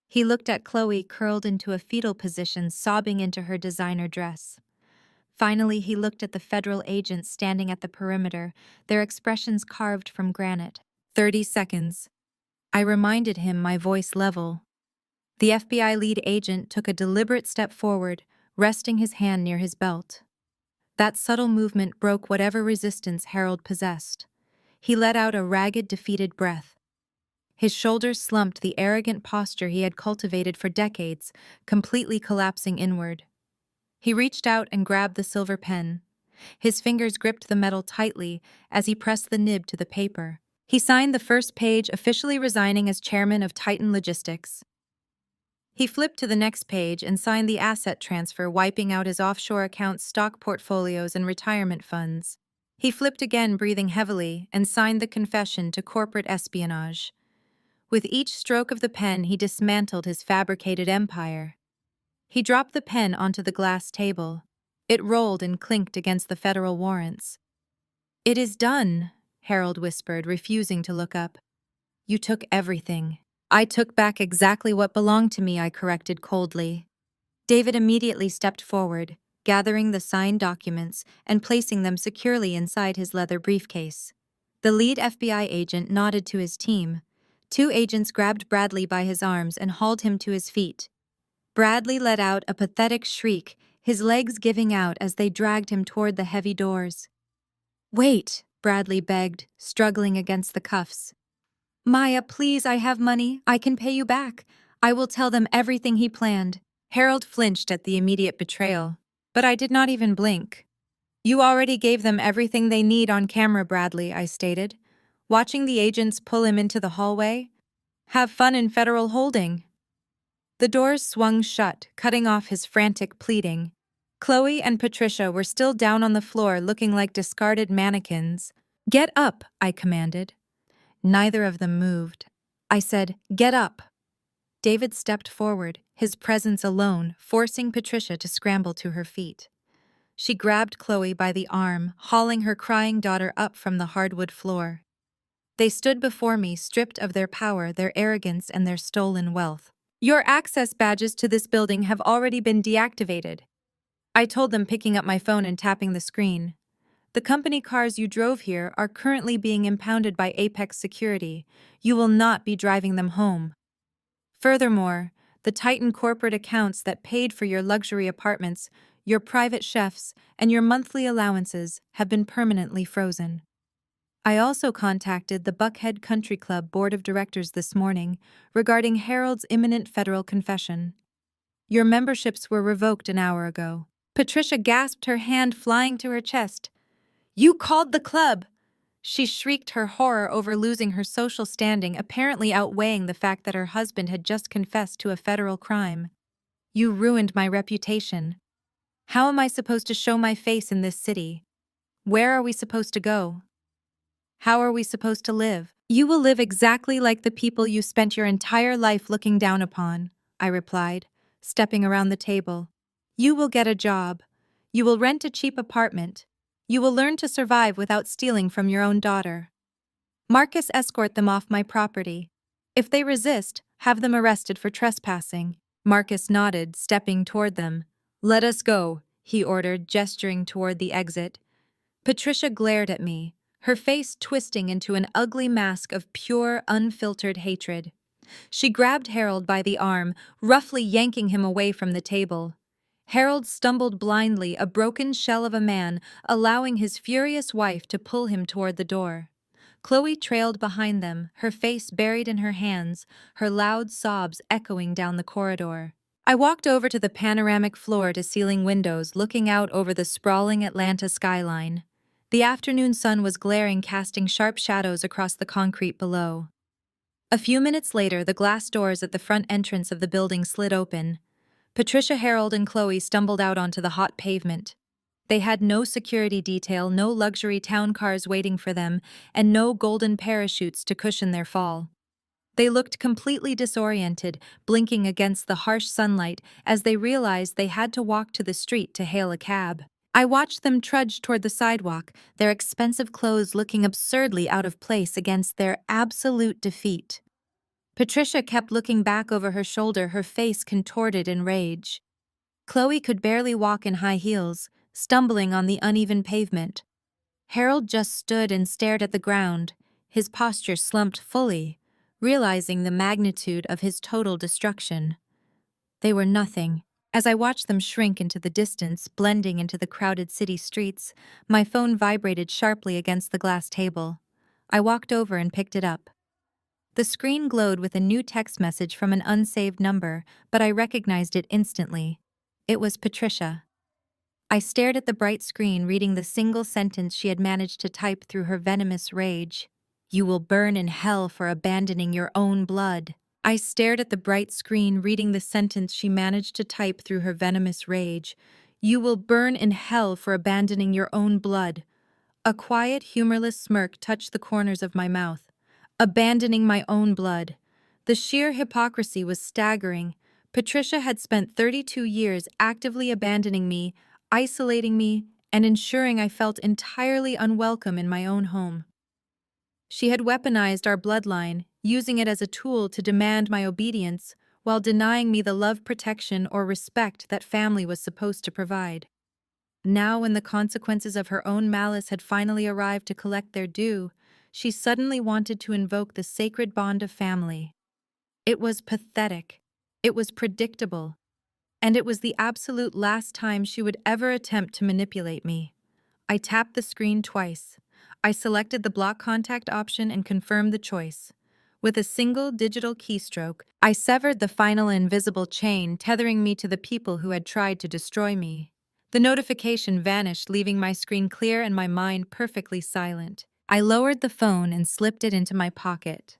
He looked at Chloe, curled into a fetal position, sobbing into her designer dress. Finally, he looked at the federal agents standing at the perimeter, their expressions carved from granite. 30 seconds. I reminded him, my voice level. The FBI lead agent took a deliberate step forward, resting his hand near his belt. That subtle movement broke whatever resistance Harold possessed. He let out a ragged, defeated breath. His shoulders slumped, the arrogant posture he had cultivated for decades, completely collapsing inward. He reached out and grabbed the silver pen. His fingers gripped the metal tightly as he pressed the nib to the paper. He signed the first page, officially resigning as chairman of Titan Logistics. He flipped to the next page and signed the asset transfer, wiping out his offshore accounts, stock portfolios, and retirement funds. He flipped again, breathing heavily, and signed the confession to corporate espionage. With each stroke of the pen, he dismantled his fabricated empire. He dropped the pen onto the glass table. It rolled and clinked against the federal warrants. "It is done," Harold whispered, refusing to look up. "You took everything." "I took back exactly what belonged to me," I corrected coldly. David immediately stepped forward, gathering the signed documents and placing them securely inside his leather briefcase. The lead FBI agent nodded to his team. Two agents grabbed Bradley by his arms and hauled him to his feet. Bradley let out a pathetic shriek, his legs giving out as they dragged him toward the heavy doors. "Wait," Bradley begged, struggling against the cuffs. "Maya, please, I have money. I can pay you back. I will tell them everything he planned." Harold flinched at the immediate betrayal, but I did not even blink. "You already gave them everything they need on camera, Bradley," I stated, watching the agents pull him into the hallway. "Have fun in federal holding." The doors swung shut, cutting off his frantic pleading. Chloe and Patricia were still down on the floor looking like discarded mannequins. "Get up," I commanded. Neither of them moved. I said, "Get up." David stepped forward, his presence alone forcing Patricia to scramble to her feet. She grabbed Chloe by the arm, hauling her crying daughter up from the hardwood floor. They stood before me, stripped of their power, their arrogance, and their stolen wealth. "Your access badges to this building have already been deactivated," I told them, picking up my phone and tapping the screen. "The company cars you drove here are currently being impounded by Apex Security. You will not be driving them home. Furthermore, the Titan corporate accounts that paid for your luxury apartments, your private chefs, and your monthly allowances have been permanently frozen." I also contacted the Buckhead Country Club Board of Directors this morning regarding Harold's imminent federal confession. "Your memberships were revoked an hour ago." Patricia gasped, her hand flying to her chest. "You called the club!" She shrieked, her horror over losing her social standing apparently outweighing the fact that her husband had just confessed to a federal crime. "You ruined my reputation. How am I supposed to show my face in this city? Where are we supposed to go? How are we supposed to live?" "You will live exactly like the people you spent your entire life looking down upon," I replied, stepping around the table. "You will get a job. You will rent a cheap apartment. You will learn to survive without stealing from your own daughter. Marcus, escort them off my property. If they resist, have them arrested for trespassing." Marcus nodded, stepping toward them. "Let us go," he ordered, gesturing toward the exit. Patricia glared at me, her face twisting into an ugly mask of pure, unfiltered hatred. She grabbed Harold by the arm, roughly yanking him away from the table. Harold stumbled blindly, a broken shell of a man, allowing his furious wife to pull him toward the door. Chloe trailed behind them, her face buried in her hands, her loud sobs echoing down the corridor. I walked over to the panoramic floor-to-ceiling windows looking out over the sprawling Atlanta skyline. The afternoon sun was glaring, casting sharp shadows across the concrete below. A few minutes later, the glass doors at the front entrance of the building slid open. Patricia, Harold, and Chloe stumbled out onto the hot pavement. They had no security detail, no luxury town cars waiting for them, and no golden parachutes to cushion their fall. They looked completely disoriented, blinking against the harsh sunlight as they realized they had to walk to the street to hail a cab. I watched them trudge toward the sidewalk, their expensive clothes looking absurdly out of place against their absolute defeat. Patricia kept looking back over her shoulder, her face contorted in rage. Chloe could barely walk in high heels, stumbling on the uneven pavement. Harold just stood and stared at the ground, his posture slumped fully, realizing the magnitude of his total destruction. They were nothing. As I watched them shrink into the distance, blending into the crowded city streets, my phone vibrated sharply against the glass table. I walked over and picked it up. The screen glowed with a new text message from an unsaved number, but I recognized it instantly. It was Patricia. I stared at the bright screen, reading the single sentence she had managed to type through her venomous rage. "You will burn in hell for abandoning your own blood." I stared at the bright screen, reading the sentence she managed to type through her venomous rage. "You will burn in hell for abandoning your own blood." A quiet, humorless smirk touched the corners of my mouth. Abandoning my own blood. The sheer hypocrisy was staggering. Patricia had spent 32 years actively abandoning me, isolating me and ensuring I felt entirely unwelcome in my own home. She had weaponized our bloodline, using it as a tool to demand my obedience while denying me the love, protection, or respect that family was supposed to provide. Now, when the consequences of her own malice had finally arrived to collect their due, she suddenly wanted to invoke the sacred bond of family. It was pathetic. It was predictable. And it was the absolute last time she would ever attempt to manipulate me. I tapped the screen twice. I selected the block contact option and confirmed the choice. With a single digital keystroke, I severed the final invisible chain tethering me to the people who had tried to destroy me. The notification vanished, leaving my screen clear and my mind perfectly silent. I lowered the phone and slipped it into my pocket.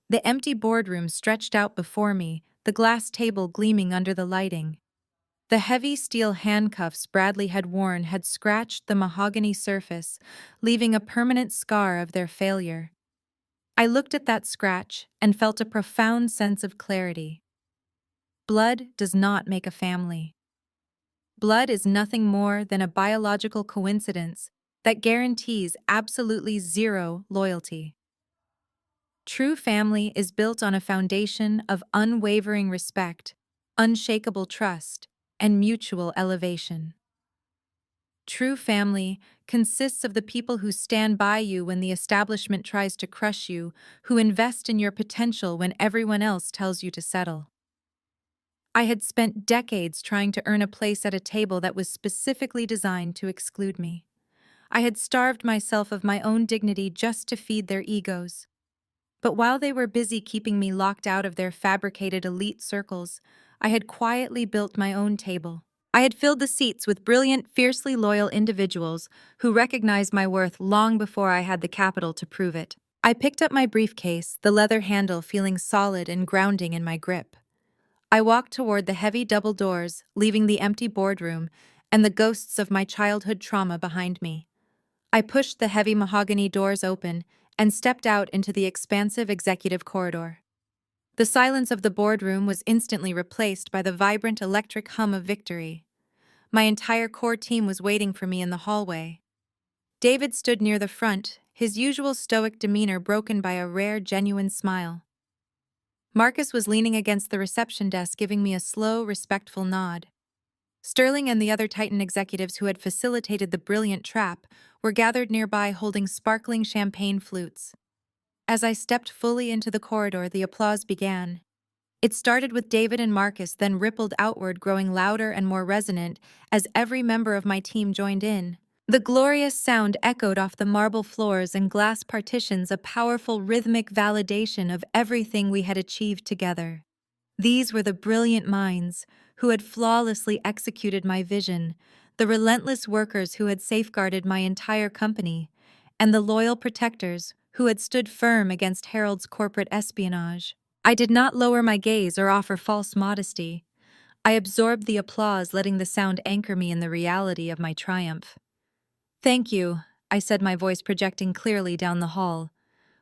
The empty boardroom stretched out before me, the glass table gleaming under the lighting. The heavy steel handcuffs Bradley had worn had scratched the mahogany surface, leaving a permanent scar of their failure. I looked at that scratch and felt a profound sense of clarity. Blood does not make a family. Blood is nothing more than a biological coincidence that guarantees absolutely zero loyalty. True family is built on a foundation of unwavering respect, unshakable trust, and mutual elevation. True family consists of the people who stand by you when the establishment tries to crush you, who invest in your potential when everyone else tells you to settle. I had spent decades trying to earn a place at a table that was specifically designed to exclude me. I had starved myself of my own dignity just to feed their egos. But while they were busy keeping me locked out of their fabricated elite circles, I had quietly built my own table. I had filled the seats with brilliant, fiercely loyal individuals who recognized my worth long before I had the capital to prove it. I picked up my briefcase, the leather handle feeling solid and grounding in my grip. I walked toward the heavy double doors, leaving the empty boardroom and the ghosts of my childhood trauma behind me. I pushed the heavy mahogany doors open and stepped out into the expansive executive corridor. The silence of the boardroom was instantly replaced by the vibrant electric hum of victory. My entire core team was waiting for me in the hallway. David stood near the front, his usual stoic demeanor broken by a rare, genuine smile. Marcus was leaning against the reception desk, giving me a slow, respectful nod. Sterling and the other Titan executives who had facilitated the brilliant trap were gathered nearby holding sparkling champagne flutes. As I stepped fully into the corridor, the applause began. It started with David and Marcus, then rippled outward, growing louder and more resonant as every member of my team joined in. The glorious sound echoed off the marble floors and glass partitions, a powerful rhythmic validation of everything we had achieved together. These were the brilliant minds who had flawlessly executed my vision, the relentless workers who had safeguarded my entire company, and the loyal protectors who had stood firm against Harold's corporate espionage. I did not lower my gaze or offer false modesty. I absorbed the applause, letting the sound anchor me in the reality of my triumph. "Thank you," I said, my voice projecting clearly down the hall.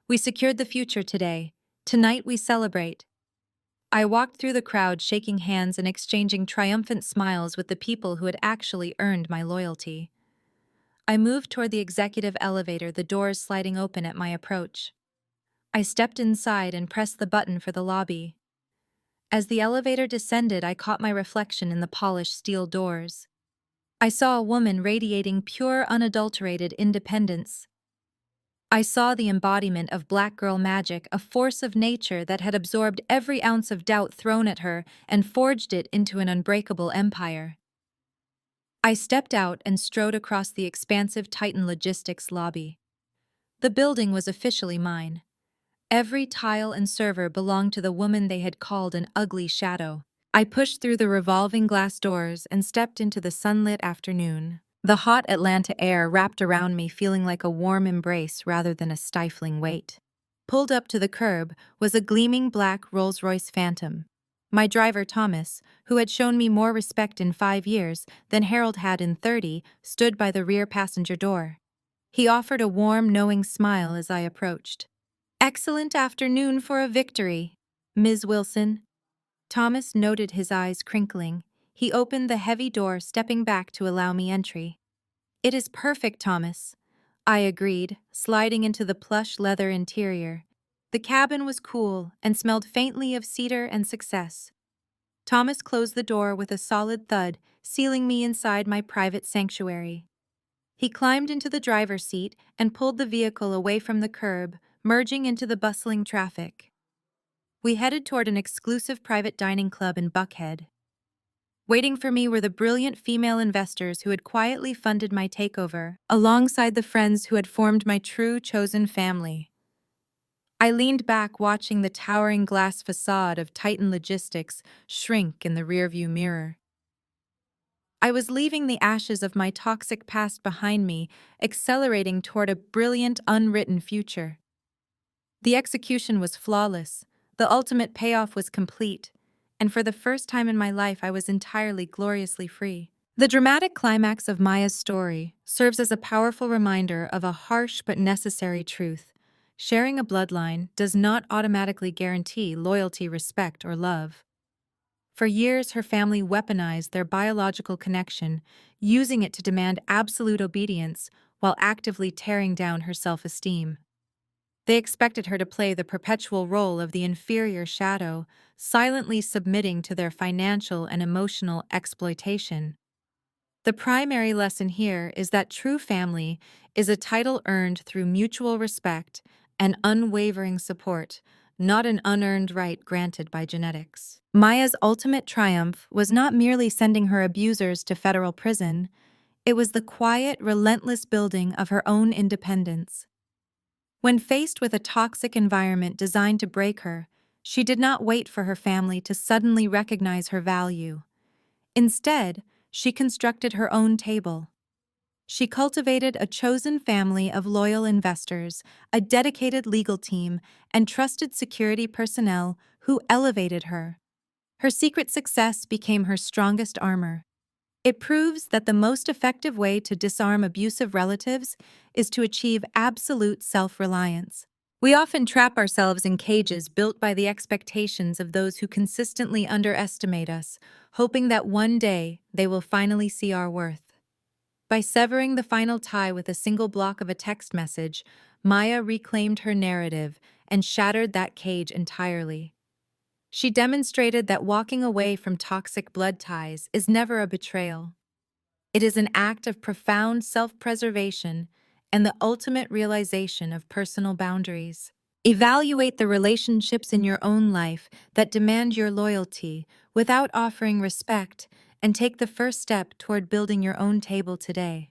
"We secured the future today. Tonight we celebrate." I walked through the crowd, shaking hands and exchanging triumphant smiles with the people who had actually earned my loyalty. I moved toward the executive elevator, the doors sliding open at my approach. I stepped inside and pressed the button for the lobby. As the elevator descended, I caught my reflection in the polished steel doors. I saw a woman radiating pure, unadulterated independence. I saw the embodiment of black girl magic, a force of nature that had absorbed every ounce of doubt thrown at her and forged it into an unbreakable empire. I stepped out and strode across the expansive Titan Logistics lobby. The building was officially mine. Every tile and server belonged to the woman they had called an ugly shadow. I pushed through the revolving glass doors and stepped into the sunlit afternoon. The hot Atlanta air wrapped around me, feeling like a warm embrace rather than a stifling weight. Pulled up to the curb was a gleaming black Rolls-Royce Phantom. My driver, Thomas, who had shown me more respect in 5 years than Harold had in 30, stood by the rear passenger door. He offered a warm, knowing smile as I approached. "Excellent afternoon for a victory, Ms. Wilson." Thomas noted, his eyes crinkling. He opened the heavy door, stepping back to allow me entry. "It is perfect, Thomas," I agreed, sliding into the plush leather interior. The cabin was cool and smelled faintly of cedar and success. Thomas closed the door with a solid thud, sealing me inside my private sanctuary. He climbed into the driver's seat and pulled the vehicle away from the curb, merging into the bustling traffic. We headed toward an exclusive private dining club in Buckhead. Waiting for me were the brilliant female investors who had quietly funded my takeover, alongside the friends who had formed my true chosen family. I leaned back, watching the towering glass facade of Titan Logistics shrink in the rearview mirror. I was leaving the ashes of my toxic past behind me, accelerating toward a brilliant, unwritten future. The execution was flawless, the ultimate payoff was complete, and for the first time in my life I was entirely gloriously free. The dramatic climax of Maya's story serves as a powerful reminder of a harsh but necessary truth. Sharing a bloodline does not automatically guarantee loyalty, respect, or love. For years, her family weaponized their biological connection, using it to demand absolute obedience while actively tearing down her self-esteem. They expected her to play the perpetual role of the inferior shadow, silently submitting to their financial and emotional exploitation. The primary lesson here is that true family is a title earned through mutual respect and unwavering support, not an unearned right granted by genetics. Maya's ultimate triumph was not merely sending her abusers to federal prison, it was the quiet, relentless building of her own independence. When faced with a toxic environment designed to break her, she did not wait for her family to suddenly recognize her value. Instead, she constructed her own table. She cultivated a chosen family of loyal investors, a dedicated legal team, and trusted security personnel who elevated her. Her secret success became her strongest armor. It proves that the most effective way to disarm abusive relatives is to achieve absolute self-reliance. We often trap ourselves in cages built by the expectations of those who consistently underestimate us, hoping that one day they will finally see our worth. By severing the final tie with a single block of a text message, Maya reclaimed her narrative and shattered that cage entirely. She demonstrated that walking away from toxic blood ties is never a betrayal. It is an act of profound self-preservation and the ultimate realization of personal boundaries. Evaluate the relationships in your own life that demand your loyalty without offering respect, and take the first step toward building your own table today.